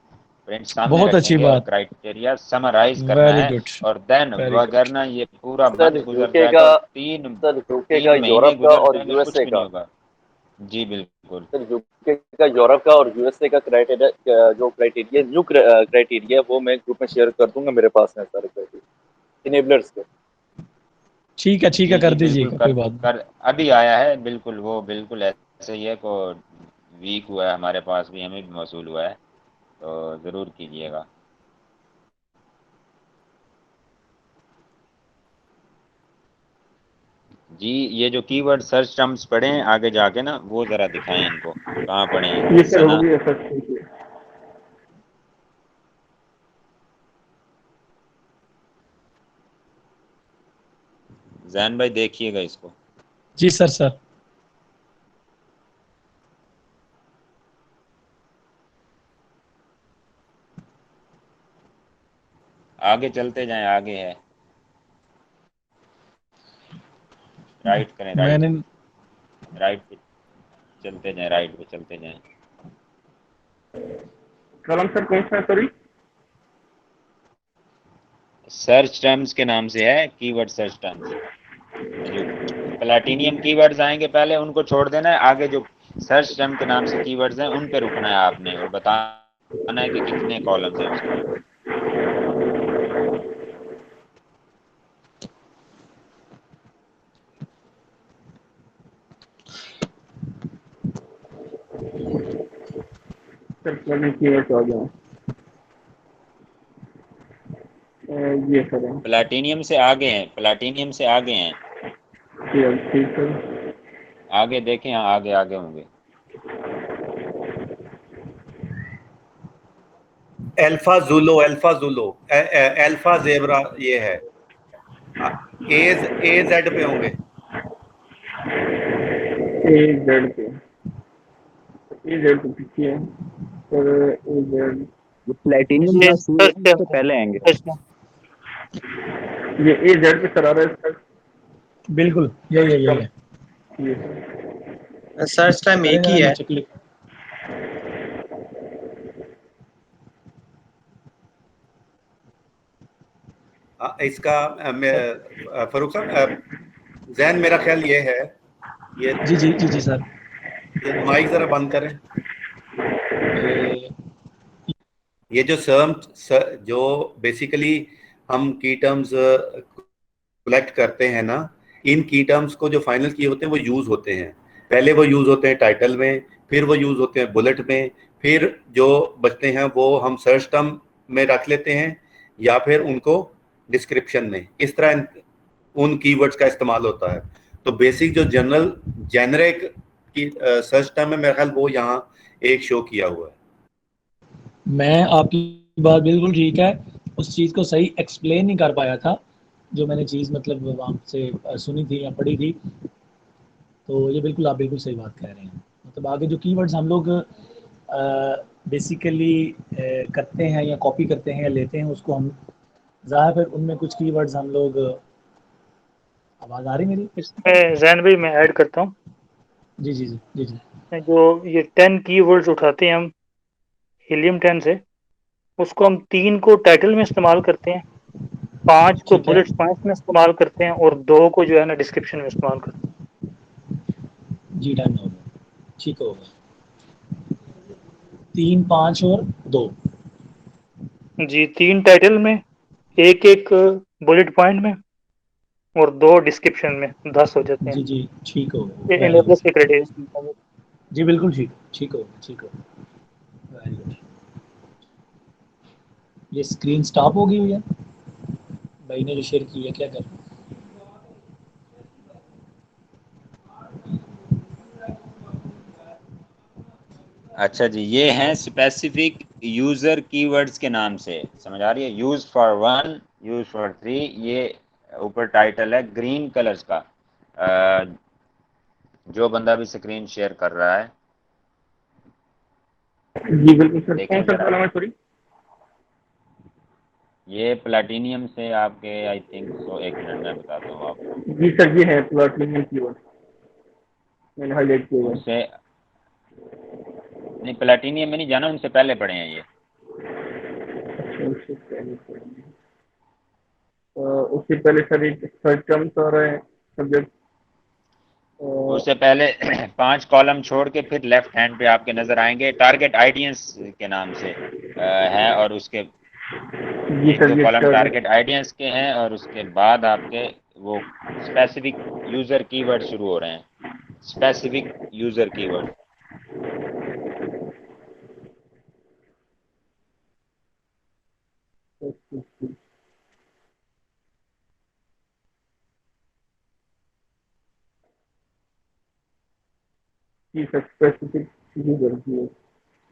प्रिंट सामने बहुत अच्छी रखेंगे और बात, क्राइटेरिया समराइज करना वेरी है, गुड, और देन वेरी गुड। वगरना ये पूरा सर मंथ गुजर यूके जाएगा का और तीन सर यूके का तीन महीने यूरोप का गुजर और जाएंगे, कुछ यूएसए भी का नहीं होगा। जी बिल्कुल। सर यूके का यूरोप का और यूएसए का क्राइटेरिया, जो क्राइटेरिया न्यू क्राइटेरिया वो मैं ग्रुप में शेयर कर दूंगा, मेरे पास है सारे क्राइटेरिया इनेबलर्स के। ठीक है, जी कर जी बिल्कुल, दीजिएगा, कर कोई बात नहीं। कर अभी आया है, बिल्कुल वो बिल्कुल ऐसे ही है को वीक हुआ है, हमारे पास भी, हमें भी मौसूल हुआ है, तो ज़रूर कीजिएगा। जी ये जो कीवर्ड सर्च टर्म्स पढ़े हैं आगे जाके ना, वो ज़रा दिखाएं इनको कहाँ पढ़े हैं। ये सर हो सना, गया सर, ठीक है। जैन भाई देखिएगा इसको। जी सर। आगे चलते जाएं, आगे है, राइट करें, राइट, मैंने राइट पे चलते जाएं, राइट पे चलते जाएं। कलम सर कौन सा है, सॉरी? सर्च टर्म्स के नाम से है, कीवर्ड सर्च टर्म्स। जो प्लैटिनियम कीवर्ड्स आएंगे पहले उनको छोड़ देना है, आगे जो सर्च टर्म के नाम से कीवर्ड्स हैं उन पे रुकना है आपने, और बताना है कि कितने कॉलम्स हैं उसके। सर प्लगइन कीवर्ड्स आ गया। ये सर है। प्लैटिनियम से आगे हैं, प्लैटिनियम से आगे हैं, ठीक सर। आगे देखें, हाँ आगे आगे होंगे। अल्फा जुलो, अल्फा जुलो, अल्फा जेबरा, ये है। ए जेड पे होंगे। ए जेड पे, ए जेड पे पीछे है सर। ए जेड, ये प्लेटिनियम ये या सी सर्च इससे टर्म पहले आएंगे। ये ए जेड पे सर आ रहा है सर। बिल्कुल यही है। ये सर्च टाइम करें एक ही जरा है। नीचे क्लिक। इसका फरूख साहब, जैन मेरा ख्याल ये है, ये जी सर। ये माइक जरा बंद करें। ये जो जो बेसिकली हम की टर्म्स कलेक्ट करते हैं ना, इन की टर्म्स को जो फाइनल की होते हैं वो यूज होते हैं। पहले वो यूज होते हैं टाइटल में, फिर वो यूज होते हैं बुलेट में, फिर जो बचते हैं वो हम सर्च टर्म में रख लेते हैं, या फिर उनको डिस्क्रिप्शन में। इस तरह उन कीवर्ड्स का इस्तेमाल होता है। तो बेसिक जो जनरल जेनरिक की सर्च टर्म है, मेरा ख्याल वो यहाँ एक शो किया हुआ है। मैं आपकी बात बिल्कुल ठीक है, उस चीज़ को सही एक्सप्लेन नहीं कर पाया था, जो मैंने चीज़ मतलब वहाँ से सुनी थी या पढ़ी थी। तो ये बिल्कुल आप बिल्कुल सही बात कह रहे हैं। मतलब आगे जो कीवर्ड्स हम लोग बेसिकली करते हैं या कॉपी करते हैं या लेते हैं, उसको हम ज़्यादा फिर उनमें कुछ कीवर्ड्स हम लोग, आवाज़ आ रही मेरी? इसमें जैन भाई मैं ऐड करता हूँ। जी। जो ये 10 कीवर्ड्स उठाते हैं हम हीलियम 10 से, उसको हम 3 को टाइटल में इस्तेमाल करते हैं, 5 को ठीक है। बुलेट पॉइंट्स में इस्तेमाल करते हैं, और 2 को जो है ना डिस्क्रिप्शन में इस्तेमाल करते जी टाइम हो गया, ठीक हो गया। 3, 5 और 2। हैं। जी 3 टाइटल में, एक बुलेट पॉइंट में, और 2 डिस्क्रिप्शन में, 10 हो जाते हैं। जी ठीक हो गया, ये वेरी गुड। इनेबलर्स के क्राइटेरिया। जी बिल्कुल ठीक हो गया, वेरी गुड। ये स्क्रीन स्टॉप हो गई हुई है, भाई ने जो शेयर की है, क्या कर रहे हैं? अच्छा जी, ये हैं स्पेसिफिक यूजर कीवर्ड्स के नाम से, समझ आ रही है? यूज फॉर 1, यूज फॉर 3, ये ऊपर टाइटल है ग्रीन कलर्स का। जो बंदा भी स्क्रीन शेयर कर रहा है जी बिल्कुल सर, देखें कौन सा जरा। कॉलम है सॉरी? ये प्लेटिनियम से आपके आई थिंक सो, एक मिनट मैं बताता हूँ आपको। जी सर, ये है प्लैटिनम कीवर्ड, मैंने हाईलाइट किया है। उससे नहीं, प्लेटिनियम में नहीं जाना, उनसे पहले पढ़े हैं ये। अच्छा, उससे पहले पढ़ेंगे। उससे पहले सर एक सर्च टर्म्स आ रहा है सब्जेक्ट। उससे पहले 5 कॉलम छोड़ के फिर लेफ्ट हैंड पे आपके नजर आएंगे टारगेट आइडियंस के नाम से है, और उसके जी एक सर, दो ये कॉलम टारगेट। टारगेट आइडियंस के हैं, और उसके बाद आपके वो स्पेसिफिक यूजर कीवर्ड शुरू हो रहे हैं। Specific user keyword. जी सर, स्पेसिफिक यूजर की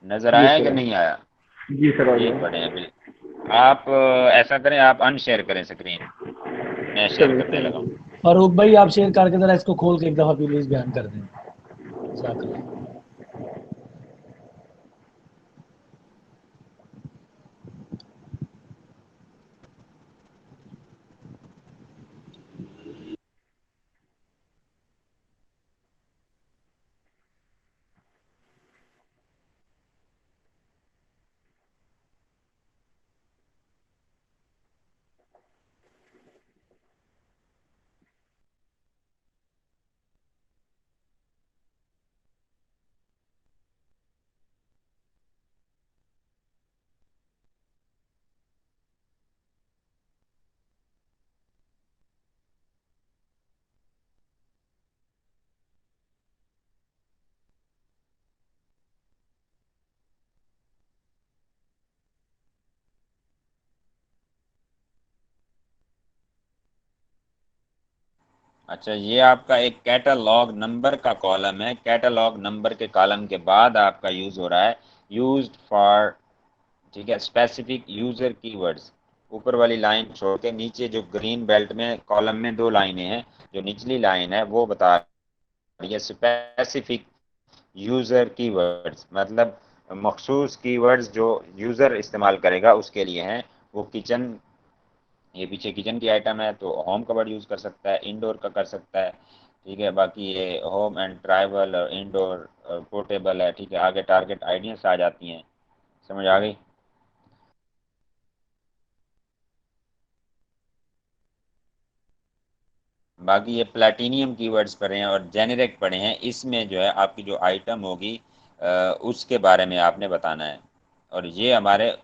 नजर ये आया कि सर। नहीं आया? जी सर, आ ये गया। पढ़े हैं बिल। आप ऐसा करें, आप अनशेयर करें स्क्रीन, मैं शेयर चलिए करने लगा हूँ। चलिए। फारूक भाई आप शेयर करके जरा इसको खोल के एक दफा प्लीज बयान कर दें। जज़ाकल्लाह। अच्छा, ये आपका एक कैटलॉग नंबर का कॉलम है। कैटलॉग नंबर के कॉलम के बाद आपका यूज हो रहा है यूज्ड फॉर, ठीक है, स्पेसिफिक यूजर कीवर्ड्स। ऊपर वाली लाइन छोड़ के नीचे जो ग्रीन बेल्ट में कॉलम में 2 लाइनें हैं, जो निचली लाइन है वो बता रही है स्पेसिफिक यूजर कीवर्ड्स, मतलब मखसूस कीवर्ड्स जो यूजर इस्तेमाल करेगा उसके लिए हैं। वो किचन, ये पीछे किचन की आइटम है तो होम कवर्ड यूज कर सकता है, इंडोर का कर सकता है, ठीक है। बाकी ये होम एंड ट्राइबल और इंडोर पोर्टेबल है, ठीक है। आगे टारगेट आइडियंस आ जाती हैं, समझ आ गई? बाकी ये प्लेटिनियम कीवर्ड्स पढ़े हैं और जेनेरिक पढ़े हैं। इसमें जो है आपकी जो आइटम होगी उसके बारे में आपने बताना है। और ये हमारे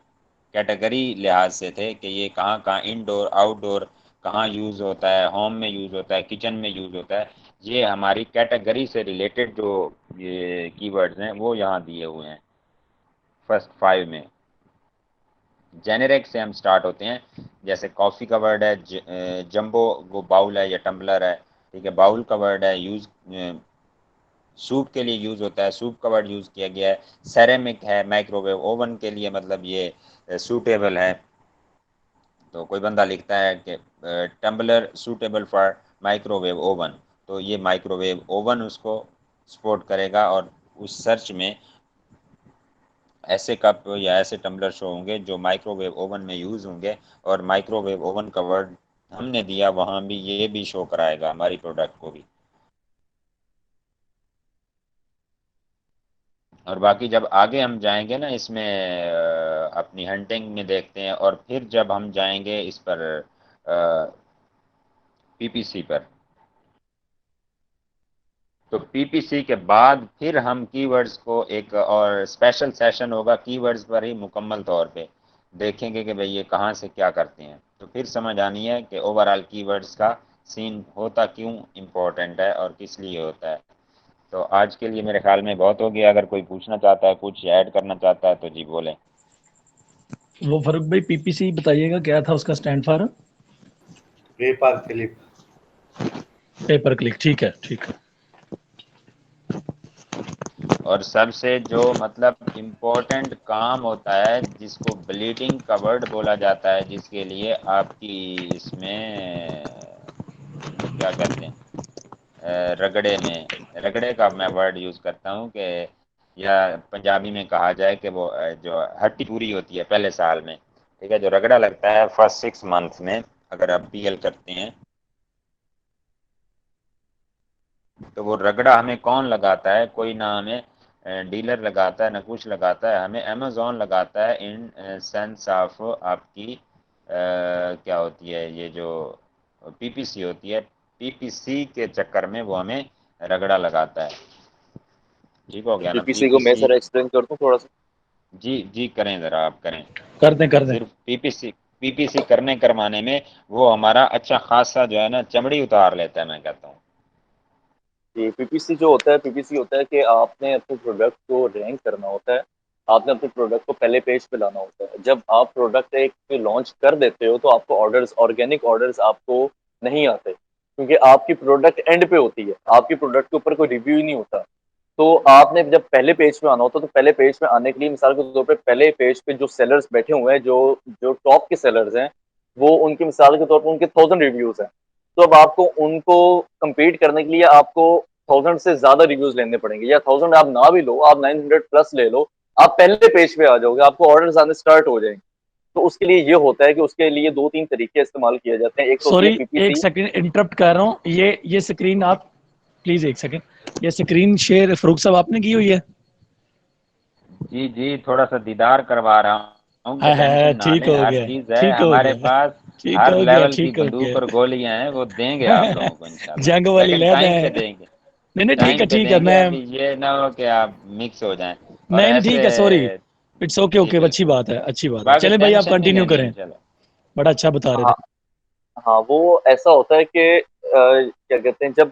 कैटेगरी लिहाज से थे कि ये कहाँ कहाँ इंडोर आउटडोर कहाँ यूज़ होता है, होम में यूज़ होता है, किचन में यूज़ होता है। ये हमारी कैटेगरी से रिलेटेड जो ये कीवर्ड्स हैं वो यहाँ दिए हुए हैं फर्स्ट 5 में। जेनेरिक से हम स्टार्ट होते हैं, जैसे कॉफ़ी का वर्ड है, जंबो वो बाउल है या टम्बलर है, ठीक है। बाउल का वर्ड है, यूज़ सूप के लिए यूज़ होता है, सूप का वर्ड यूज़ किया गया है। सेरेमिक है, माइक्रोवेव ओवन के लिए मतलब ये सूटेबल है। तो कोई बंदा लिखता है कि tumbler suitable for microwave oven, तो ये माइक्रोवेव ओवन उसको सपोर्ट करेगा, और उस सर्च में ऐसे कप या ऐसे टम्बलर शो होंगे जो माइक्रोवेव ओवन में यूज़ होंगे, और माइक्रोवेव ओवन का वर्ड हमने दिया वहाँ भी ये भी शो कराएगा हमारी प्रोडक्ट को भी। और बाकी जब आगे हम जाएंगे ना इसमें अपनी हंटिंग में देखते हैं, और फिर जब हम जाएंगे इस पर पीपीसी पर, तो पीपीसी के बाद फिर हम कीवर्ड्स को एक और स्पेशल सेशन होगा कीवर्ड्स पर ही मुकम्मल तौर पे देखेंगे कि भाई ये कहाँ से क्या करते हैं। तो फिर समझ आनी है कि ओवरऑल कीवर्ड्स का सीन होता क्यों इम्पोर्टेंट है और किस लिए होता है। तो आज के लिए मेरे ख्याल में बहुत हो गया। अगर कोई पूछना चाहता है, कुछ ऐड करना चाहता है तो जी बोलें। वो फारूक भाई पीपीसी बताइएगा क्या था उसका stand for? Paper clip. Paper click, ठीक है ठीक है। और सबसे जो मतलब इम्पोर्टेंट काम होता है जिसको ब्लीडिंग कवर्ड बोला जाता है, जिसके लिए आपकी इसमें क्या कहते हैं रगड़े में रगड़े का मैं वर्ड यूज करता हूँ कि या पंजाबी में कहा जाए कि वो जो हट्टी पूरी होती है पहले साल में, ठीक है, जो रगड़ा लगता है फर्स्ट 6 मंथ में, अगर आप पीएल करते हैं तो वो रगड़ा हमें कौन लगाता है, कोई ना हमें डीलर लगाता है ना कुछ लगाता है, हमें अमेजोन लगाता है इन सेंस ऑफ आपकी क्या होती है ये जो पीपीसी होती है, पीपीसी के चक्कर में वो हमें रगड़ा लगाता है। ठीक हो गया ना, पीपीसी को मैं पीपीसी। सर एक्सप्लेन कर दूं थोड़ा सा। जी जी करें जरा, आप करें। कर दें। सिर्फ पीपीसी पीपीसी करवाने में वो हमारा अच्छा खासा जो है ना चमड़ी उतार लेता है, मैं कहता हूँ। ये पीपीसी जो होता है, पीपीसी होता है कि आपने अपने प्रोडक्ट को रैंक करना होता है, आपने अपने प्रोडक्ट को पहले पेज पे लाना होता है। जब आप प्रोडक्ट एक लॉन्च कर देते हो तो आपको ऑर्डर्स, ऑर्गेनिक ऑर्डर्स आपको नहीं आते, क्योंकि आपकी प्रोडक्ट एंड पे होती है, आपकी प्रोडक्ट के ऊपर कोई रिव्यू ही नहीं होता। तो आपने जब पहले पेज पे आना होता है, तो पहले पेज पे आने के लिए मिसाल के तौर पे पहले पेज पे जो सेलर्स बैठे हुए हैं, जो जो टॉप के सेलर्स हैं, वो उनकी मिसाल के तौर पर उनके 1000 रिव्यूज हैं। तो अब आपको उनको compete करने के लिए आपको 1000 से ज्यादा रिव्यूज लेने पड़ेंगे, या 1000 आप ना भी लो, आप 900 प्लस ले लो, आप पहले पेज पे आ जाओगे, आपको ऑर्डर्स आने स्टार्ट हो जाएंगे। तो उसके लिए ये होता है कि उसके लिए 2-3 तरीके इस्तेमाल किए जाते हैं। एक तो होती है सॉरी, एक पीपीसी। सेकंड इंटरप्ट कर रहा हूँ। ये स्क्रीन आप प्लीज एक सेकंड, ये स्क्रीन शेयर फरूक साहब आपने की हुई है? जी जी थोड़ा सा दीदार करवा रहा हूँ कि है, टेंशन ना ठीक लें, हो हर गया, चीज है ठीक हो हमारे गया, पास, ठीक हर हो गया, लेवल की ठीक हो बंदूक और गया। गोलियां हैं, वो देंगे आप लोगों को इंशाल्लाह, जंग वाली लेकिन लहदा टाइम पे है। देंगे। नहीं नहीं, टाइम पे ठीक है, देंगे, मैं अभी ये ना हो कि आप मिक्स हो जाएं और नहीं नहीं, ऐसे। ठीक है, सॉरी, इट्स ओके जी ओके, अच्छी बिल्कुल, बात है, अच्छी बात है। बाकी चले भाई, आप टेंशन नहीं कंटिन्यू लेनी करें, है, चलो। बड़ा अच्छा बता रहे हाँ थे। हाँ, वो ऐसा होता है कि क्या कहते हैं, जब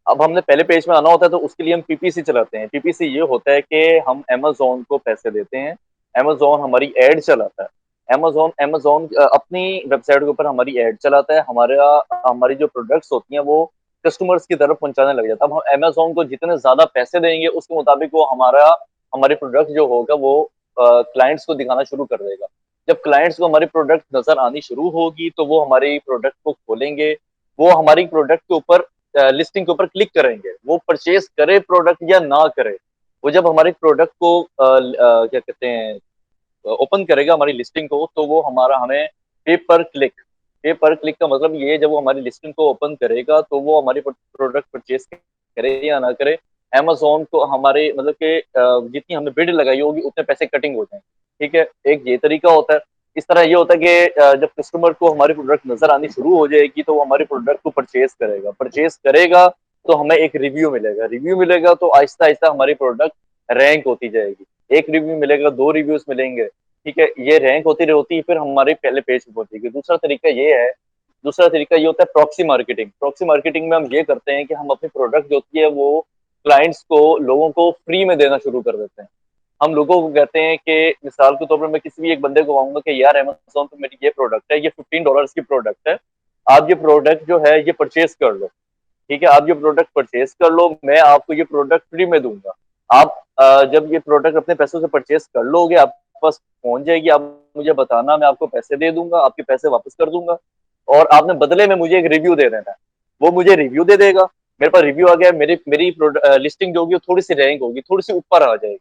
अब हमने पहले पेज में आना होता है तो उसके लिए हम पीपीसी चलाते हैं। पीपीसी ये होता है कि हम अमेजोन को पैसे देते हैं, अमेजोन हमारी एड चलाता है। अमेजोन अमेजोन अपनी वेबसाइट के ऊपर हमारी एड चलाता है, हमारा हमारी जो प्रोडक्ट्स होती हैं वो कस्टमर्स की तरफ पहुंचाने लग जाता है। अब हम अमेजोन को जितने ज्यादा पैसे देंगे उसके मुताबिक वो हमारे प्रोडक्ट जो होगा वो क्लाइंट्स को दिखाना शुरू कर देगा। जब क्लाइंट्स को हमारी प्रोडक्ट नजर आनी शुरू होगी तो वो हमारी प्रोडक्ट को खोलेंगे, वो हमारी प्रोडक्ट के ऊपर लिस्टिंग के ऊपर क्लिक करेंगे, वो परचेज करे प्रोडक्ट या ना करे। वो जब हमारी प्रोडक्ट को क्या कहते हैं ओपन करेगा हमारी लिस्टिंग को, तो वो हमें पे पर क्लिक का मतलब ये है, जब वो हमारी लिस्टिंग को ओपन करेगा तो वो हमारी प्रोडक्ट परचेज करे या ना करे, अमेजोन को हमारे मतलब कि जितनी हमने बिड लगाई होगी उतने पैसे कटिंग हो जाएंगे। ठीक है, एक ये तरीका होता है। इस तरह ये होता है कि जब कस्टमर को हमारी प्रोडक्ट नजर आनी शुरू हो जाएगी तो वो हमारी प्रोडक्ट को परचेज करेगा तो हमें एक रिव्यू मिलेगा तो आहिस्ता आहिस्ता हमारी प्रोडक्ट रैंक होती जाएगी। एक रिव्यू मिलेगा, 2 रिव्यूज मिलेंगे, ठीक है, ये रैंक होती है, फिर हमारे पहले पेज पे पहुंचेगी। दूसरा तरीका ये होता है प्रॉक्सी मार्केटिंग। प्रॉक्सी मार्केटिंग में हम ये करते हैं कि हम अपनी प्रोडक्ट जो होती है वो क्लाइंट्स को, लोगों को फ्री में देना शुरू कर देते हैं। हम लोगों को कहते हैं कि मिसाल के तौर पर मैं किसी भी एक बंदे को कहूंगा कि यार अमेज़न पे मेरी ये प्रोडक्ट है, ये $15 की प्रोडक्ट है, आप ये प्रोडक्ट जो है ये परचेज कर लो। ठीक है, आप ये प्रोडक्ट परचेज कर लो, मैं आपको ये प्रोडक्ट फ्री में दूंगा। आप जब ये प्रोडक्ट अपने पैसों से परचेज कर लोगे, आपके पास पहुंच जाएगी, आप मुझे बताना, मैं आपको पैसे दे दूंगा, आपके पैसे वापस कर दूंगा, और आपने बदले में मुझे एक रिव्यू दे देना है। वो मुझे रिव्यू दे देगा, मेरे पास रिव्यू आ गया, मेरी मेरी लिस्टिंग जो होगी वो थोड़ी सी रैंक होगी, थोड़ी सी ऊपर आ जाएगी,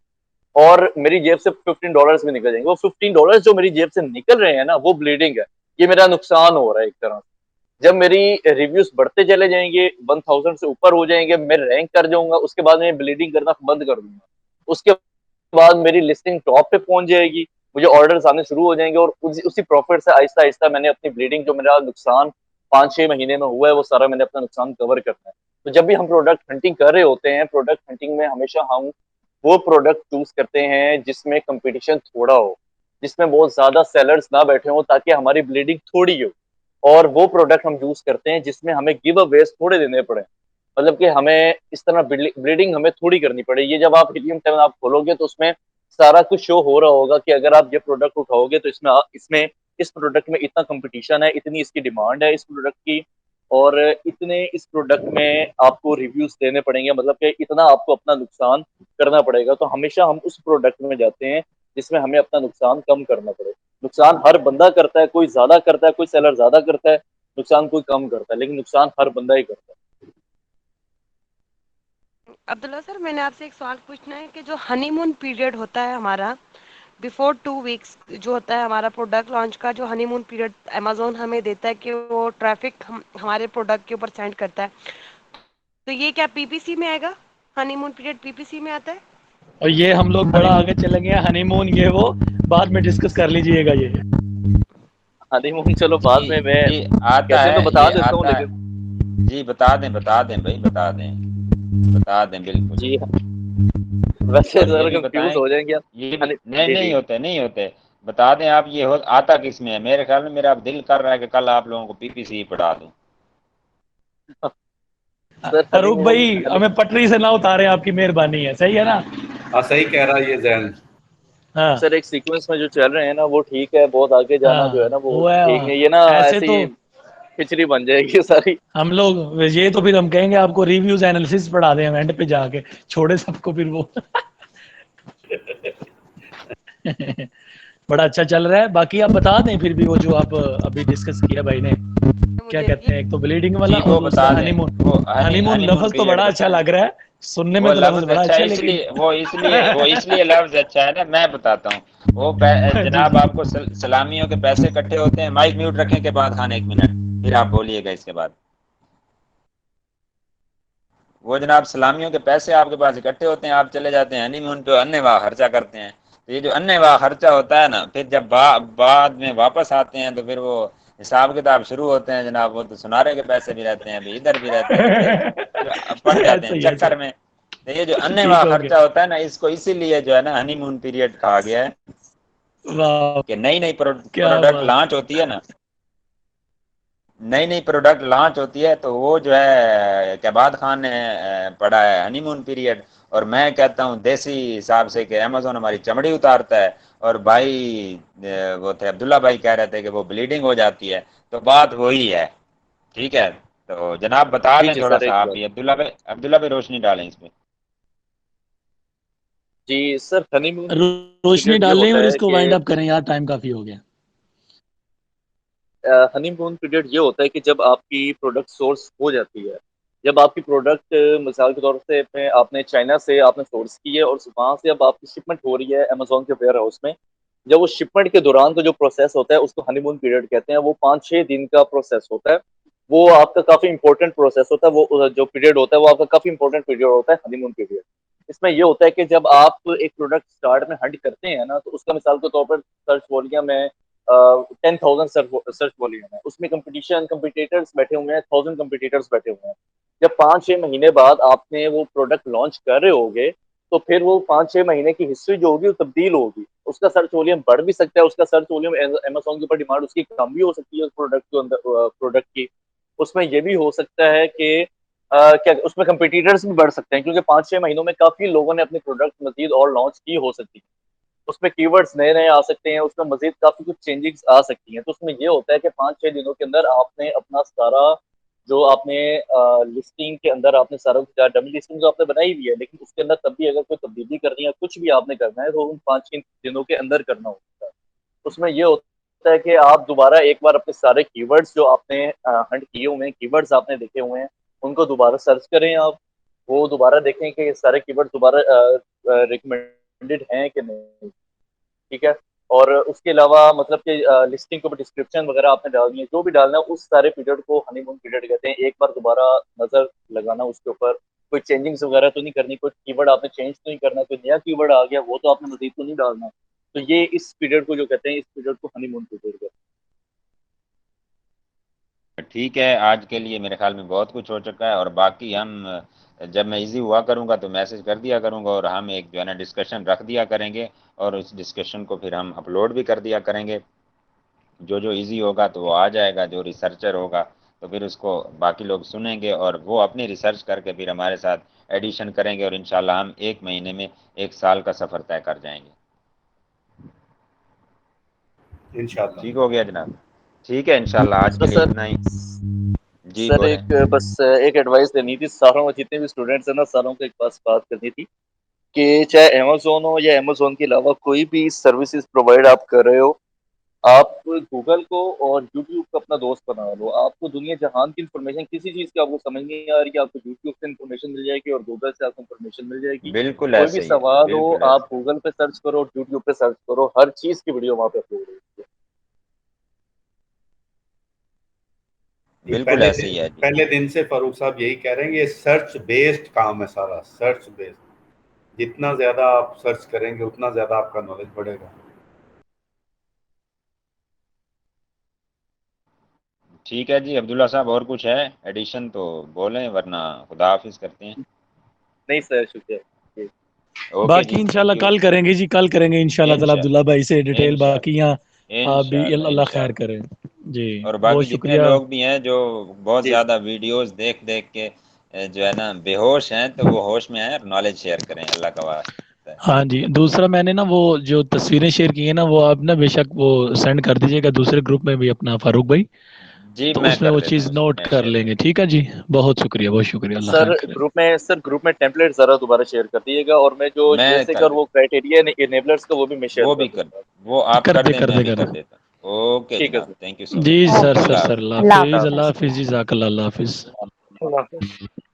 और मेरी जेब से $15 भी निकल जाएंगे। वो $15 जो मेरी जेब से निकल रहे हैं ना, वो ब्लीडिंग है, ये मेरा नुकसान हो रहा है एक तरह से। जब मेरी रिव्यूज बढ़ते चले जाएंगे, 1000 से ऊपर हो जाएंगे, मैं रैंक कर जाऊंगा, उसके बाद मैं ब्लीडिंग करना बंद कर दूंगा। उसके बाद मेरी लिस्टिंग टॉप पे पहुंच जाएगी, मुझे ऑर्डर्स आने शुरू हो जाएंगे, और उसी प्रॉफिट से आहिस्ता आहिस्ता मैंने अपनी ब्लीडिंग, जो मेरा नुकसान 5-6 महीने में हुआ है, वो सारा मैंने अपना नुकसान कवर करना है। तो जब भी हम प्रोडक्ट हंटिंग कर रहे होते हैं, प्रोडक्ट हंटिंग में हमेशा हम वो प्रोडक्ट चूज करते हैं जिसमें कंपटीशन थोड़ा हो, जिसमें बहुत ज्यादा सेलर्स ना बैठे हो, ताकि हमारी ब्लीडिंग थोड़ी हो। और वो प्रोडक्ट हम यूज करते हैं जिसमें हमें गिव अवेज थोड़े देने पड़े, मतलब कि हमें इस तरह ब्लीडिंग हमें थोड़ी करनी पड़े। ये जब आप हीलियम 10 आप खोलोगे तो उसमें सारा कुछ शो हो रहा होगा कि अगर आप ये प्रोडक्ट उठाओगे तो इसमें इसमें इस प्रोडक्ट में इतना कंपटीशन है, इतनी इसकी डिमांड है इस प्रोडक्ट की, और इतने इस प्रोडक्ट में आपको रिव्यूज देने पड़ेंगे, मतलब कि इतना आपको अपना नुकसान करना पड़ेगा। तो हमेशा हम उस प्रोडक्ट में जाते हैं जिसमें हमें अपना नुकसान कम करना पड़े। नुकसान हर बंदा करता है, कोई ज्यादा करता है, कोई सेलर ज्यादा करता है, नुकसान कोई कम करता है, लेकिन नुकसान हर बंदा ही करता है। अब्दुल्ला सर, मैंने आपसे एक सवाल पूछना है कि जो हनीमून पीरियड होता है हमारा बिफोर 2 वीक्स, जो होता है हमारा प्रोडक्ट लॉन्च का, जो हनीमून पीरियड अमेजोन हमें देता है कि वो ट्रैफिक हमारे प्रोडक्ट के ऊपर सेंड करता है, तो ये क्या पीपीसी में आएगा? हनीमून पीरियड पीपीसी में आता है? और ये हम लोग बड़ा आगे चले गए, हनीमून ये वो बाद में डिस्कस कर लीजिएगा ये। हनीमून चलो बाद जी में, मैं जी आता कहते हैं तो है, बता ये देता हूँ, आता है। लेकिन जी बता दें भाई, बता दें बिल्कुल। जी वैसे और ये ज़रा भी कंफ्यूज बताएं, हो जाएंगे आप। ये भी नहीं जी नहीं जी होते, नहीं होते। बता दें आप, ये हो आता किस में है? मेरे ख्याल में मेरा अब दिल कर रहा है कि कल आप लोगों को पीपीसी पढ़ा दूं। सर, फरूक हनीमून भाई, हमें पटरी से ना उतारे, आपकी मेहरबानी है, सही है ना? हाँ सही कह रहा है ये जैन। हाँ सर एक सीक्वेंस में जो चल रहे हैं ना वो ठीक है, बहुत आगे जाना जो है ना हाँ, वो वो है ठीक नहीं, ये ना ऐसे ऐसे तो ही खिचड़ी बन जाएगी सारी। हम लोग ये तो फिर हम कहेंगे आपको रिव्यूज एनालिसिस पढ़ा दें हम एंड पे जाके, छोड़े सबको फिर वो। बड़ा अच्छा चल रहा है। बाकी आप बता दें फिर भी वो जो आप अभी डिस्कस किया भाई ने, क्या मुझे कहते ये हैं, एक तो ब्लीडिंग वाला जी और वो दूसरा बता दें, हनीमून। वो हनीमून हनीमून लफ्ज तो पीरियड बड़ा अच्छा बताएं। लग रहा है, सुनने में वो तो लफ्ज लफ्ज बड़ा अच्छा अच्छा है, है, लेकिन इसलिए वो इसलिए लफ्ज अच्छा है ना, मैं बताता हूँ। वो जी जनाब जी आपको सलामियों के पैसे इकट्ठे होते हैं, माइक म्यूट रखें के बाद खान, 1 मिनट, फिर आप बोलिएगा इसके बाद। वो जनाब सलामियों के पैसे आपके पास इकट्ठे होते हैं, आप चले जाते हैं हनीमून पे, अन्नेवाह खर्चा करते हैं। तो ये जो अन्नेवाह खर्चा होता है ना, फिर जब बाद में वापस आते हैं तो फिर वो हिसाब किताब शुरू होते हैं जनाब। वो तो सुनारे के पैसे भी रहते हैं, अभी इधर भी रहते हैं, तो फिर पड़ जाते हैं सही है, चक्कर सही, में। तो ये जो ठीक अन्नेवाह हो खर्चा गया। होता है ना, इसको इसीलिए जो है ना हनीमून पीरियड कहा गया है। वाह, कि नई नई क्या प्रोडक्ट बात लॉन्च होती है ना, नई नई प्रोडक्ट लॉन्च होती है, तो वो जो है कबाद खान ने पड़ा है हनीमून पीरियड। और मैं कहता हूँ देसी हिसाब से कि अमेजोन हमारी चमड़ी उतारता है। और भाई वो थे अब्दुल्ला भाई कह रहे थे कि वो ब्लीडिंग हो जाती है, तो बात वही है। ठीक है, तो जनाब बता जी दें जी थोड़ा सर सा एक आप बात। भी, अब्दुल्ला भाई रोशनी डालें इस पे। जी सर, हनीमून रोशनी पीरियड ये डाल लें होता और है इसको कि वाइंड अप करें यार, टाइम काफी हो गया। हनीमून पीरियड ये होता है कि जब आपकी प्रोडक्ट सोर्स हो जाती है, जब आपकी प्रोडक्ट मिसाल के तौर पे आपने चाइना से आपने सोर्स की है और वहां से अब आपकी शिपमेंट हो रही है अमेजोन के वेयर हाउस में, जब वो शिपमेंट के दौरान का जो प्रोसेस होता है उसको हनीमून पीरियड कहते हैं। वो 5-6 दिन का प्रोसेस होता है। वो आपका काफी इंपॉर्टेंट प्रोसेस होता है। वो जो पीरियड होता है वो आपका काफी इंपॉर्टेंट पीरियड होता है हनीमून पीरियड। इसमें ये होता है कि जब आप एक प्रोडक्ट स्टार्ट में हंट करते हैं ना, तो उसका मिसाल के तौर पर सर्च वॉल्यूम में 10,000 सर्च वॉल्यूम है, उसमें कंपिटिटर्स बैठे हुए हैं, 1,000 कंपिटिटर्स बैठे हुए हैं। जब 5-6 महीने बाद आपने वो प्रोडक्ट लॉन्च कर रहे होगे, तो फिर वो 5-6 महीने की हिस्ट्री जो होगी वो तब्दील होगी। उसका सर्च वॉल्यूम बढ़ भी सकता है, उसका सर्च वॉल्यूम अमेजोन के ऊपर डिमांड उसकी कम भी हो सकती है उस प्रोडक्ट के अंदर, प्रोडक्ट की। उसमें ये भी हो सकता है कि क्या उसमें कंपिटिटर्स भी बढ़ सकते हैं, क्योंकि 5-6 महीनों में काफी लोगों ने अपनी प्रोडक्ट मजीद और लॉन्च की हो सकती है। उसमें कीवर्ड्स नए नए आ सकते हैं, उसमें मजीद काफी कुछ चेंजेस आ सकती हैं। तो उसमें ये होता है कि 5-6 दिनों के अंदर आपने अपना सारा जो आपने लिस्टिंग के अंदर आपने सारा डमी लिस्टिंग जो आपने बनाई हुई है, लेकिन उसके अंदर तब भी अगर कोई तब्दीली करनी है, कुछ भी आपने करना है, तो उन 5-6 दिनों के अंदर करना होता है। उसमें ये होता है कि आप दोबारा एक बार अपने सारे कीवर्ड्स जो आपने हंट किए हुए हैं, कीवर्ड्स आपने देखे हुए हैं, उनको दोबारा सर्च करें आप। वो दोबारा देखें कि सारे कीवर्ड दोबारा रिकमेंडेड हैं कि नहीं। ठीक है। और उसके अलावा मतलब कि लिस्टिंग के ऊपर डिस्क्रिप्शन वगैरह आपने डालनी है, जो भी डालना है उस सारे पीरियड को हनीमून पीरियड कहते हैं। एक बार दोबारा नजर लगाना उसके ऊपर, कोई चेंजिंग्स वगैरह तो नहीं करनी, कोई कीवर्ड आपने चेंज तो नहीं करना, कोई नया कीवर्ड आ गया वो तो आपने मजीद तो नहीं डालना। तो ये इस पीरियड को जो कहते हैं, इस पीरियड को हनीमून पीरियड कहते ठीक है, आज के लिए मेरे ख्याल में बहुत कुछ हो चुका है। और बाकी हम जब मैं इजी हुआ करूंगा तो मैसेज कर दिया करूंगा, और हम एक जो है ना डिस्कशन रख दिया करेंगे, और उस डिस्कशन को फिर हम अपलोड भी कर दिया करेंगे। जो जो इजी होगा तो वो आ जाएगा, जो रिसर्चर होगा तो फिर उसको बाकी लोग सुनेंगे, और वो अपनी रिसर्च करके फिर हमारे साथ एडिशन करेंगे, और इंशाल्लाह हम 1 महीने में 1 साल का सफ़र तय कर जाएंगे। इंशाल्लाह। ठीक हो गया जनाब? ठीक है, इंशाल्लाह आज के हैं। लिए इतना ही। जी सर बोलें। एक बस एक एडवाइस देनी थी सारों, जितने भी स्टूडेंट्स हैं ना, सारों को एक पास बात करनी थी कि चाहे अमेजोन हो या अमेजोन के अलावा कोई भी सर्विसेज प्रोवाइड आप कर रहे हो, आप गूगल को और यूट्यूब को अपना दोस्त बना लो, आपको दुनिया जहान की इन्फॉर्मेशन किसी चीज़ की आपको समझ नहीं आ रही कि आपको यूट्यूब से इन्फॉर्मेशन मिल जाएगी और गूगल से आपको इन्फॉर्मेशन मिल जाएगी। बिल्कुल कोई ऐसे भी ही है, सवाल हो बिल्कुल ऐसे। आप गूगल पे सर्च करो, यूट्यूब पे सर्च करो, हर चीज़ की वीडियो वहाँ पे अपलोड होगी। बिल्कुल ऐसे ही है जी। पहले दिन से फारूक साहब यही कह रहे हैं, ये सर्च बेस्ड काम है सारा, सर्च बेस्ड। जितना ज्यादा आप सर्च करेंगे उतना ज्यादा आपका नॉलेज बढ़ेगा। ठीक है जी अब्दुल्ला साहब, और कुछ है एडिशन तो बोलें, वरना खुदा हाफिज करते हैं। नहीं सर, शुक्रिया जी। ओके बाकी जी, इंशाल्लाह थैंक यू। कल करेंगे जी, कल करेंगे इंशाल्लाह ताला अब्दुल्ला भाई से डिटेल। बाकी यहाँ आप भी इंशाल्लाह अल्लाह खैर इंशाल्लाह। करे जी। और बहुत बाकी जितने शुक्रिया। लोग भी हैं जो बहुत जी ज्यादा वीडियोस देख देख के जो है ना बेहोश हैं, तो वो होश में आए और नॉलेज शेयर करें, अल्लाह का वास्ता है। हाँ जी, दूसरा मैंने ना वो जो तस्वीरें शेयर की है ना, वो आप ना बेशक वो सेंड कर दीजिएगा दूसरे ग्रुप में भी अपना फारूक भाई, जी तो मैं उसमें कर वो देता चीज़ हूँ, नोट मैं कर शेयर लेंगे। कर। ठीक है जी, बहुत शुक्रिया, अल्लाह खैर करे। सर ग्रुप में टेम्पलेट जरा दोबारा शेयर कर दीजिएगा, और मैं जो मैं जैसे कर कर देता वो क्राइटेरिया इनेबलर्स का वो भी मैं हूँ, शेयर वो कर भी कर, दूंगा। वो आप कर कर दे दें, कर मैं दे भी कर कर दे। देता हूँ। ओके ठीक है जनाब, सर। थैंक यू सो जी मच। सर अल्लाह सर हाफिज। अल्लाह हाफिज, अल्लाह हाफिज। हाफिज, जज़ाकल्लाह, अल्लाह हाफिज। अल्लाह हाफिज़।